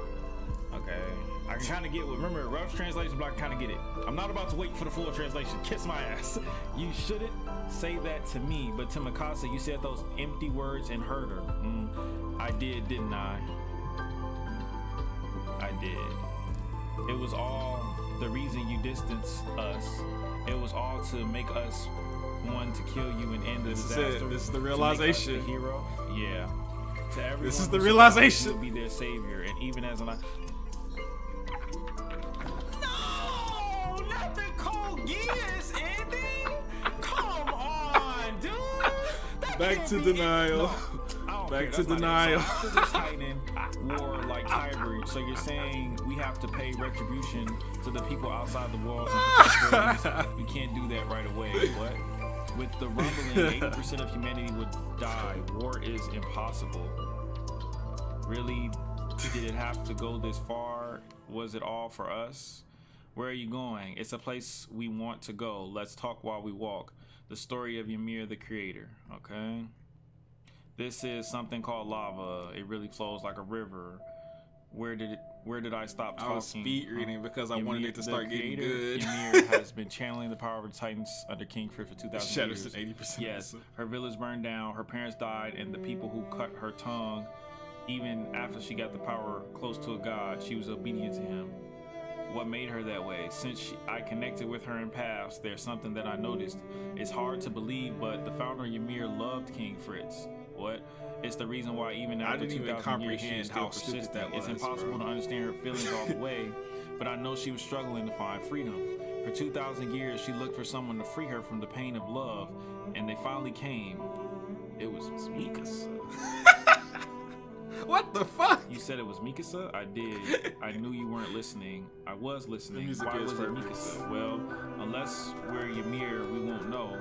Okay. I can kind of get what, remember, rough translation, but I can kind of get it. I'm not about to wait for the full translation. Kiss my ass. You shouldn't say that to me, but to Mikasa, you said those empty words and hurt her. I did, didn't I? I did. It was all the reason you distanced us. It was all to make us one to kill you and end the disaster. This is it. This is the to make us realization. the hero. Yeah. To everyone This is who the survived, realization. you will be their savior, and even as an No, not the Code Geass ending. Come on, dude. That Back can't to be it. denial. No, I don't Back care. to That's not it. denial. So after this Titan war like Tybridge, so you're saying we have to pay retribution to the people outside the walls and protect buildings. We can't do that right away. What? With the rumbling, 80% of humanity would die. War is impossible. Really? Did it have to go this far? Was it all for us? Where are you going? It's a place we want to go. Let's talk while we walk. The story of Ymir the creator. Okay. This is something called lava. It really flows like a river. Where did I stop talking? I was speed reading because I wanted it to start getting good. Ymir has been channeling the power of the Titans under King Frith for 2,000 Shatters years. at 80%. Yes, her village burned down, her parents died, and the people who cut her tongue, even after she got the power close to a god, she was obedient to him. What made her that way? Since I connected with her in past, there's something that I noticed. It's hard to believe, but the founder Ymir loved King Fritz. What? It's the reason why even after didn't even 2,000 years she comprehend is still how stupid persistent. that It's was, impossible bro. to understand her feelings all the way, but I know she was struggling to find freedom. For 2,000 years, she looked for someone to free her from the pain of love, and they finally came. It was Mikasa. What the fuck? You said it was Mikasa? I did. I knew you weren't listening. I was listening. music Why is was it perfect. Mikasa? Well, unless we're Ymir, we won't know.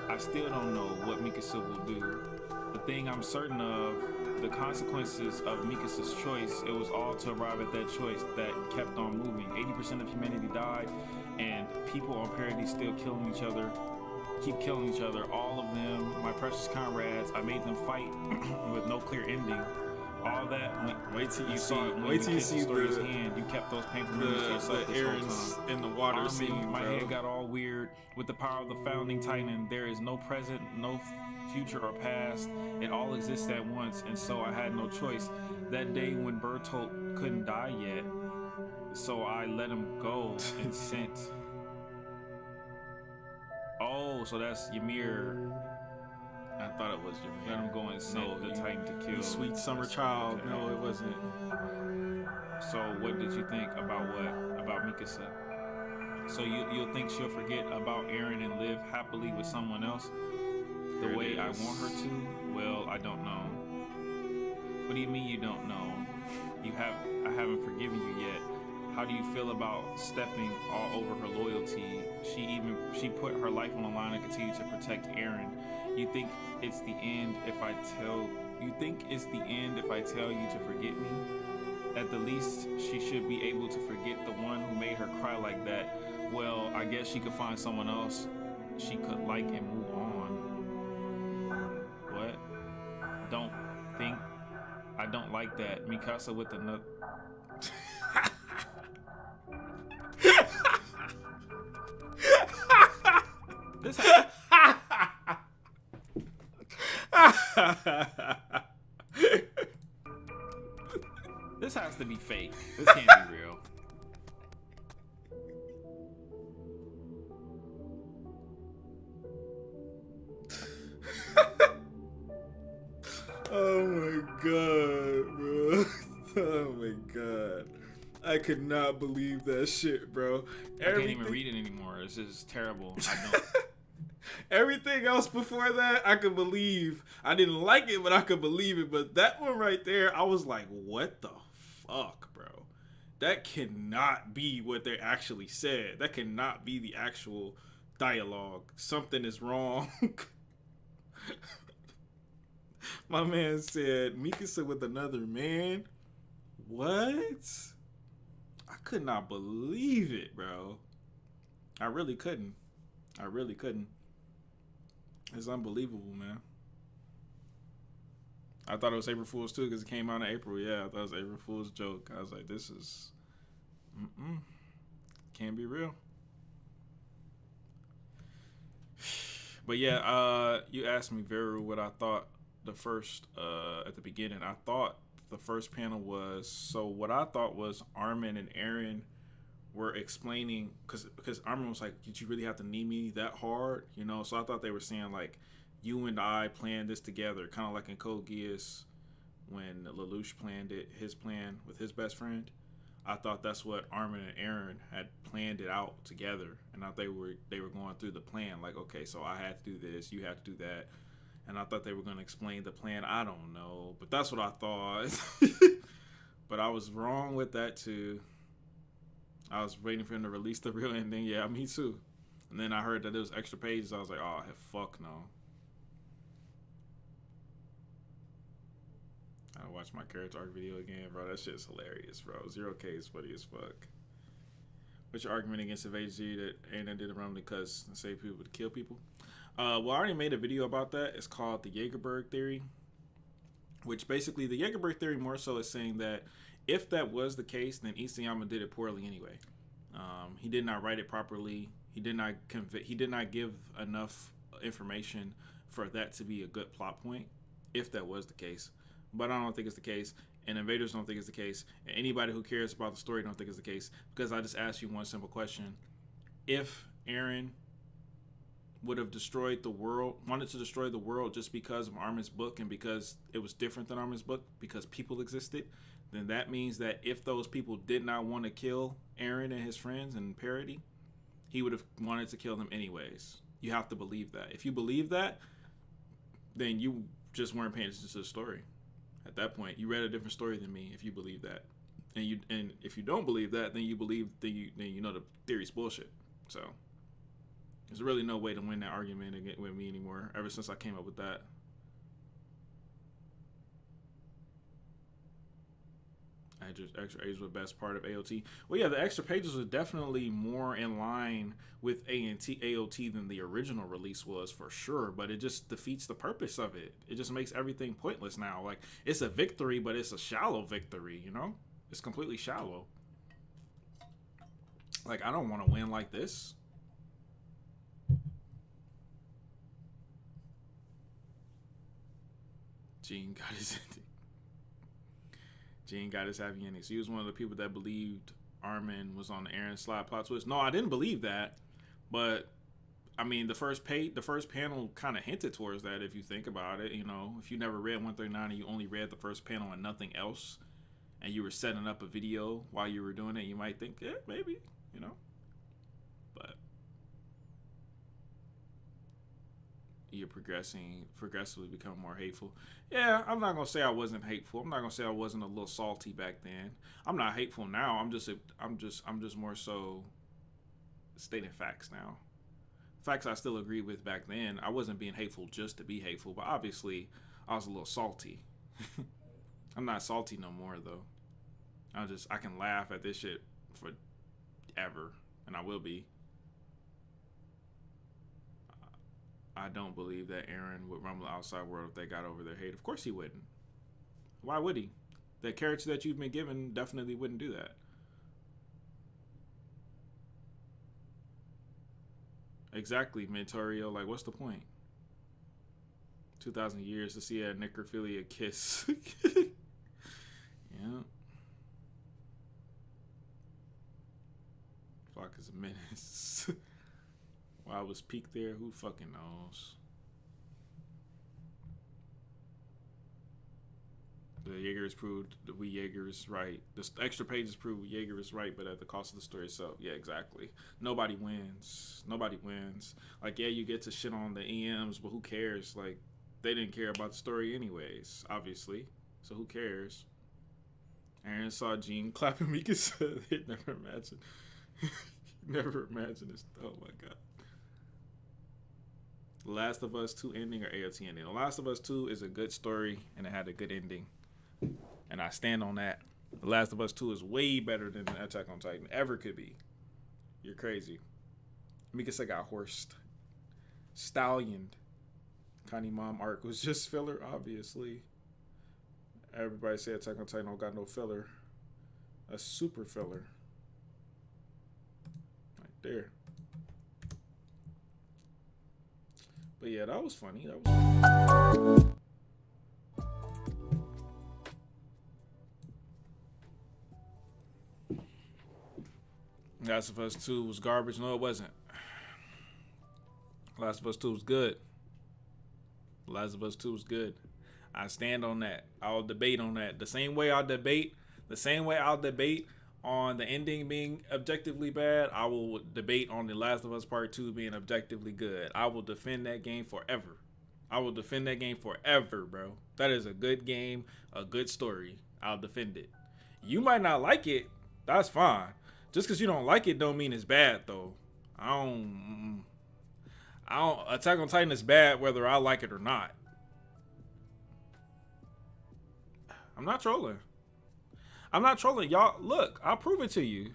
I still don't know what Mikasa will do. The thing I'm certain of, the consequences of Mikasa's choice, it was all to arrive at that choice that kept on moving. 80% of humanity died, and people on Paradise still killing each other, keep killing each other. All of them, my precious comrades, I made them fight with no clear ending. All that, Wait till you see. saw it when Wait till you kissed see Story's the hand. You kept those painful memories to yourself the this whole errands time. in the water Armin, scene, my bro. head got all weird. With the power of the founding Titan, there is no present, no future or past. It all exists at once, and so I had no choice. That day when Bertolt couldn't die yet, so I let him go and sent. Oh, so that's Ymir. I thought it was Let Ymir. him go and sent the Titan to kill. You sweet summer child. No, it wasn't. So what did you think about what? About Mikasa? So you'll think she'll forget about Eren and live happily with someone else? The There it way I is. want her to? Well, I don't know. What do you mean you don't know? I haven't forgiven you yet. How do you feel about stepping all over her loyalty? She put her life on the line and continued to protect Eren. You think it's the end if I tell you to forget me? At the least, she should be able to forget the one who made her cry like that. Well, I guess she could find someone else she could like and move on. What? I don't like that. Mikasa with the nut. This This has to be fake. This can't be real. Oh my god, bro. Oh my god. I could not believe that shit, bro. I can't even read it anymore. This is terrible. I don't. Everything else before that, I could believe. I didn't like it, but I could believe it. But that one right there, I was like, what the fuck, bro? That cannot be what they actually said. That cannot be the actual dialogue. Something is wrong. My man said Mikasa with another man. What? I could not believe it, bro. I really couldn't. I really couldn't. It's unbelievable, man. I thought it was April Fool's too because it came out in April. Yeah, I thought it was April Fool's joke. I was like, this is, can't be real. But yeah, you asked me, Veru, what I thought the first, at the beginning. I thought the first panel was, so what I thought was Armin and Eren were explaining, because Armin was like, did you really have to need me that hard? You know, so I thought they were saying like, you and I planned this together, kind of like in Code Geass when Lelouch planned it, his plan with his best friend. I thought that's what Armin and Eren had planned it out together, and I thought they were going through the plan. Like, okay, so I had to do this, you had to do that, and I thought they were going to explain the plan. I don't know, but that's what I thought. But I was wrong with that too. I was waiting for him to release the real ending. Yeah, me too. And then I heard that there was extra pages. I was like, oh, fuck no. I watched my character arc video again, bro. That shit's hilarious, bro. 0K is funny as fuck. What's your argument against the VG that Aiden did around because save people to kill people? Well, I already made a video about that. It's called the Jaegerberg theory, which basically the Jaegerberg theory more so is saying that if that was the case, then Isayama did it poorly anyway. He did not write it properly. He did not give enough information for that to be a good plot point, if that was the case. But I don't think it's the case, and invaders don't think it's the case, and anybody who cares about the story don't think it's the case, because I just asked you one simple question. If Eren would have destroyed the world, wanted to destroy the world just because of Armin's book and because it was different than Armin's book, because people existed, then that means that if those people did not want to kill Eren and his friends in parody, he would have wanted to kill them anyways. You have to believe that. If you believe that, then you just weren't paying attention to the story. At that point, you read a different story than me. If you believe that, and if you don't believe that, then you believe then you know the theory's bullshit. So there's really no way to win that argument with me anymore. Ever since I came up with that. Extra pages were the best part of AOT. Well, yeah, the extra pages were definitely more in line with AOT than the original release was, for sure. But it just defeats the purpose of it. It just makes everything pointless now. Like, it's a victory, but it's a shallow victory, you know? It's completely shallow. Like, I don't want to win like this. Gene got his ending. Gene got his happy ending. So he was one of the people that believed Armin was on the Eren slide plot twist. No, I didn't believe that, but I mean, the first panel kind of hinted towards that. If you think about it, you know, if you never read 139 and you only read the first panel and nothing else, and you were setting up a video while you were doing it, you might think, yeah, maybe, you know, but you're progressively becoming more hateful. Yeah, I'm not gonna say I wasn't hateful. I'm not gonna say I wasn't a little salty back then. I'm not hateful now. I'm just more so stating facts now. Facts I still agree with back then. I wasn't being hateful just to be hateful, but obviously I was a little salty. I'm not salty no more though. I can laugh at this shit forever, and I will be. I don't believe that Eren would rumble the outside world if they got over their hate. Of course he wouldn't. Why would he? The character that you've been given definitely wouldn't do that. Exactly, Mentorio. Like, what's the point? 2,000 years to see a necrophilia kiss. Yeah. Fuck is a menace. Why was Peak there? Who fucking knows? The Jaegers proved that we Jaegers right. The extra pages prove Jaeger is right, but at the cost of the story itself. Yeah, exactly. Nobody wins. Nobody wins. Like, yeah, you get to shit on the EMs, but who cares? Like, they didn't care about the story anyways, obviously. So who cares? Aaron saw Gene clapping Mika said he'd never imagine. Never imagine this. Oh my god. The Last of Us 2 ending or AOT ending? The Last of Us 2 is a good story and it had a good ending. And I stand on that. The Last of Us 2 is way better than Attack on Titan ever could be. You're crazy. Mikasa got horsed. Stallioned. Connie Mom arc was just filler, obviously. Everybody say Attack on Titan don't got no filler. A super filler. Right there. But yeah, that was funny. That was funny. Last of Us 2 was garbage. No, it wasn't. Last of Us 2 was good. Last of Us 2 was good. I stand on that. I'll debate on that. The same way I'll debate on the ending being objectively bad, I will debate on The Last of Us Part 2 being objectively good. I will defend that game forever. I will defend that game forever, bro. That is a good game, a good story. I'll defend it. You might not like it. That's fine. Just because you don't like it don't mean it's bad, though. I don't. Attack on Titan is bad whether I like it or not. I'm not trolling. I'm not trolling. Y'all, look, I'll prove it to you.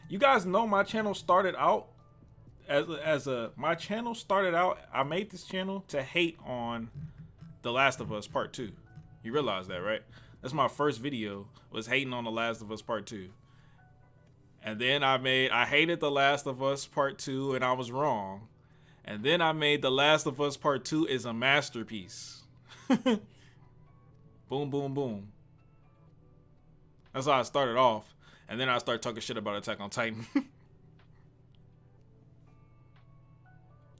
You guys know my channel started out I made this channel to hate on The Last of Us Part 2. You realize that, right? That's my first video, was hating on The Last of Us Part 2. And then I hated The Last of Us Part 2 and I was wrong. And then I made The Last of Us Part 2 is a masterpiece. Boom, boom, boom. That's how I started off. And then I started talking shit about Attack on Titan.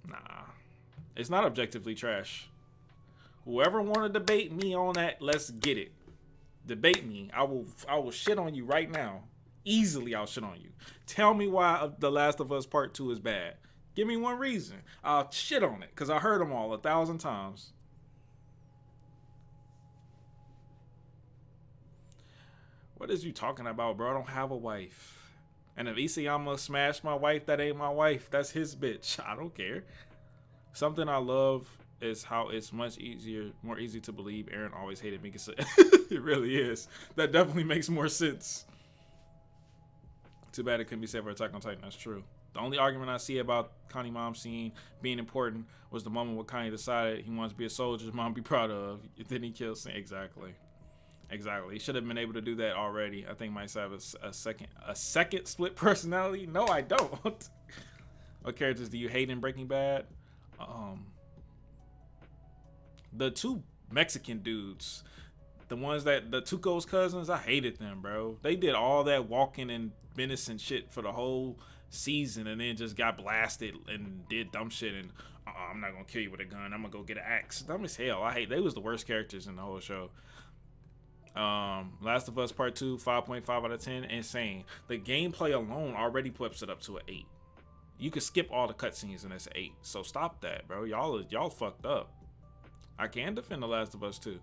Nah. It's not objectively trash. Whoever want to debate me on that, let's get it. Debate me. I will shit on you right now. Easily I'll shit on you. Tell me why The Last of Us Part 2 is bad. Give me one reason. I'll shit on it because I heard them all 1,000 times. What is you talking about, bro? I don't have a wife. And if Isayama smashed my wife, that ain't my wife. That's his bitch. I don't care. Something I love is how it's more easy to believe Aaron always hated Mikasa. It really is. That definitely makes more sense. Too bad it couldn't be said for Attack on Titan. That's true. The only argument I see about Connie Mom's scene being important was the moment when Connie decided he wants to be a soldier his mom be proud of. Then he kills Sam. Exactly. He should have been able to do that already. I think might have a second split personality. No, I don't. What characters do you hate in Breaking Bad? The two Mexican dudes. The ones the Tuco's cousins, I hated them, bro. They did all that walking and menacing shit for the whole season and then just got blasted and did dumb shit and I'm not gonna kill you with a gun, I'm gonna go get an axe. Dumb as hell. They was the worst characters in the whole show. Last of Us Part 2, 5.5 out of 10. Insane. The gameplay alone already flips it up to an 8. You could skip all the cutscenes and it's an 8. So stop that, bro. Y'all fucked up. I can defend The Last of Us 2.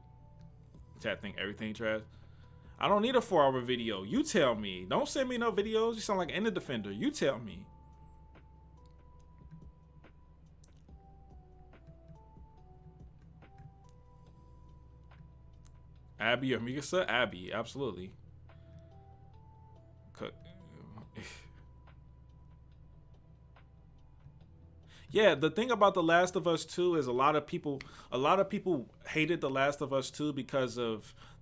Chat think everything trash. I don't need a 4-hour video. You tell me. Don't send me no videos. You sound like an defender. You tell me. Abby or Mikasa? Abby, absolutely. Yeah, the thing about The Last of Us 2 is a lot of people hated The Last of Us 2 because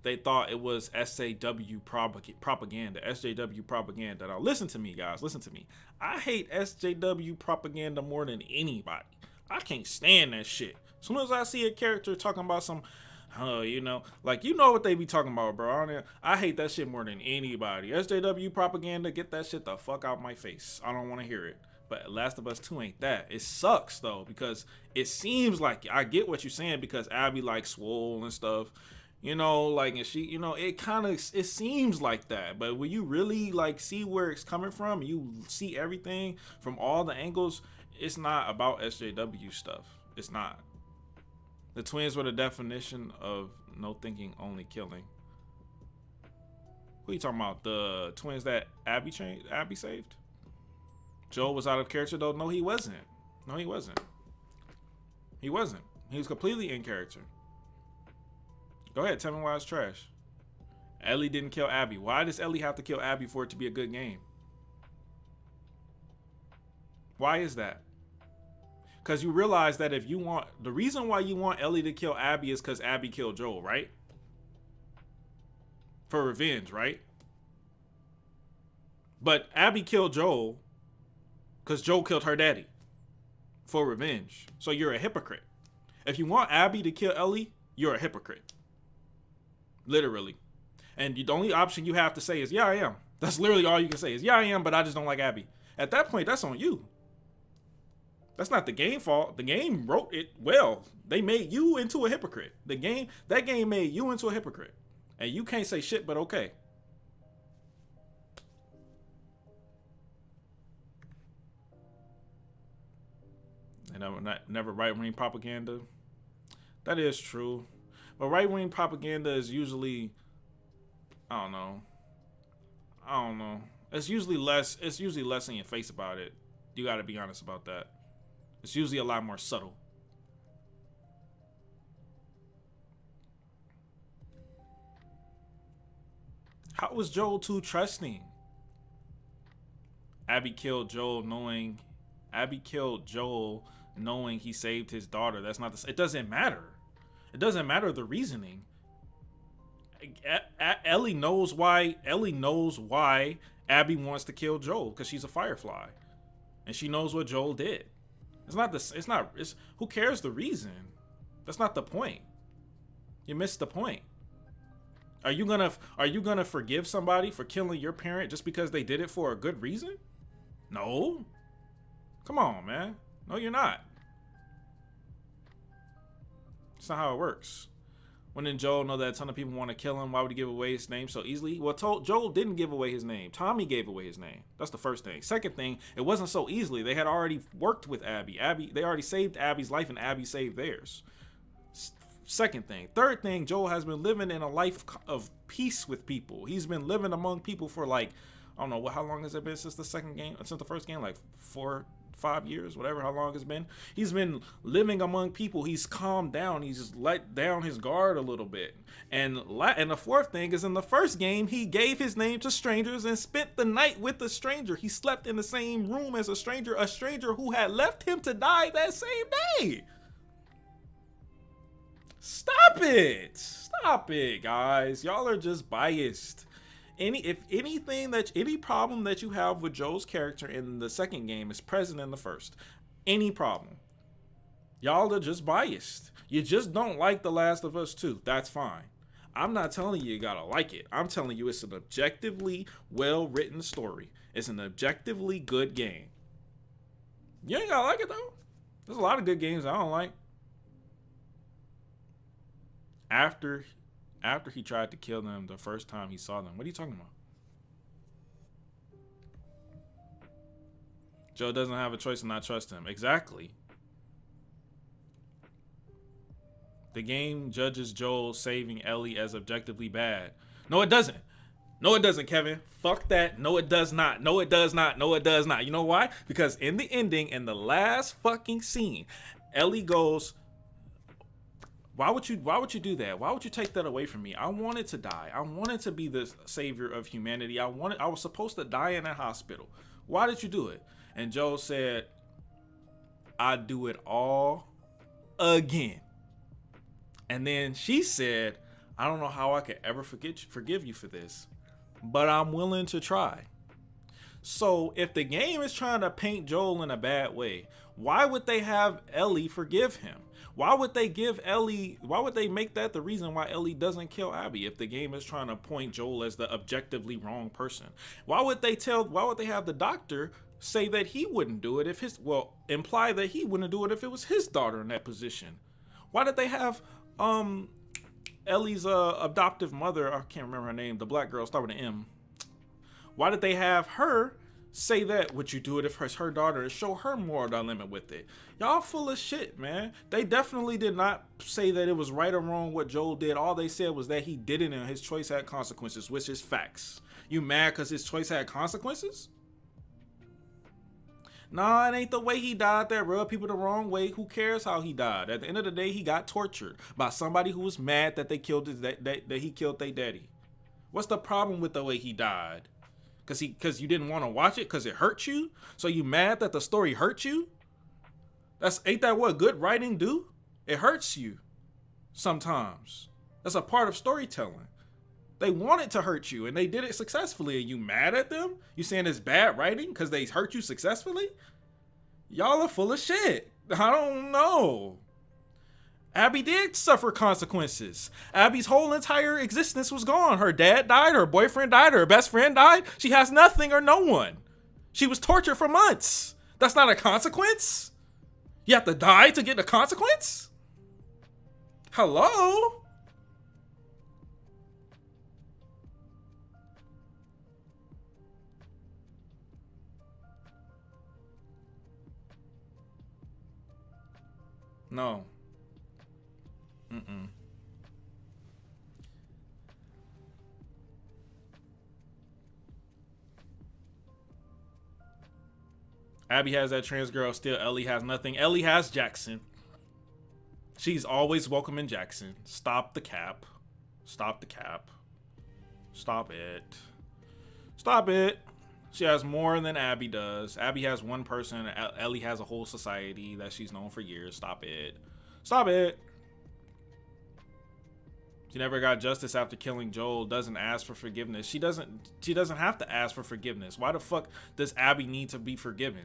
they thought it was SJW propaganda. SJW propaganda. Now listen to me, guys. Listen to me. I hate SJW propaganda more than anybody. I can't stand that shit. As soon as I see a character talking about some, what they be talking about, bro. I hate that shit more than anybody. SJW propaganda, get that shit the fuck out my face. I don't want to hear it. But Last of Us 2 ain't that. It sucks though, because it seems like, I get what you're saying, because Abby like swole and stuff, and she, it seems like that. But when you really see where it's coming from, you see everything from all the angles, it's not about SJW stuff. It's not. The twins were the definition of no thinking, only killing. Who you talking about? The twins that Abby saved? Joel was out of character though. No, he wasn't. No, he wasn't. He wasn't. He was completely in character. Go ahead, tell me why it's trash. Ellie didn't kill Abby. Why does Ellie have to kill Abby for it to be a good game? Why is that? Because you realize that if you want, the reason why you want Ellie to kill Abby is because Abby killed Joel, right? For revenge, right? But Abby killed Joel because Joel killed her daddy for revenge. So you're a hypocrite. If you want Abby to kill Ellie, you're a hypocrite. Literally. And the only option you have to say is, yeah, I am. That's literally all you can say is, yeah, I am, but I just don't like Abby. At that point, that's on you. That's not the game fault. The game wrote it well. They made you into a hypocrite. That game made you into a hypocrite. And you can't say shit but okay. And never right-wing propaganda. That is true. But right-wing propaganda is usually, I don't know. It's usually less in your face about it. You got to be honest about that. It's usually a lot more subtle. How was Joel too trusting? Abby killed Joel knowing he saved his daughter. That's not the. It doesn't matter. It doesn't matter the reasoning. Ellie knows why. Abby wants to kill Joel because she's a Firefly, and she knows what Joel did. It's who cares the reason? That's not the point. You missed the point. Are you gonna forgive somebody for killing your parent just because they did it for a good reason? No. Come on, man. No, you're not. That's not how it works. When did Joel know that a ton of people want to kill him? Why would he give away his name so easily? Well, Joel didn't give away his name. Tommy gave away his name. That's the first thing. Second thing, it wasn't so easily. They had already worked with Abby. They already saved Abby's life, and Abby saved theirs. Second thing. Third thing, Joel has been living in a life of peace with people. He's been living among people for like, I don't know, how long has it been since the first game? Like 4-5 years, whatever, how long it's been. He's been living among people. He's calmed down. He's just let down his guard a little bit. And the fourth thing is, in the first game, he gave his name to strangers and spent the night with a stranger. He slept in the same room as a stranger who had left him to die that same day. Stop it, guys. Y'all are just biased. Any problem that you have with Joel's character in the second game is present in the first. Any problem. Y'all are just biased. You just don't like The Last of Us 2. That's fine. I'm not telling you gotta like it. I'm telling you it's an objectively well-written story. It's an objectively good game. You ain't gotta like it though. There's a lot of good games I don't like. After he tried to kill them the first time he saw them. What are you talking about? Joe doesn't have a choice to not trust him. Exactly. The game judges Joel saving Ellie as objectively bad. No, it doesn't. No, it doesn't, Kevin. Fuck that. No, it does not. No, it does not. No, it does not. You know why? Because in the ending, in the last fucking scene, Ellie goes, Why would you do that? Why would you take that away from me? I wanted to die. I wanted to be the savior of humanity. I was supposed to die in that hospital. Why did you do it? And Joel said, I'd do it all again. And then she said, I don't know how I could ever forgive you for this, but I'm willing to try. So if the game is trying to paint Joel in a bad way, why would they have Ellie forgive him? Why would they make that the reason why Ellie doesn't kill Abby if the game is trying to point Joel as the objectively wrong person? Why would they have the doctor say that he wouldn't do it imply that he wouldn't do it if it was his daughter in that position? Why did they have Ellie's adoptive mother, I can't remember her name, the black girl, start with an M. Why did they have her Say that, would you do it if it's her daughter, and show her moral dilemma with it? Y'all full of shit, man. They definitely did not say that it was right or wrong what Joel did. All they said was that he did it and his choice had consequences, which is facts. You mad because his choice had consequences? Nah, it ain't the way he died that rubbed people the wrong way. Who cares how he died? At the end of the day, he got tortured by somebody who was mad that they killed that he killed their daddy. What's the problem with the way he died? Cause you didn't want to watch it because it hurt you? So you mad that the story hurt you? Ain't that what good writing do? It hurts you sometimes. That's a part of storytelling. They wanted to hurt you and they did it successfully. Are you mad at them? You saying it's bad writing because they hurt you successfully? Y'all are full of shit. I don't know. Abby did suffer consequences. Abby's whole entire existence was gone. Her dad died, her boyfriend died, her best friend died. She has nothing or no one. She was tortured for months. That's not a consequence? You have to die to get a consequence? Hello? No. Mm-mm. Abby has that trans girl still. Ellie has nothing. Ellie has Jackson. She's always welcome in Jackson. Stop the cap. Stop the cap. Stop it. Stop it. She has more than Abby does. Abby has one person. Ellie has a whole society that she's known for years. Stop it. Stop it. She never got justice after killing Joel. Doesn't ask for forgiveness. She doesn't have to ask for forgiveness. Why the fuck does Abby need to be forgiven?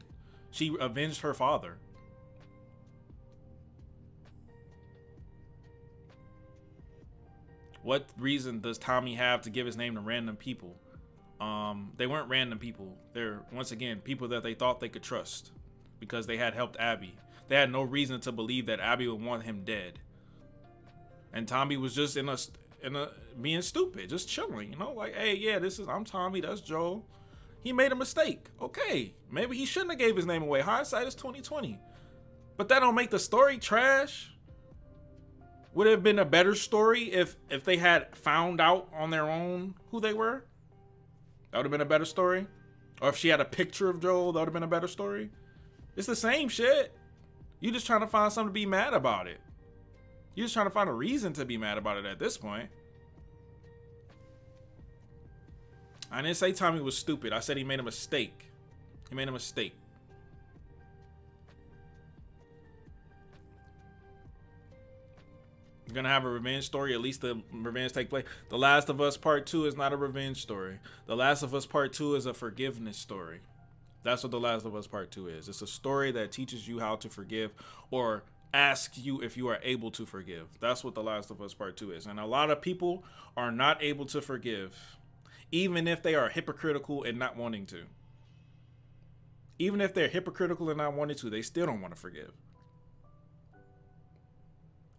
She avenged her father. What reason does Tommy have to give his name to random people? They weren't random people. They're, once again, people that they thought they could trust because they had helped Abby. They had no reason to believe that Abby would want him dead. And Tommy was just in a being stupid, just chilling, you know, like, hey, yeah, I'm Tommy, that's Joel. He made a mistake. Okay, maybe he shouldn't have gave his name away. Hindsight is 2020. But that don't make the story trash. Would it have been a better story if they had found out on their own who they were? That would have been a better story. Or if she had a picture of Joel, that would have been a better story. It's the same shit. You just trying to find something to be mad about it. You're just trying to find a reason to be mad about it at this point. I didn't say Tommy was stupid. I said he made a mistake. He made a mistake. You're gonna have a revenge story. At least the revenge take place. The Last of Us Part 2 is not a revenge story. The Last of Us Part 2 is a forgiveness story. That's what The Last of Us Part 2 is. It's a story that teaches you how to forgive or asks you if you are able to forgive. That's what The Last of Us Part 2 is. And a lot of people are not able to forgive, even if they are hypocritical and not wanting to. Even if they're hypocritical and not wanting to, they still don't want to forgive.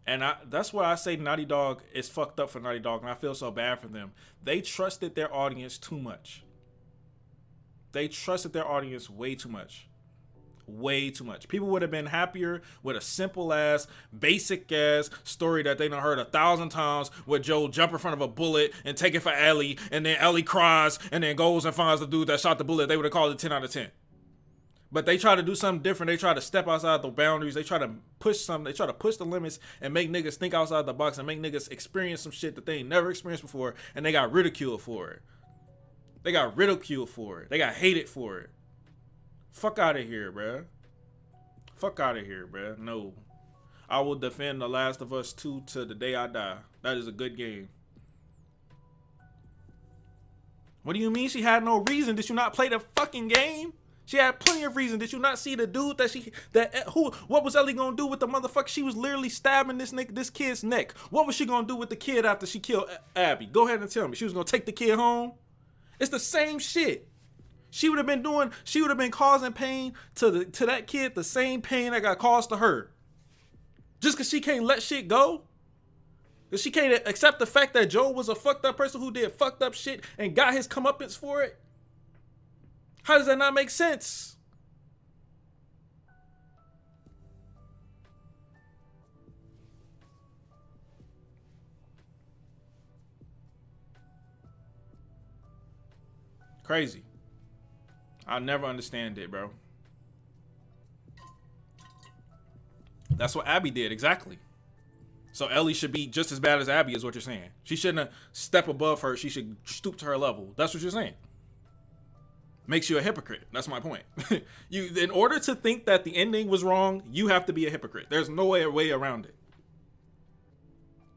And that's why I say Naughty Dog is fucked up for Naughty Dog, and I feel so bad for them. They trusted their audience too much. They trusted their audience way too much. Way too much. People would have been happier with a simple ass, basic ass story that they done heard 1,000 times, where Joel jump in front of a bullet and take it for Ellie, and then Ellie cries and then goes and finds the dude that shot the bullet. They would have called it 10 out of 10. But they try to do something different. They try to step outside the boundaries. They try to push something. They try to push the limits and make niggas think outside the box and make niggas experience some shit that they ain't never experienced before, and they got ridiculed for it. They got ridiculed for it. They got hated for it. Fuck out of here, bruh. Fuck out of here, bruh. No. I will defend The Last of Us 2 to the day I die. That is a good game. What do you mean she had no reason? Did you not play the fucking game? She had plenty of reason. Did you not see the dude what was Ellie gonna do with the motherfucker? She was literally stabbing this kid's neck. What was she gonna do with the kid after she killed Abby? Go ahead and tell me. She was gonna take the kid home? It's the same shit. She would have been causing pain to that kid, the same pain that got caused to her. Just because she can't let shit go? Because she can't accept the fact that Joel was a fucked up person who did fucked up shit and got his comeuppance for it? How does that not make sense? Crazy. I'll never understand it, bro. That's what Abby did, exactly. So Ellie should be just as bad as Abby is what you're saying. She shouldn't have stepped above her. She should stoop to her level. That's what you're saying. Makes you a hypocrite. That's my point. In order to think that the ending was wrong, you have to be a hypocrite. There's no way around it.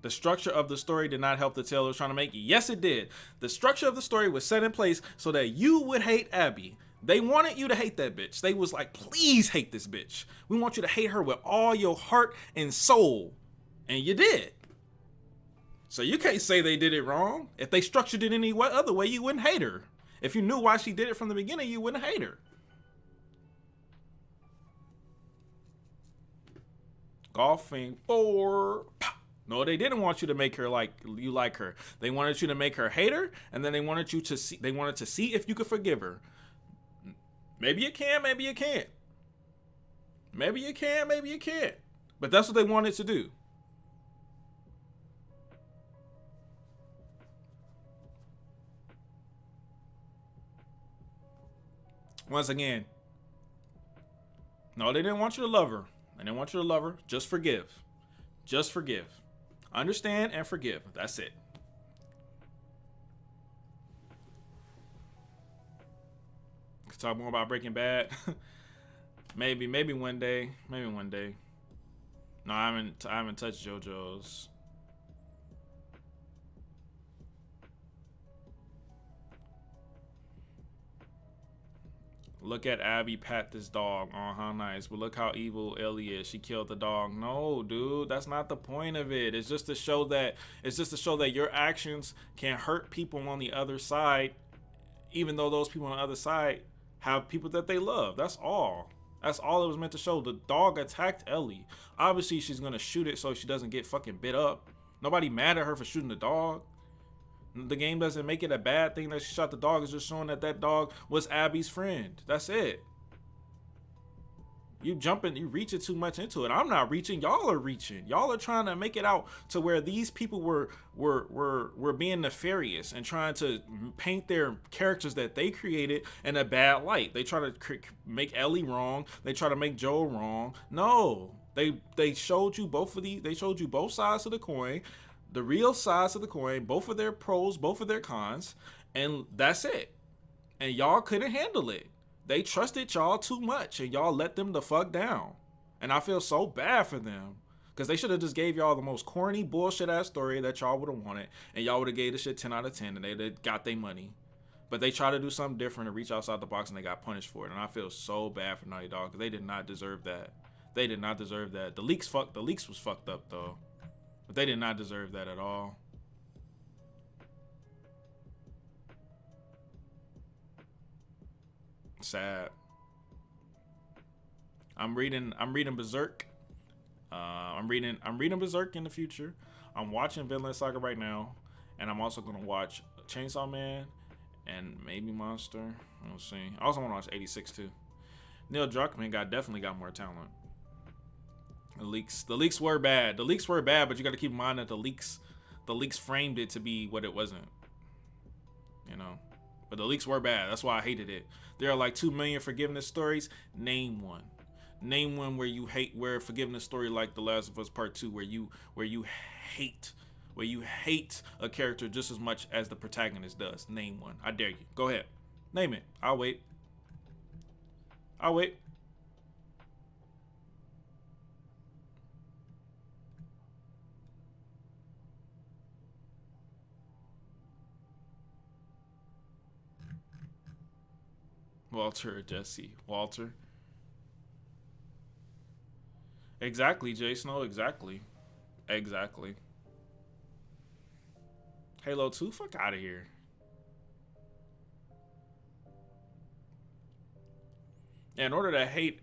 The structure of the story did not help the tale it was trying to make. Yes, it did. The structure of the story was set in place so that you would hate Abby. They wanted you to hate that bitch. They was like, please hate this bitch. We want you to hate her with all your heart and soul. And you did. So you can't say they did it wrong. If they structured it any other way, you wouldn't hate her. If you knew why she did it from the beginning, you wouldn't hate her. Golfing 4. No, they didn't want you to make her like her. They wanted you to make her hate her, and then they wanted you to see. They wanted to see if you could forgive her. Maybe you can, maybe you can't. Maybe you can, maybe you can't. But that's what they wanted to do. Once again, no, they didn't want you to love her. They didn't want you to love her. Just forgive. Just forgive. Understand and forgive. That's it. Talk more about Breaking Bad. maybe one day. Maybe one day. No, I haven't touched JoJo's. Look at Abby pat this dog. Oh, how nice. But look how evil Ellie is. She killed the dog. No, dude, that's not the point of it. It's just to show that your actions can hurt people on the other side, even though those people on the other side have people that they love. That's all. That's all it was meant to show. The dog attacked Ellie. Obviously, she's gonna shoot it so she doesn't get fucking bit up. Nobody mad at her for shooting the dog. The game doesn't make it a bad thing that she shot the dog. It's just showing that that dog was Abby's friend. That's it. You reaching too much into it. I'm not reaching. Y'all are reaching. Y'all are trying to make it out to where these people were being nefarious and trying to paint their characters that they created in a bad light. They try to make Ellie wrong. They try to make Joel wrong. No, they showed you both of these. They showed you both sides of the coin. The real sides of the coin, both of their pros, both of their cons, and that's it. And y'all couldn't handle it. They trusted y'all too much, and y'all let them the fuck down. And I feel so bad for them, because they should have just gave y'all the most corny bullshit ass story that y'all would have wanted, and y'all would have gave the shit 10 out of 10, and they'd got their money. But they tried to do something different and reach outside the box, and they got punished for it. And I feel so bad for Naughty Dog, because they did not deserve that. They did not deserve that. The leaks was fucked up though. But they did not deserve that at all. Sad. I'm reading Berserk. I'm reading Berserk in the future. I'm watching Vinland Saga right now, and I'm also gonna watch Chainsaw Man and maybe Monster. We'll see. I also want to watch 86 too. Neil Druckmann definitely got more talent. The leaks were bad. The leaks were bad, but you got to keep in mind that the leaks framed it to be what it wasn't. You know, but the leaks were bad. That's why I hated it. There are like 2 million forgiveness stories. Name one. Name one where forgiveness story like The Last of Us Part 2, where you hate a character just as much as the protagonist does. Name one. I dare you. Go ahead. Name it. I'll wait. Walter or Jesse? Walter. Exactly, Jay Snow. Exactly. Halo 2, fuck out of here. In order to hate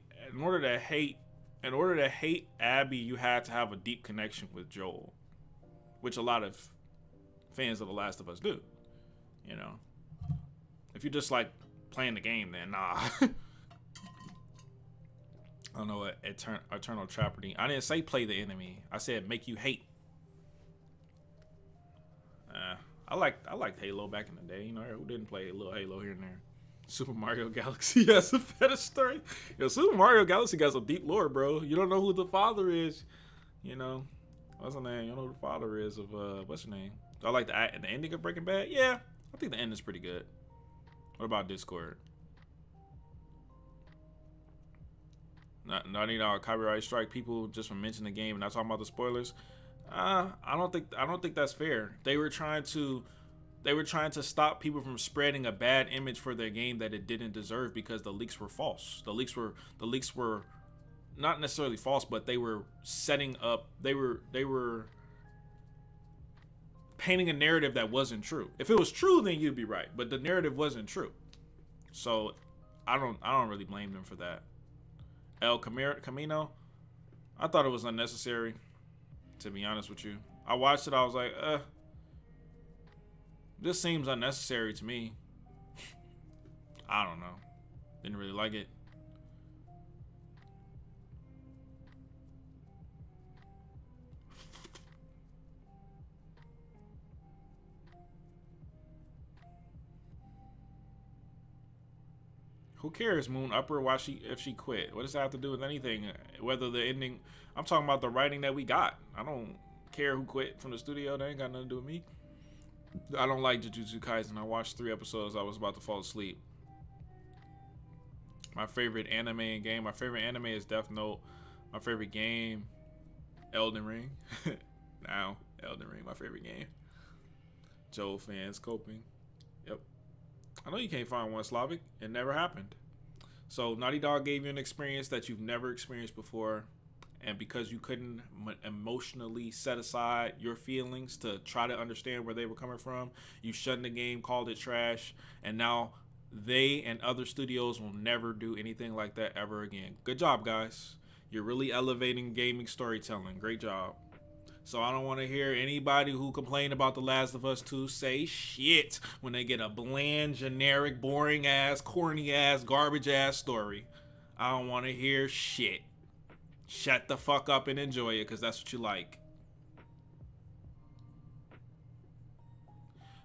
Abby, you had to have a deep connection with Joel, which a lot of fans of The Last of Us do. You know, if you just like playing the game then. Nah. I don't know what eternal tragedy. I didn't say play the enemy. I said make you hate. I liked Halo back in the day. You know, who didn't play a little Halo here and there? Super Mario Galaxy has a better story. Yo, Super Mario Galaxy got some deep lore, bro. You don't know who the father is. You know, what's her name? You don't know who the father is of what's her name? I like the ending of Breaking Bad. Yeah, I think the end is pretty good. What about Discord? Not need our copyright strike people just from mentioning the game and not talking about the spoilers. I don't think that's fair. They were trying to stop people from spreading a bad image for their game that it didn't deserve because the leaks were false. The leaks were not necessarily false, but they were setting up. They were painting a narrative that wasn't true. If it was true, then you'd be right. But the narrative wasn't true. So I don't really blame them for that. El Camino, I thought it was unnecessary, to be honest with you. I watched it, I was like, this seems unnecessary to me. I don't know. Didn't really like it. Who cares, Moon Upper? If she quit? What does that have to do with anything? Whether the ending, I'm talking about the writing that we got. I don't care who quit from the studio. That ain't got nothing to do with me. I don't like Jujutsu Kaisen. I watched 3 episodes. I was about to fall asleep. My favorite anime and game. My favorite anime is Death Note. My favorite game, Elden Ring. Now, Elden Ring, my favorite game. Joe fans coping. Yep. I know you can't find one, Slavic. It never happened. So Naughty Dog gave you an experience that you've never experienced before. And because you couldn't emotionally set aside your feelings to try to understand where they were coming from, you shunned the game, called it trash, and now they and other studios will never do anything like that ever again. Good job, guys. You're really elevating gaming storytelling. Great job. So I don't want to hear anybody who complained about The Last of Us 2 say shit when they get a bland, generic, boring ass, corny ass, garbage ass story. I don't want to hear shit. Shut the fuck up and enjoy it, because that's what you like.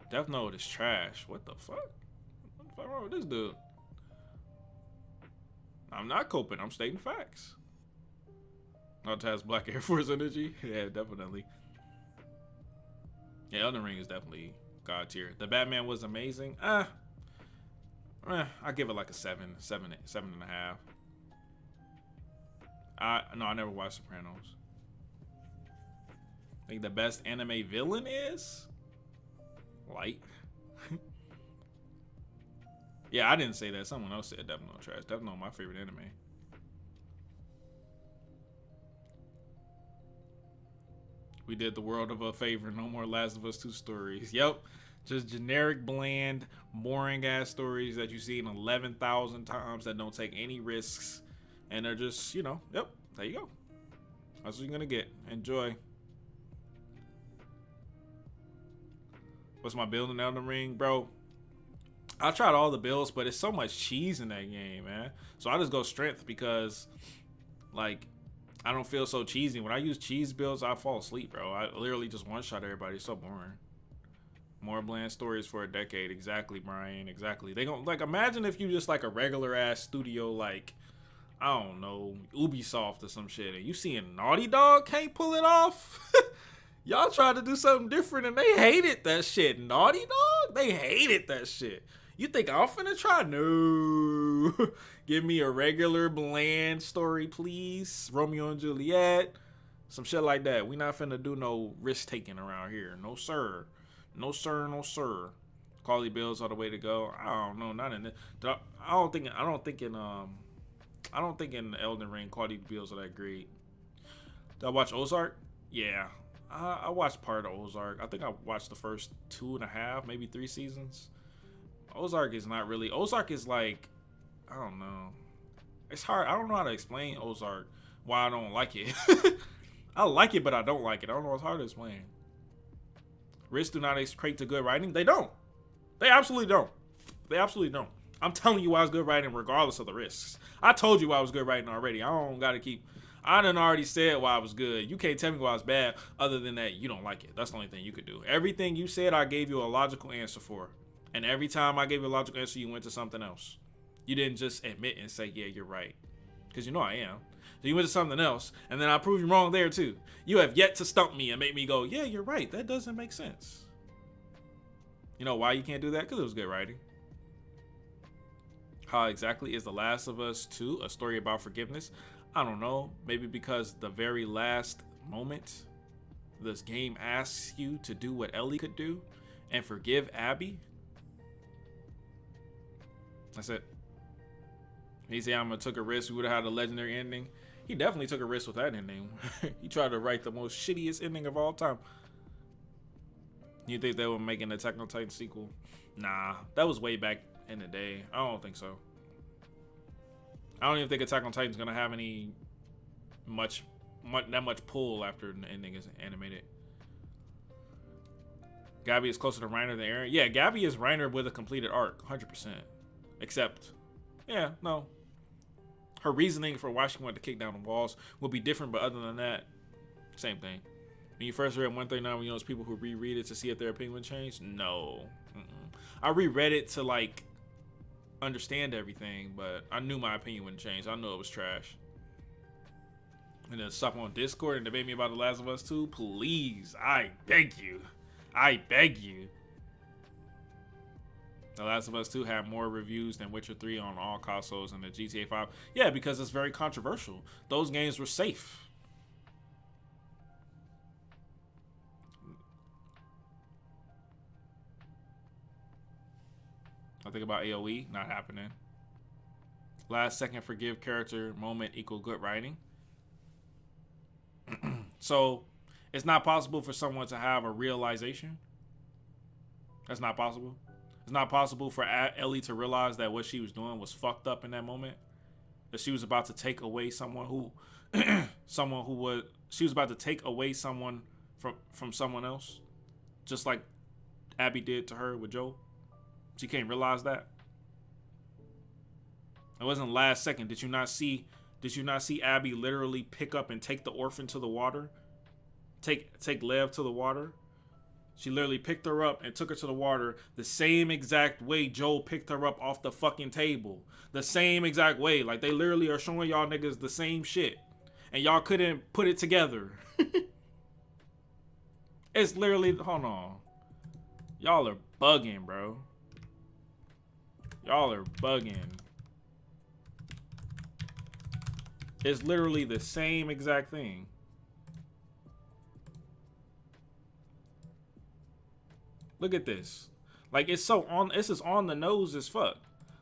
Death Note is trash. What the fuck? What the fuck wrong with this dude? I'm not coping. I'm stating facts. Not to have Black Air Force energy. Yeah, definitely. Yeah, Elden Ring is definitely God tier. The Batman was amazing. I give it like a 7.5. No, I never watched Sopranos. I think the best anime villain is Light. Yeah, I didn't say that. Someone else said Death Note trash. Death Note my favorite anime. We did the world of a favor. No more Last of Us 2 stories. Yep. Just generic, bland, boring ass stories that you see in 11,000 times that don't take any risks. And they're just, you know, yep, there you go. That's what you're going to get. Enjoy. What's my build in Elden Ring? Bro, I tried all the builds, but it's so much cheese in that game, man. So I just go strength because, like, I don't feel so cheesy. When I use cheese builds, I fall asleep, bro. I literally just one-shot everybody. It's so boring. More bland stories for a decade. Exactly, Brian. Exactly. They gon' like, imagine if you just like a regular ass studio like, I don't know, Ubisoft or some shit, and you seeing Naughty Dog can't pull it off. Y'all tried to do something different and they hated that shit. Naughty Dog? They hated that shit. You think I'm finna try? No. Give me a regular bland story, please. Romeo and Juliet. Some shit like that. We not finna do no risk taking around here. No sir. No sir, no sir. Quality builds are the way to go. I don't know, not in it. I don't think in Elden Ring quality builds are that great. Did I watch Ozark? Yeah. I watched part of Ozark. I think I watched the first 2.5, maybe 3 seasons. Ozark is not really. Ozark is like, I don't know. It's hard. I don't know how to explain Ozark. Why I don't like it. I like it, but I don't like it. I don't know. It's hard to explain. Risks do not equate to good writing. They don't. They absolutely don't. They absolutely don't. I'm telling you why it's good writing regardless of the risks. I told you why it was good writing already. I don't got to keep... I done already said why it was good. You can't tell me why it's bad other than that you don't like it. That's the only thing you could do. Everything you said, I gave you a logical answer for. And every time I gave you a logical answer, you went to something else. You didn't just admit and say, yeah, you're right. Because you know I am. So you went to something else, and then I proved you wrong there too. You have yet to stump me and make me go, yeah, you're right. That doesn't make sense. You know why you can't do that? Because it was good writing. How exactly is The Last of Us 2 a story about forgiveness? I don't know. Maybe because the very last moment, this game asks you to do what Ellie could do and forgive Abby. That's it. Isayama took a risk. We would have had a legendary ending. He definitely took a risk with that ending. He tried to write the most shittiest ending of all time. You think they were making a Attack on Titan sequel? Nah, that was way back in the day. I don't think so. I don't even think Attack on Titan's gonna have any much pull after the ending is animated. Gabby is closer to Reiner than Eren. Yeah, Gabby is Reiner with a completed arc, 100%. Except, yeah, no. Her reasoning for why she wanted to kick down the walls would be different, but other than that, same thing. When you first read 139, when you know those people who reread it to see if their opinion would change? No. I reread it to, like, understand everything, but I knew my opinion wouldn't change. I knew it was trash. And then stop on Discord and debate me about The Last of Us 2? Please, I beg you. I beg you. The Last of Us 2 had more reviews than Witcher 3 on all consoles and the GTA 5. Yeah, because it's very controversial. Those games were safe. I think about AoE, not happening. Last second forgive character moment equal good writing. So, it's not possible for someone to have a realization. That's not possible. It's not possible for Ellie to realize that what she was doing was fucked up in that moment. That she was about to take away someone who, she was about to take away someone from someone else, just like Abby did to her with Joel. She can't realize that. It wasn't last second. Did you not see Abby literally pick up and take the orphan to the water? Take Lev to the water? She literally picked her up and took her to the water the same exact way Joel picked her up off the fucking table. The same exact way. Like, they literally are showing y'all niggas the same shit. And y'all couldn't put it together. It's literally, hold on. Y'all are bugging, bro. Y'all are bugging. It's literally the same exact thing. Look at this. Like, it's so on, this is on the nose as fuck.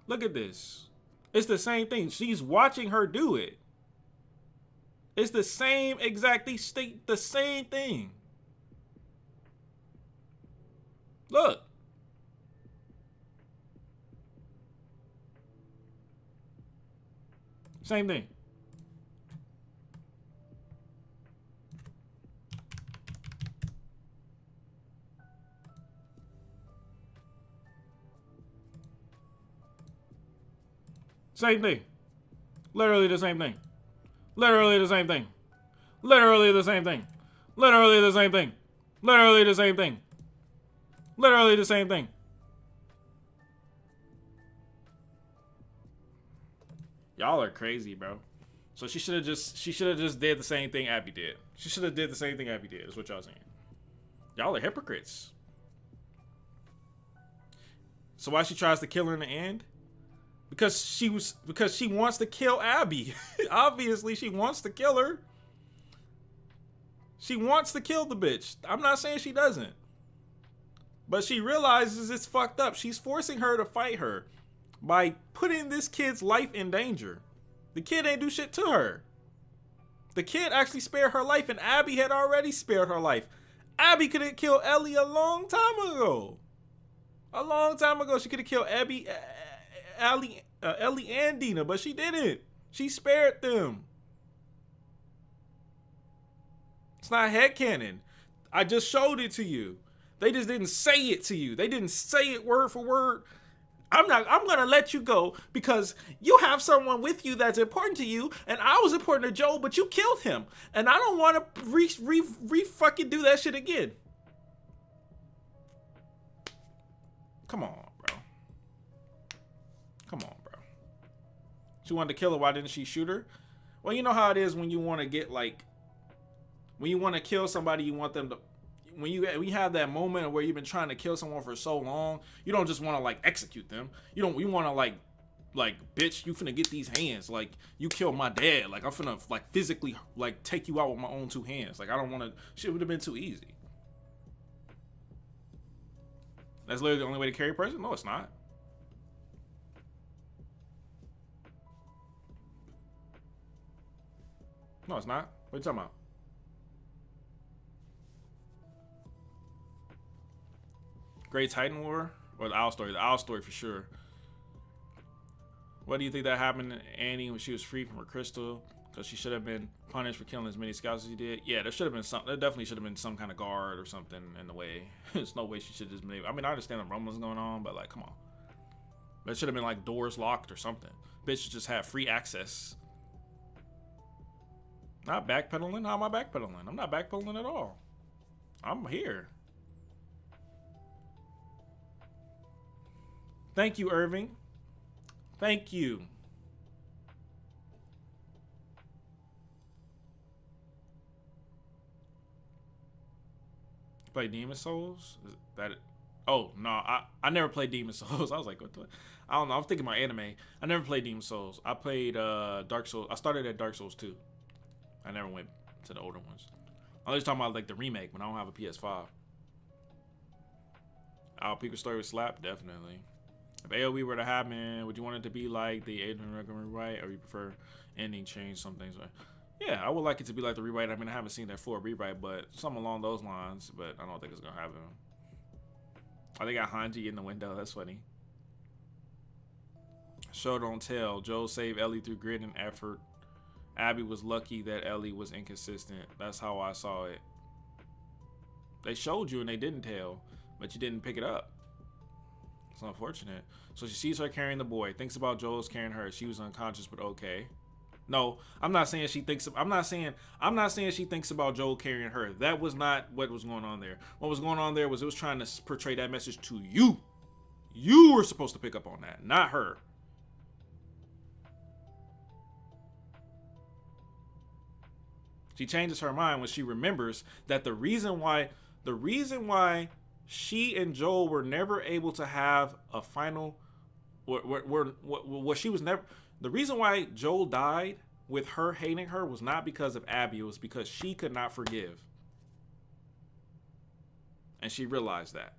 Look at this. It's the same thing. She's watching her do it. It's the same exact thing. The same thing. Look. Same thing. Same thing. Literally the same thing. Literally the same thing. Literally the same thing. Literally the same thing. Literally the same thing. Literally the same thing. Y'all are crazy, bro. So she should have just did the same thing Abby did. She should have did the same thing Abby did, is what y'all saying. Y'all are hypocrites. So why she tries to kill her in the end? Because she wants to kill Abby. Obviously, she wants to kill her. She wants to kill the bitch. I'm not saying she doesn't. But she realizes it's fucked up. She's forcing her to fight her by putting this kid's life in danger. The kid ain't do shit to her. The kid actually spared her life, and Abby had already spared her life. Abby could have killed Ellie a long time ago. A long time ago, she could have killed Ellie and Dina, but she didn't. She spared them. It's not headcanon. I just showed it to you. They just didn't say it to you. They didn't say it word for word. I'm gonna let you go because you have someone with you that's important to you, and I was important to Joel, but you killed him, and I don't want to re fucking do that shit again. Come on, bro. Come on, bro. She wanted to kill her. Why didn't she shoot her? Well, you know how it is when you want to get like, when you want to kill somebody, you want them to. When you have that moment where you've been trying to kill someone for so long, you don't just want to like execute them. You want to like bitch, you finna get these hands. Like, you killed my dad. Like, I'm finna like physically like take you out with my own 2 hands. Like, I don't want to. Shit would have been too easy. That's literally the only way to carry a person? No, it's not. No, it's not. What are you talking about? Great Titan War? Or the Owl Story? The Owl Story for sure. What do you think that happened to Annie when she was free from her crystal? Because she should have been punished for killing as many scouts as she did. Yeah, there should have been some. There definitely should have been some kind of guard or something in the way. There's no way she should have just been. I mean, I understand the rumblings going on, but like, come on. But it should have been like doors locked or something. Bitch should just have free access. Not backpedaling. How am I backpedaling? I'm not backpedaling at all. I'm here. Thank you, Irving. Thank you. Play Demon Souls? Is that it? Oh, no, I never played Demon Souls. I was like, what the? I don't know. I'm thinking about anime. I never played Demon Souls. I played Dark Souls. I started at Dark Souls 2. I never went to the older ones. I was talking about like the remake when I don't have a PS5. Our People Story would slap? Definitely. If AoE were to happen, would you want it to be like the Adrian Recommend rewrite, or you prefer ending change some things? Yeah, I would like it to be like the rewrite. I mean, I haven't seen that for a rewrite, but something along those lines. But I don't think it's gonna happen. Oh, they got Hanji in the window. That's funny. Show don't tell. Joel saved Ellie through grit and effort. Abby was lucky that Ellie was inconsistent. That's how I saw it. They showed you and they didn't tell, but you didn't pick it up. It's unfortunate. So she sees her carrying the boy, thinks about Joel's carrying her. She was unconscious, but okay. No, I'm not saying she thinks. I'm not saying she thinks about Joel carrying her. That was not what was going on there. What was going on there was it was trying to portray that message to you. You were supposed to pick up on that, not her. She changes her mind when she remembers that the reason why she and Joel were never able to have a final, what she was never, the reason why Joel died with her hating her was not because of Abby, it was because she could not forgive. And she realized that.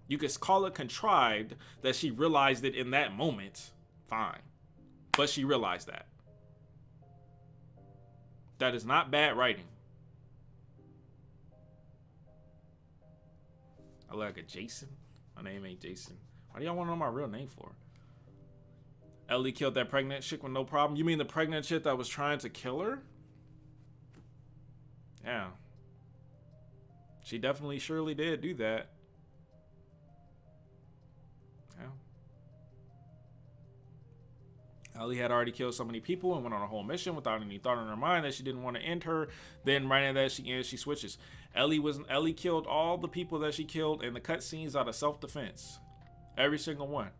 You could call it contrived that she realized it in that moment, fine. But she realized that. That is not bad writing. I look like a Jason. My name ain't Jason. Why do y'all want to know my real name for? Ellie killed that pregnant chick with no problem. You mean the pregnant chick that was trying to kill her? Yeah. She definitely surely did do that. Yeah. Ellie had already killed so many people and went on a whole mission without any thought in her mind that she didn't want to end her. Then right after that she switches. Ellie killed all the people that she killed in the cutscenes out of self-defense. Every single one.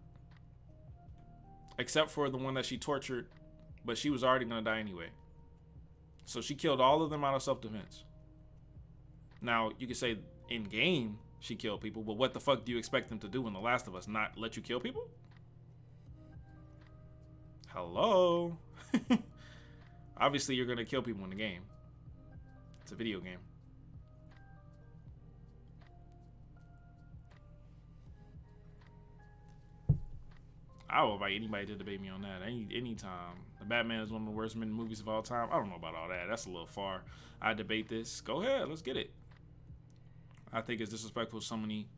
Except for the one that she tortured, but she was already going to die anyway. So she killed all of them out of self-defense. Now, you could say in game she killed people, but what the fuck do you expect them to do in The Last of Us? Not let you kill people? Hello? Obviously, you're going to kill people in the game. It's a video game. I will invite anybody to debate me on that. Anytime. The Batman is one of the worst movies of all time. I don't know about all that. That's a little far. I debate this. Go ahead. Let's get it. I think it's disrespectful for somebody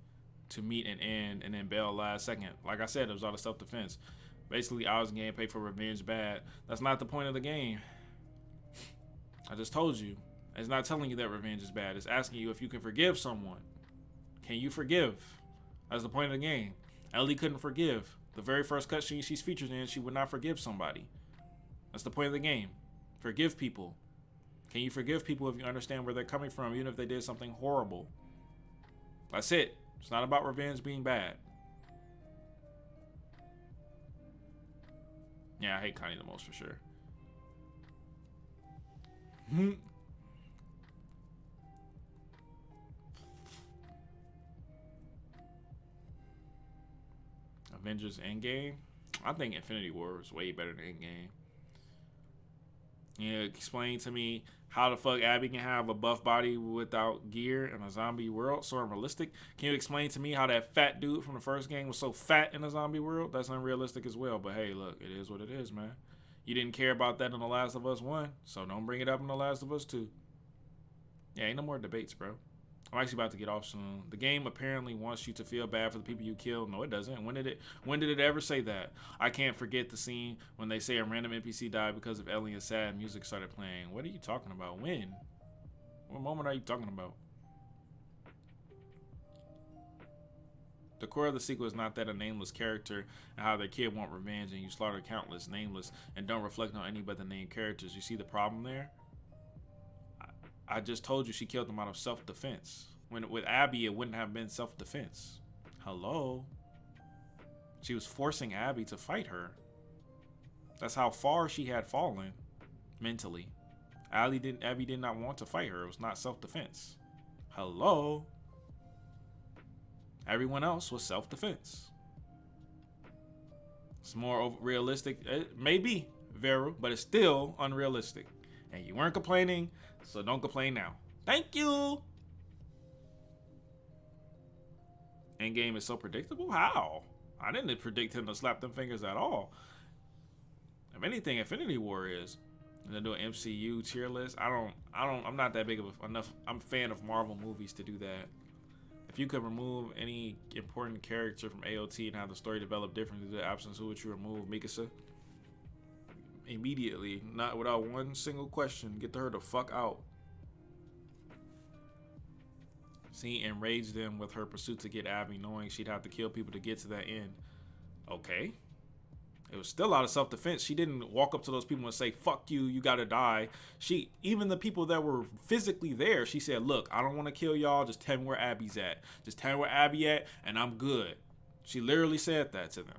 to meet and end and then bail last second. Like I said, it was out of self-defense. Basically, I was getting paid for revenge bad. That's not the point of the game. I just told you. It's not telling you that revenge is bad. It's asking you if you can forgive someone. Can you forgive? That's the point of the game. Ellie couldn't forgive. The very first cutscene she's featured in, she would not forgive somebody. That's the point of the game. Forgive people. Can you forgive people if you understand where they're coming from, even if they did something horrible? That's it. It's not about revenge being bad. Yeah, I hate Connie the most for sure. Avengers Endgame. I think Infinity War was way better than Endgame. Yeah, explain to me how the fuck Abby can have a buff body without gear in a zombie world. So unrealistic. Can you explain to me how that fat dude from the first game was so fat in a zombie world? That's unrealistic as well. But hey, look, it is what it is, man. You didn't care about that in The Last of Us 1, so don't bring it up in The Last of Us 2. Yeah, ain't no more debates, bro. I'm actually about to get off soon. The game apparently wants you to feel bad for the people you killed. No, it doesn't. When did it ever say that? I can't forget the scene when they say a random NPC died because of Ellie and sad music started playing. What are you talking about? When? What moment are you talking about? The core of the sequel is not that a nameless character and how their kid want revenge and you slaughter countless nameless and don't reflect on any but the named characters. You see the problem there? I just told you she killed them out of self-defense. When with Abby, it wouldn't have been self-defense. Hello? She was forcing Abby to fight her. That's how far she had fallen mentally. Abby did not want to fight her. It was not self-defense. Hello? Everyone else was self-defense. It's more realistic. Maybe, Vera, but it's still unrealistic. And you weren't complaining, so don't complain now. Thank you. Endgame is so predictable? How? I didn't predict him to slap them fingers at all. If anything, Infinity War is. And then do an MCU tier list. I'm not that big of enough. I'm a fan of Marvel movies to do that. If you could remove any important character from AOT and have the story develop differently to the absence, who would you remove? Mikasa? Immediately, not without one single question. Get her the fuck out. See, enrage them with her pursuit to get Abby, knowing she'd have to kill people to get to that end. Okay. It was still out of self-defense. She didn't walk up to those people and say, fuck you, you gotta die. Even the people that were physically there, she said, look, I don't want to kill y'all. Just tell me where Abby's at. Just tell me where Abby at, and I'm good. She literally said that to them.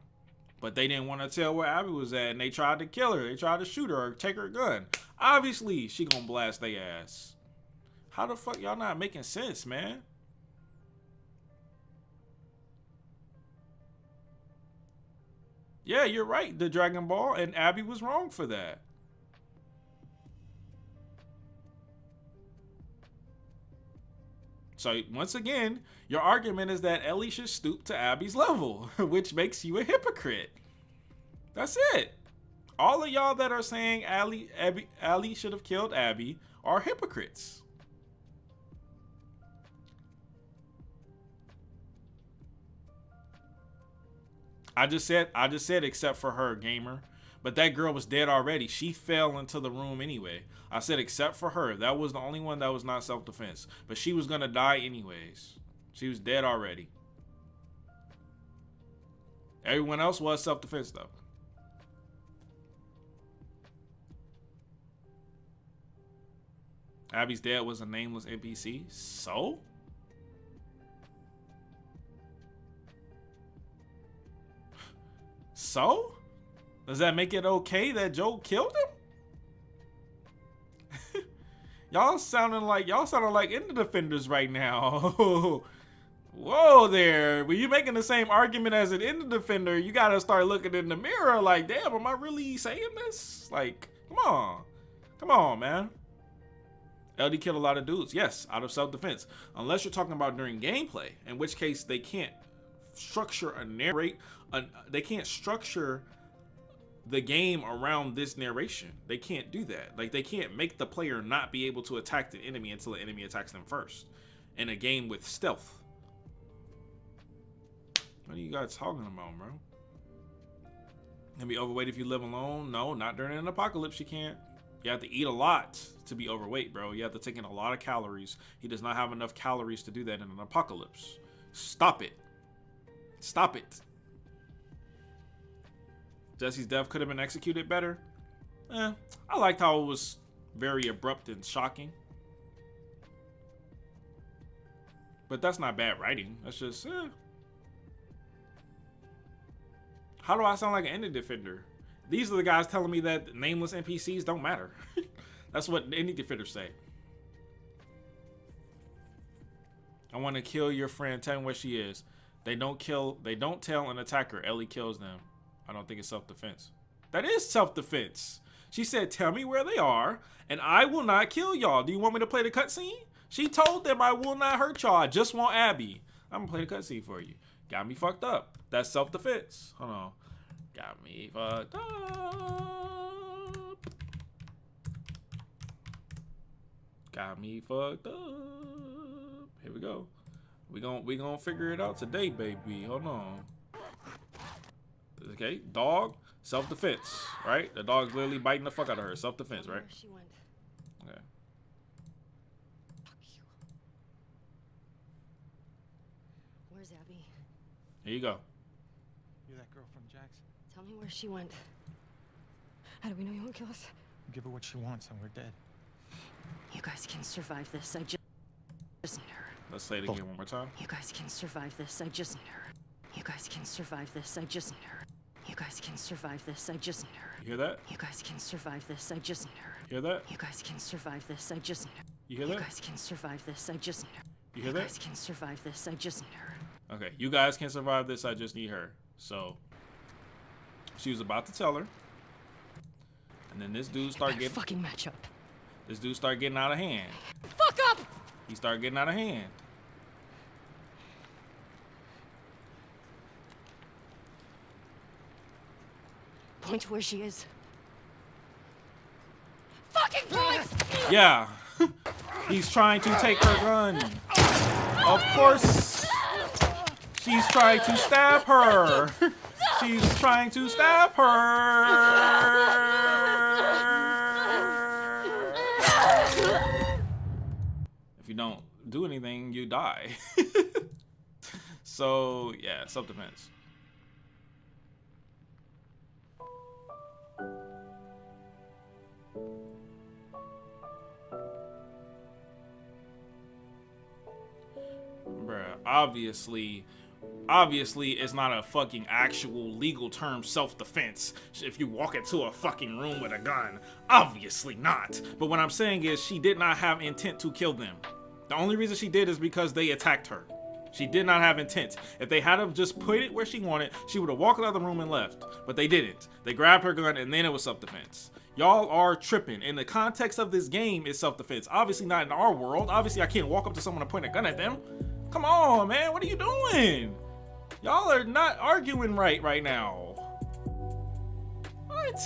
But they didn't want to tell where Abby was at, and they tried to kill her. They tried to shoot her or take her gun. Obviously, she gonna blast their ass. How the fuck y'all not making sense, man? Yeah, you're right, the Dragon Ball, and Abby was wrong for that. So, once again, your argument is that Ellie should stoop to Abby's level, which makes you a hypocrite. That's it. All of y'all that are saying Ellie should have killed Abby are hypocrites. I just said except for her, gamer. But that girl was dead already. She fell into the room anyway. I said except for her. That was the only one that was not self-defense. But she was gonna die anyways. She was dead already. Everyone else was self-defense though. Abby's dad was a nameless NPC. So? So? Does that make it okay that Joe killed him? Y'all sounded like Indie Defenders right now. Whoa there. When you making the same argument as an Indie Defender, you gotta start looking in the mirror like, damn, am I really saying this? Like, come on. Come on, man. LD killed a lot of dudes. Yes, out of self-defense. Unless you're talking about during gameplay, in which case they can't structure a narrate. They can't structure the game around this narration. They can't do that. Like, they can't make the player not be able to attack the enemy until the enemy attacks them first in a game with stealth. What are you guys talking about, bro? Can be overweight if you live alone? No, not during an apocalypse. You can't. You have to eat a lot to be overweight, bro. You have to take in a lot of calories. He does not have enough calories to do that in an apocalypse. Stop it. Stop it. Jesse's death could have been executed better. I liked how it was very abrupt and shocking. But that's not bad writing. That's just, How do I sound like an indie defender? These are the guys telling me that nameless NPCs don't matter. That's what indie defenders say. I want to kill your friend. Tell me where she is. They don't tell an attacker. Ellie kills them. I don't think it's self-defense. That is self-defense. She said, tell me where they are, and I will not kill y'all. Do you want me to play the cutscene? She told them I will not hurt y'all. I just want Abby. I'm going to play the cutscene for you. Got me fucked up. That's self-defense. Hold on. Got me fucked up. Got me fucked up. Here we go. We gonna figure it out today, baby. Hold on. Okay, dog, self-defense, right? The dog's literally biting the fuck out of her. Self-defense, right? She went. Okay. Fuck you. Where's Abby? Here you go. You're that girl from Jackson. Tell me where she went. How do we know you won't kill us? Give her what she wants and we're dead. You guys can survive this. I just need her. Let's say it again one more time. You guys can survive this. I just need her. You guys can survive this. I just need her. You guys can survive this. I just need her. You hear that? You guys can survive this. I just need her. You hear that? You guys can survive this. I just need her. You hear You that? guys can survive this. I just need her. You hear You that? guys can survive this. I just need her. Okay, you guys can survive this. I just need her. So she was about to tell her, and then this dude started getting fucking match up. This dude started getting out of hand. Fuck up! He started getting out of hand. Point to where she is. Fucking point! Yeah. He's trying to take her gun. Of course. She's trying to stab her. She's trying to stab her. If you don't do anything, you die. So, yeah, self-defense. Bruh, obviously it's not a fucking actual legal term, self-defense, if you walk into a fucking room with a gun. Obviously not. But what I'm saying is she did not have intent to kill them. The only reason she did is because they attacked her. She did not have intent. If they had have just put it where she wanted, she would have walked out of the room and left. But they didn't. They grabbed her gun and then it was self-defense. Y'all are tripping. In the context of this game, it's self-defense. Obviously not in our world. Obviously I can't walk up to someone and point a gun at them. Come on, man. What are you doing? Y'all are not arguing right now. What?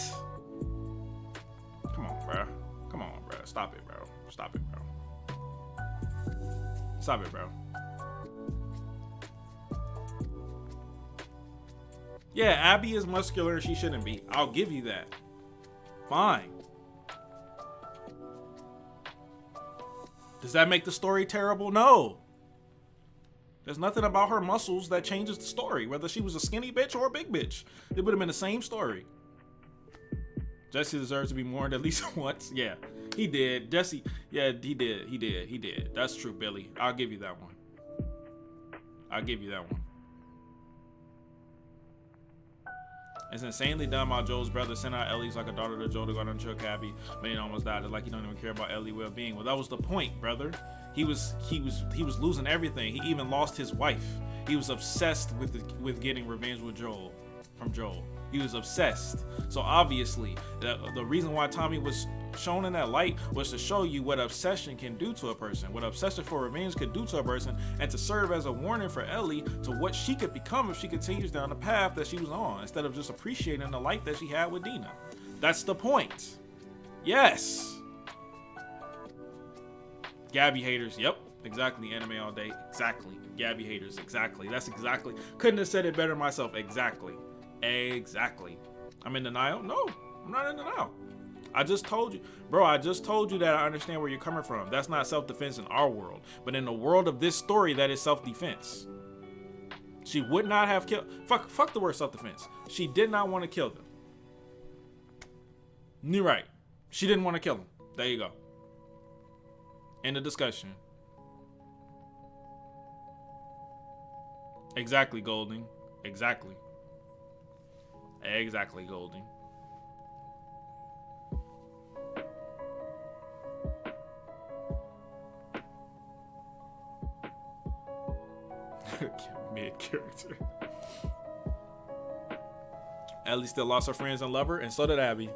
Come on, bro. Come on, bro. Stop it, bro. Stop it, bro. Stop it, bro. Yeah, Abby is muscular and she shouldn't be. I'll give you that. Fine. Does that make the story terrible? No. There's nothing about her muscles that changes the story, whether she was a skinny bitch or a big bitch. It would have been the same story. Jesse deserves to be mourned at least once. Yeah, he did. Jesse, yeah, he did. That's true, Billy. I'll give you that one. I'll give you that one. It's insanely dumb how Joel's brother sent out Ellie's like a daughter to Joel to go down to kill Abby, but he almost died. It's like he don't even care about Ellie's well-being. Well, that was the point, brother. He was losing everything. He even lost his wife. He was obsessed with getting revenge with Joel, from Joel. He was obsessed. So obviously, the reason why Tommy was shown in that light was to show you what obsession can do to a person, what obsession for revenge could do to a person, and to serve as a warning for Ellie to what she could become if she continues down the path that she was on, instead of just appreciating the life that she had with Dina. That's the point. Yes. Gabby haters. Yep. Exactly. Anime all day. Exactly. Gabby haters. Exactly. That's exactly. Couldn't have said it better myself. Exactly. Exactly. I'm in denial? No, I'm not in denial. I just told you, bro, I just told you that I understand where you're coming from. That's not self-defense in our world. But in the world of this story, that is self-defense. She would not have killed. Fuck the word self-defense. She did not want to kill them. You're right. She didn't want to kill them. There you go. End of discussion. Exactly, Golding. Exactly. Exactly, Golding. Mid character. Ellie still lost her friends and lover, and so did Abby.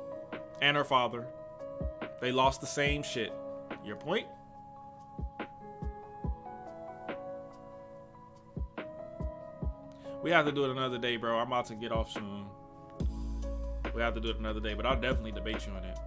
And her father. They lost the same shit. Your point? We have to do it another day, bro. I'm about to get off soon. We have to do it another day, but I'll definitely debate you on it.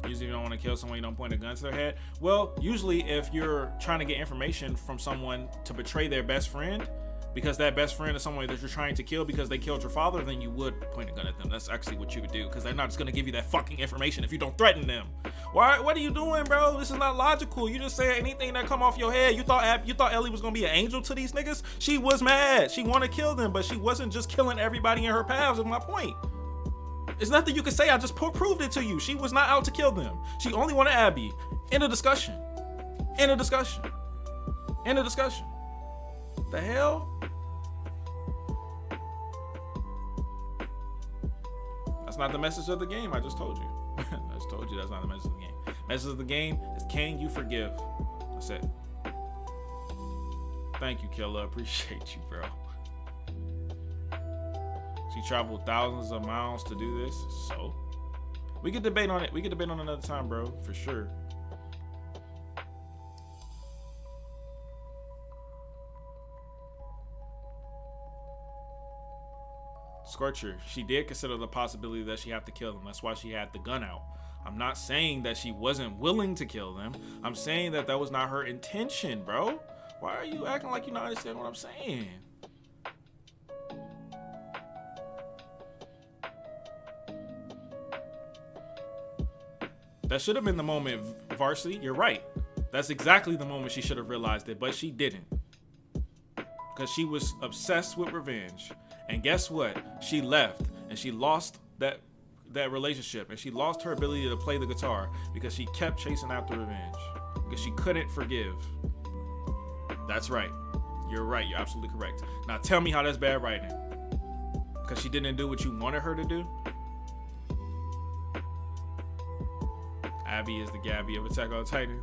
Usually you don't want to kill someone, you don't point a gun to their head. Well, usually if you're trying to get information from someone to betray their best friend, because that best friend is someone that you're trying to kill because they killed your father, then you would point a gun at them. That's actually what you would do, because they're not just going to give you that fucking information if you don't threaten them. Why? What are you doing, bro? This is not logical. You just say anything that come off your head. You thought Ellie was going to be an angel to these niggas? She was mad. She wanted to kill them, but she wasn't just killing everybody in her paths, is my point. It's nothing you can say. I just proved it to you. She was not out to kill them. She only wanted Abby. End of discussion. End of discussion. End of discussion. The hell? That's not the message of the game. I just told you. I just told you that's not the message of the game. Message of the game is, can you forgive? That's it. Thank you, Killer. Appreciate you, bro. She traveled thousands of miles to do this, so we could debate on it. We could debate on another time, bro, for sure. Scorcher, she did consider the possibility that she had to kill them. That's why she had the gun out. I'm not saying that she wasn't willing to kill them. I'm saying that that was not her intention, bro. Why are you acting like you not understand what I'm saying? That should have been the moment, Varsity. You're right. That's exactly the moment she should have realized it, but she didn't. Because she was obsessed with revenge. And guess what? She left and she lost that relationship, and she lost her ability to play the guitar because she kept chasing after revenge. Because she couldn't forgive. That's right. You're right. You're absolutely correct. Now tell me how that's bad writing. Because she didn't do what you wanted her to do? Abby is the Gabby of Attack on Titan.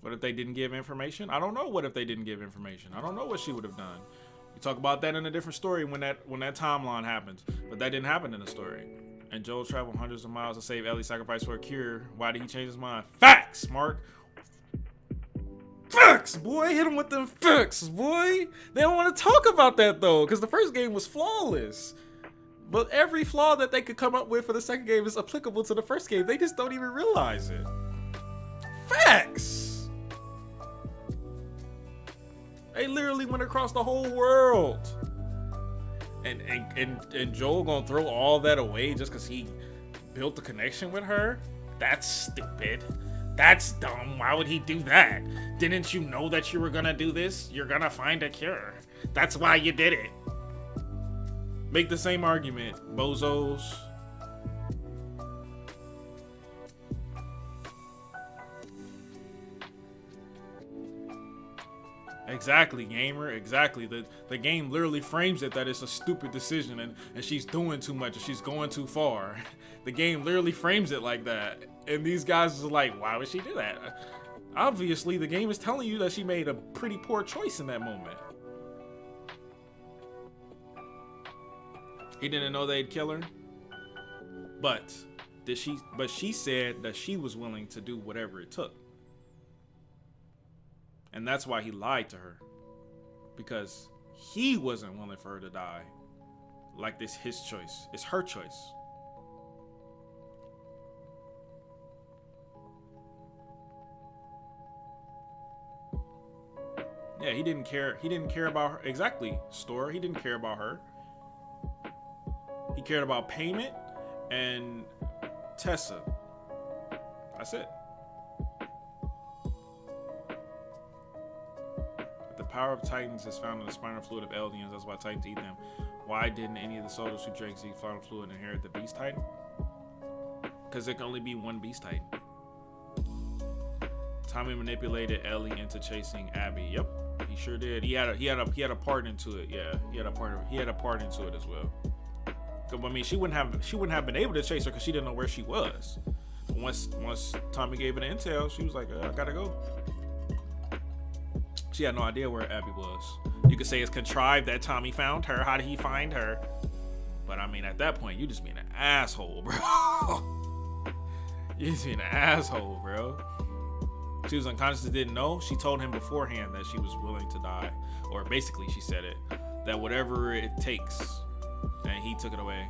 What if they didn't give information? I don't know what if they didn't give information. I don't know what she would have done. You talk about that in a different story when that timeline happens, but that didn't happen in the story. And Joel traveled hundreds of miles to save Ellie, sacrificed for a cure. Why did he change his mind? Facts, Mark. Facts, boy. Hit him with them facts, boy. They don't want to talk about that though, because the first game was flawless. But every flaw that they could come up with for the second game is applicable to the first game. They just don't even realize it. Facts. They literally went across the whole world. And Joel gonna throw all that away just because he built a connection with her? That's stupid. That's dumb. Why would he do that? Didn't you know that you were gonna do this? You're gonna find a cure. That's why you did it. Make the same argument, bozos. Exactly, gamer. Exactly. The game literally frames it that it's a stupid decision and she's doing too much and she's going too far. The game literally frames it like that. And these guys are like, why would she do that? Obviously, the game is telling you that she made a pretty poor choice in that moment. He didn't know they'd kill her. But she said that she was willing to do whatever it took. And that's why he lied to her. Because he wasn't willing for her to die. Like this his choice. It's her choice. Yeah, he didn't care. He didn't care about her. Exactly, Store. He didn't care about her. He cared about payment and Tessa. That's it. The power of Titans is found in the spinal fluid of aliens. That's why Titans eat them. Why didn't any of the soldiers who drank the spinal fluid inherit the Beast Titan? Because there can only be one Beast Titan. Tommy manipulated Ellie into chasing Abby. Yep, he sure did. He had a part into it. Yeah, he had a part into it as well. I mean, she wouldn't have been able to chase her because she didn't know where she was. But once Tommy gave her the intel, she was like, I gotta go. She had no idea where Abby was. You could say it's contrived that Tommy found her. How did he find her? But I mean, at that point, you just being an asshole, bro. You just being an asshole, bro. She was unconscious and didn't know. She told him beforehand that she was willing to die. Or basically, she said it. That whatever it takes. And he took it away.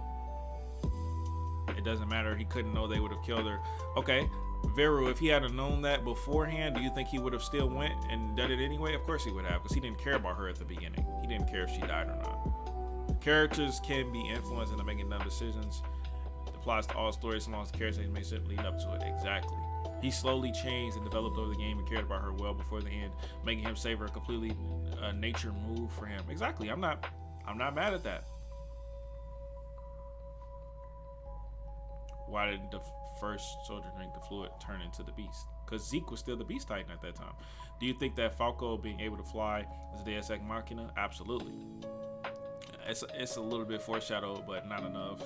It doesn't matter. He couldn't know they would have killed her. Okay, Veru, if he had known that beforehand, do you think he would have still went and done it anyway? Of course he would have, because he didn't care about her at the beginning. He didn't care if she died or not. Characters can be influenced into making dumb decisions. It applies to all stories as long as the characters may simply lead up to it. Exactly. He slowly changed and developed over the game and cared about her well before the end, making him save her a completely nature move for him. Exactly. I'm not mad at that. Why did the first soldier drink the fluid turn into the beast? Because Zeke was still the Beast Titan at that time. Do you think that Falco being able to fly is a Deus Ex Machina? Absolutely. It's a little bit foreshadowed, but not enough.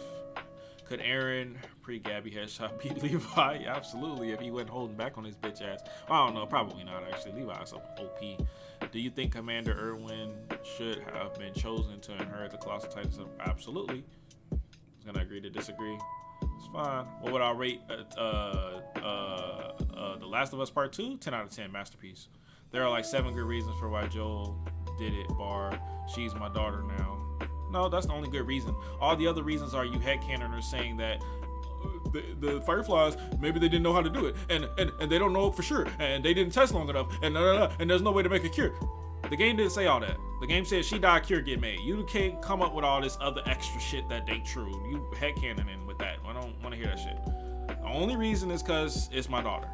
Could Aaron pre-Gabby headshot beat Levi? Absolutely, if he wasn't holding back on his bitch ass. I don't know, probably not actually. Levi's OP. Do you think Commander Irwin should have been chosen to inherit the Colossal Titans? Absolutely. I was gonna agree to disagree. It's fine. What would I rate The Last of Us Part 2? 10 out of 10, masterpiece. There are like 7 good reasons for why Joel did it, bar she's my daughter now. No, that's the only good reason. All the other reasons are you headcanoners saying that the Fireflies, maybe they didn't know how to do it, and they don't know for sure, and they didn't test long enough, and there's no way to make a cure. The game didn't say all that. The game said she died, cure get made. You can't come up with all this other extra shit that ain't true. You headcanoning with that. I don't want to hear that shit. The only reason is because it's my daughter.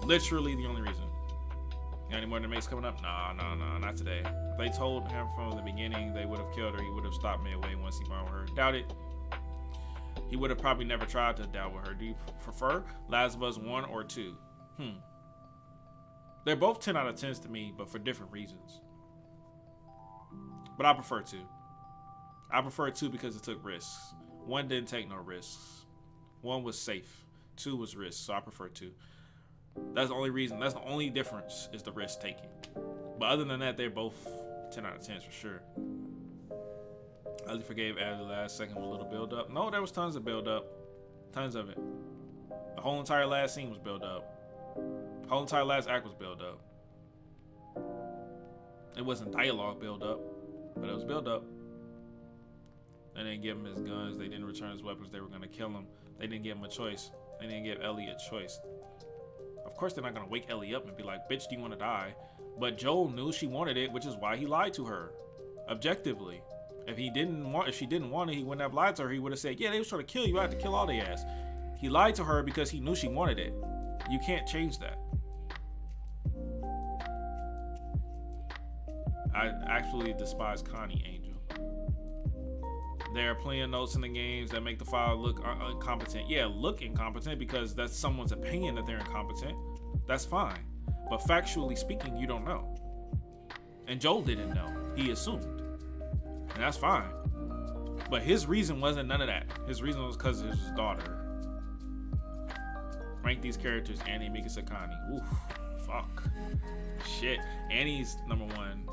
Literally the only reason. Got any more debates coming up? No, not today. If they told him from the beginning they would have killed her, he would have stopped midway once he bonded with her. Doubt it. He would have probably never tried to deal with her. Do you prefer Last of Us 1 or 2? They're both 10 out of 10s to me, but for different reasons. But I prefer 2. I prefer 2 because it took risks. 1 didn't take no risks. 1 was safe. 2 was risk, so I prefer 2. That's the only reason. That's the only difference is the risk taking. But other than that, they're both 10 out of 10s for sure. I forgave Abby the last second with a little build up. No, there was tons of build up. Tons of it. The whole entire last scene was build up. The whole entire last act was build up. It wasn't dialogue build up, but it was build up. They didn't give him his guns. They didn't return his weapons. They were going to kill him. They didn't give him a choice. They didn't give Ellie a choice. Of course, they're not going to wake Ellie up and be like, bitch, do you want to die? But Joel knew she wanted it, which is why he lied to her. Objectively. If she didn't want it, he wouldn't have lied to her. He would have said, yeah, they was trying to kill you. I had to kill all their ass. He lied to her because he knew she wanted it. You can't change that. I actually despise Connie Angel. There are plenty of notes in the games that make the file look incompetent. Yeah, look incompetent because that's someone's opinion that they're incompetent. That's fine. But factually speaking, you don't know. And Joel didn't know. He assumed. And that's fine. But his reason wasn't none of that. His reason was because of his daughter. Rank these characters: Annie, Mikasa, Connie. Oof. Fuck. Shit. Annie's number 1.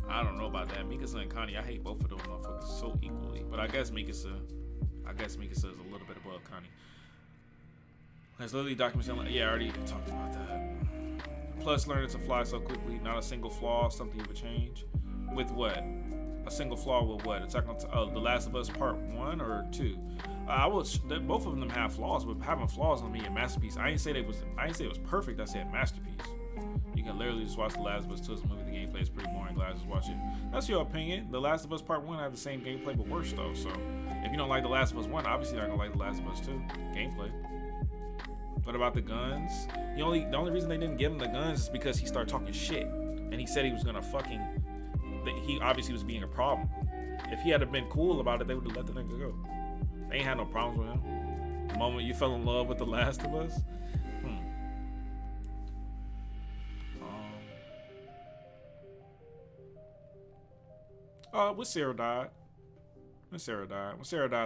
I don't know about that. Mikasa and Connie, I hate both of those motherfuckers so equally. But I guess Mikasa is a little bit above Connie. There's literally documents. Yeah, I already talked about that. Plus, learning to fly so quickly, not a single flaw, something you would change. With what? A single flaw with what? Attack on The Last of Us Part 1 or 2? Both of them have flaws, but having flaws on me a masterpiece. I didn't say it was perfect. I said masterpiece. literally just watched The Last of Us 2 as a movie. The gameplay is pretty boring. Glad I just watch it. That's your opinion. The Last of Us Part 1 had the same gameplay, but worse though. So if you don't like The Last of Us 1, obviously you're not gonna like The Last of Us 2 gameplay. What about the guns? The only reason they didn't give him the guns is because he started talking shit, and he said he was gonna fucking. He obviously was being a problem. If he had been cool about it, they would have let the nigga go. They ain't had no problems with him. The moment you fell in love with The Last of Us. When Sarah died,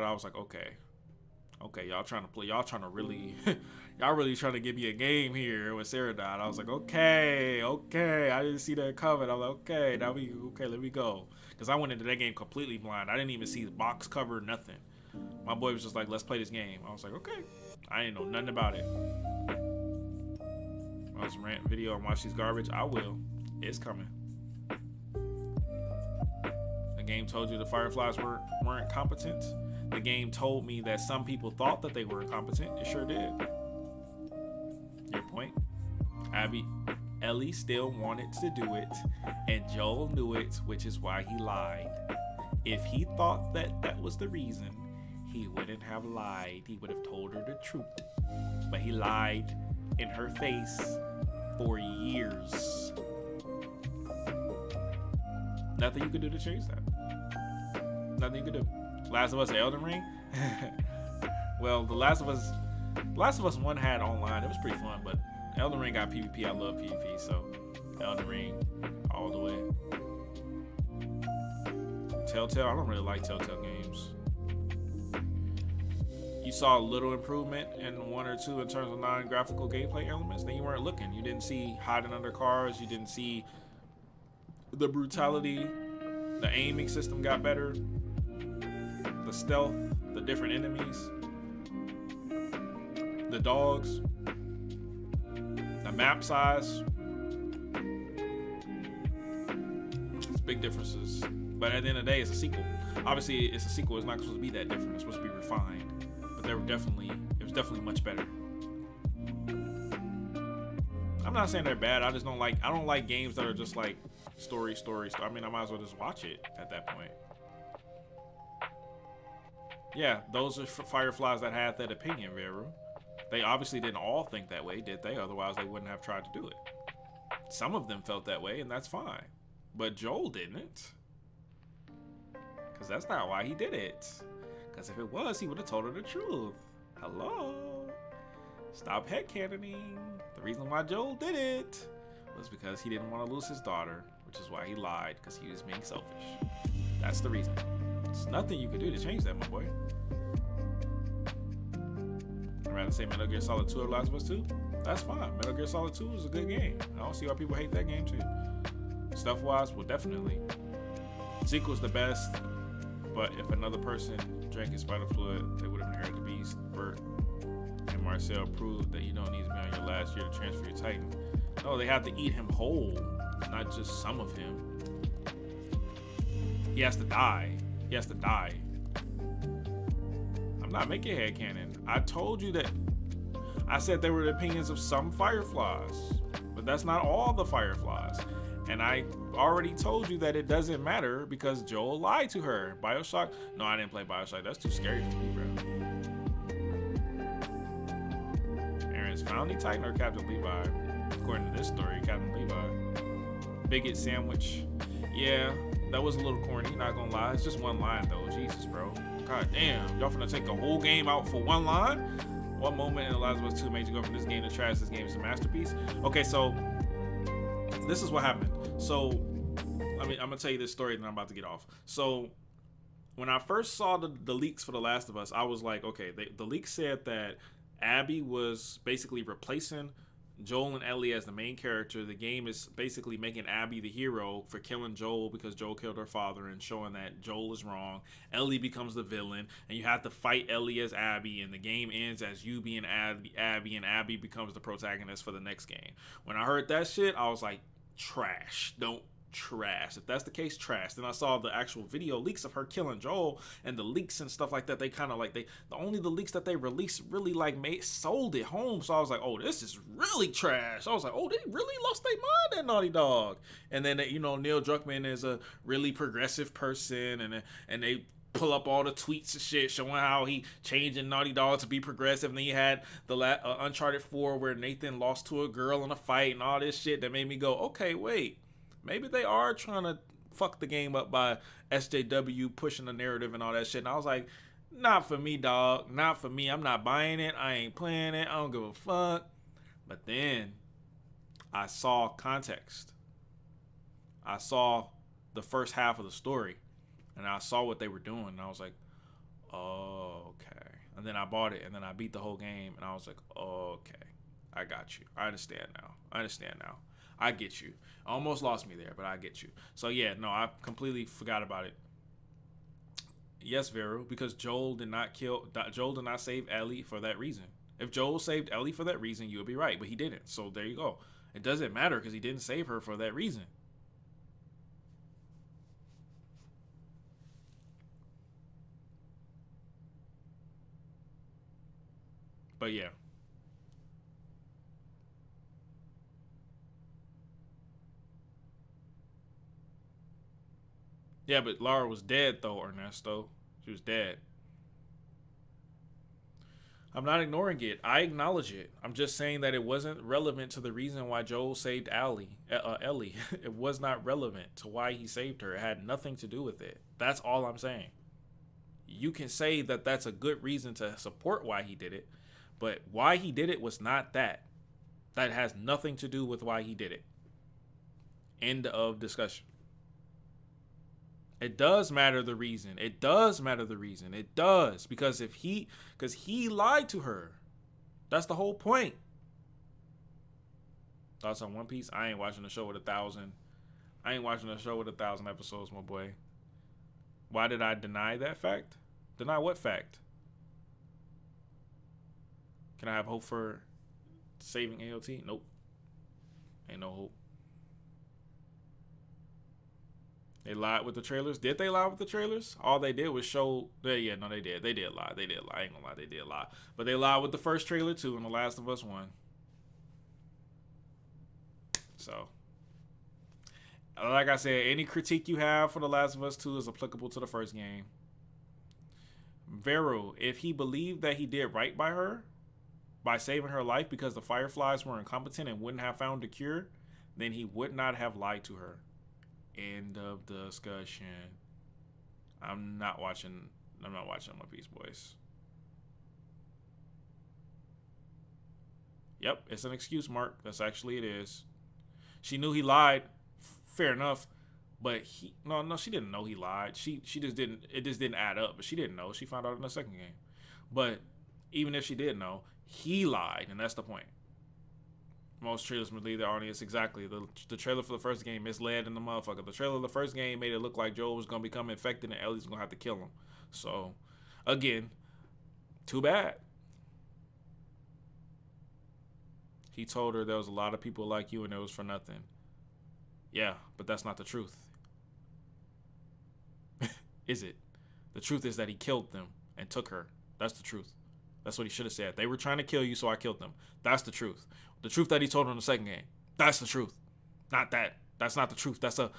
I was like, okay, y'all trying to really, y'all really trying to give me a game here. When Sarah died, I was like, okay, I didn't see that coming. I was like, okay, let me go, because I went into that game completely blind. I didn't even see the box cover, nothing. My boy was just like, let's play this game. I was like, okay, I didn't know nothing about it. I was rant video and watch these garbage. I will. It's coming. The game told you the Fireflies weren't competent. The game told me that some people thought that they were incompetent. It sure did. Your point? Ellie still wanted to do it, and Joel knew it, which is why he lied. If he thought that that was the reason, he wouldn't have lied. He would have told her the truth. But he lied in her face for years. Nothing you could do to change that. Nothing you could do. Last of Us, Elden Ring. Well, the Last of Us 1 had online. It was pretty fun, but Elden Ring got PvP. I love PvP, so Elden Ring all the way. Telltale, I don't really like Telltale games. You saw a little improvement in 1 or 2 in terms of non-graphical gameplay elements, then you weren't looking. You didn't see hiding under cars. You didn't see the brutality. The aiming system got better. The stealth, the different enemies, the dogs, the map size. It's big differences. But at the end of the day, it's a sequel. Obviously, it's a sequel. It's not supposed to be that different. It's supposed to be refined. But it was definitely much better. I'm not saying they're bad. I don't like games that are just like story. I mean, I might as well just watch it at that point. Yeah, those are Fireflies that had that opinion, Veru. They obviously didn't all think that way, did they? Otherwise, they wouldn't have tried to do it. Some of them felt that way, and that's fine. But Joel didn't. Because that's not why he did it. Because if it was, he would have told her the truth. Hello? Stop headcanoning. The reason why Joel did it was because he didn't want to lose his daughter, which is why he lied, because he was being selfish. That's the reason. There's nothing you can do to change that, my boy. I'd rather say Metal Gear Solid 2 or Last of Us 2. That's fine. Metal Gear Solid 2 is a good game. I don't see why people hate that game too. Stuff-wise, well, definitely. Sequel's the best, but if another person drank his spider fluid, they would have inherited the beast. Bert and Marcel proved that you don't need to be on your last year to transfer your Titan. No, they have to eat him whole, not just some of him. He has to die. He has to die. I'm not making headcanon. I told you that. I said there were the opinions of some Fireflies, but that's not all the Fireflies. And I already told you that it doesn't matter because Joel lied to her. BioShock? No, I didn't play BioShock. That's too scary for me, bro. Aaron's founding Titan or Captain Levi? According to this story, Captain Levi. Bigot sandwich. Yeah, that was a little corny, not gonna lie. It's just one line though. Jesus, bro. God damn. Y'all finna take the whole game out for one line? What moment in The Last of Us 2 made you go from this game to trash? This game is a masterpiece. Okay, so this is what happened. So, I mean, I'm gonna tell you this story and then I'm about to get off. So, when I first saw the leaks for The Last of Us, I was like, okay, the leaks said that Abby was basically replacing Joel and Ellie as the main character. The game is basically making Abby the hero for killing Joel because Joel killed her father and showing that Joel is wrong. Ellie becomes the villain and you have to fight Ellie as Abby, and the game ends as you being Abby, and Abby becomes the protagonist for the next game. When I heard that shit, I was like, trash. Don't trash. If that's the case, trash. Then I saw the actual video leaks of her killing Joel, and the leaks and stuff like that. They kind of like the leaks that they released really like sold it home. So I was like, oh, this is really trash. I was like, oh, they really lost their mind at Naughty Dog. And then Neil Druckmann is a really progressive person, and they pull up all the tweets and shit showing how he changing Naughty Dog to be progressive. And then you had the Uncharted 4 where Nathan lost to a girl in a fight and all this shit that made me go, okay, wait. Maybe they are trying to fuck the game up by SJW pushing the narrative and all that shit. And I was like, not for me, dog. Not for me. I'm not buying it. I ain't playing it. I don't give a fuck. But then I saw context. I saw the first half of the story. And I saw what they were doing. And I was like, oh, okay. And then I bought it. And then I beat the whole game. And I was like, oh, okay. I got you. I understand now. I get you. Almost lost me there, but I get you. So yeah, no, I completely forgot about it. Yes, Vero, because Joel did not save Ellie for that reason. If Joel saved Ellie for that reason, you would be right, but he didn't. So there you go. It doesn't matter because he didn't save her for that reason. But yeah. Yeah, but Lara was dead, though, Ernesto. She was dead. I'm not ignoring it. I acknowledge it. I'm just saying that it wasn't relevant to the reason why Joel saved Ellie. It was not relevant to why he saved her. It had nothing to do with it. That's all I'm saying. You can say that that's a good reason to support why he did it, but why he did it was not that. That has nothing to do with why he did it. End of discussion. It does matter the reason. It does because he lied to her. That's the whole point. Thoughts on One Piece? I ain't watching the show with 1,000. I ain't watching the show with 1,000 episodes, my boy. Why did I deny that fact? Deny what fact? Can I have hope for saving AOT? Nope. Ain't no hope. They lied with the trailers. Did they lie with the trailers? All they did was show. Yeah, no, they did. They did lie. I ain't gonna lie. They did lie. But they lied with the first trailer too in The Last of Us 1. So, like I said, any critique you have for The Last of Us 2 is applicable to the first game. Vero, if he believed that he did right by her, by saving her life because the Fireflies were incompetent and wouldn't have found a cure, then he would not have lied to her. End of discussion. I'm not watching One Piece, boys. Yep, it's an excuse, Mark. That's actually it is. She knew he lied. Fair enough. But she didn't know he lied. She just didn't. It just didn't add up. But she didn't know. She found out in the second game. But even if she did know, he lied, and that's the point. Most trailers mislead their audience. Exactly. The trailer for the first game misled in the motherfucker. The trailer of the first game made it look like Joel was going to become infected and Ellie's going to have to kill him. So, again, too bad. He told her there was a lot of people like you and it was for nothing. Yeah, but that's not the truth. Is it? The truth is that he killed them and took her. That's the truth. That's what he should have said. They were trying to kill you, so I killed them. That's the truth. The truth that he told her in the second game. That's the truth. Not that. That's not the truth. That's a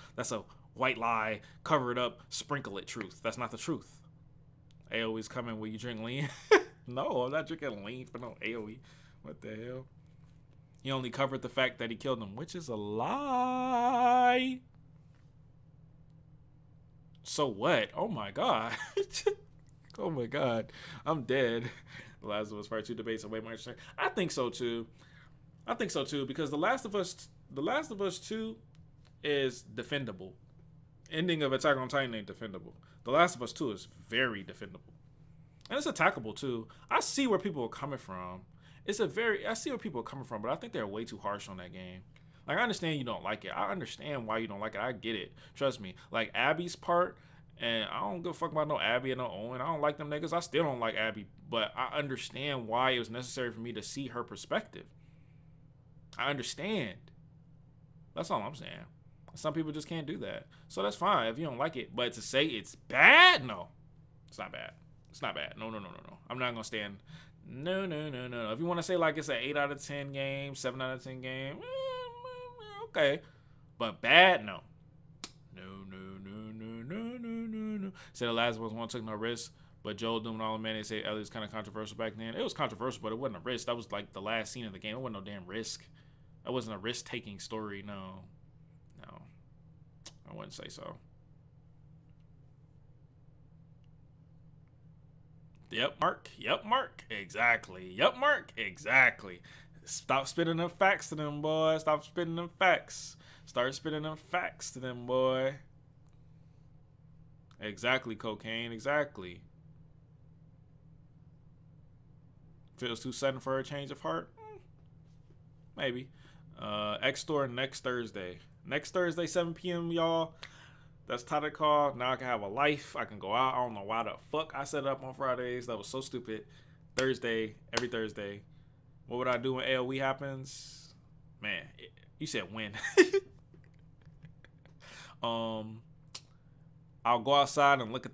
white lie, cover it up, sprinkle it truth. That's not the truth. AOE's coming. Will you drink lean? No, I'm not drinking lean for no AOE. What the hell? He only covered the fact that he killed them, which is a lie. So what? Oh my god. Oh my god. I'm dead. The Last of Us Part 2 debates are way more interesting. I think so too. Because The Last of Us 2 is defendable. Ending of Attack on Titan ain't defendable. The Last of Us 2 is very defendable. And it's attackable too. I see where people are coming from. I see where people are coming from, but I think they're way too harsh on that game. Like, I understand you don't like it. I understand why you don't like it. I get it. Trust me. Like, Abby's part, and I don't give a fuck about no Abby and no Owen. I don't like them niggas. I still don't like Abby, but I understand why it was necessary for me to see her perspective. I understand. That's all I'm saying. Some people just can't do that. So that's fine if you don't like it. But to say it's bad, no. It's not bad. It's not bad. No. I'm not gonna stand. No. If you want to say like it's an 8 out of 10 game, 7 out of 10 game, okay. But bad, no. No. Said the last ones took no risks, but Joel doing all the man, they say Elliott's kind of controversial back then. It was controversial, but it wasn't a risk. That was like the last scene of the game. It wasn't no damn risk. That wasn't a risk-taking story. No. I wouldn't say so. Yep, Mark. Exactly. Yep, Mark. Exactly. Stop spitting them facts to them, boy. Stop spitting them facts. Start spitting them facts to them, boy. Exactly, cocaine. Exactly. Feels too sudden for a change of heart? Maybe. X-Store next Thursday. Next Thursday, 7 p.m., y'all. That's TATACAW. Now I can have a life. I can go out. I don't know why the fuck I set it up on Fridays. That was so stupid. Thursday, every Thursday. What would I do when AOE happens? Man, you said when. I'll go outside and look at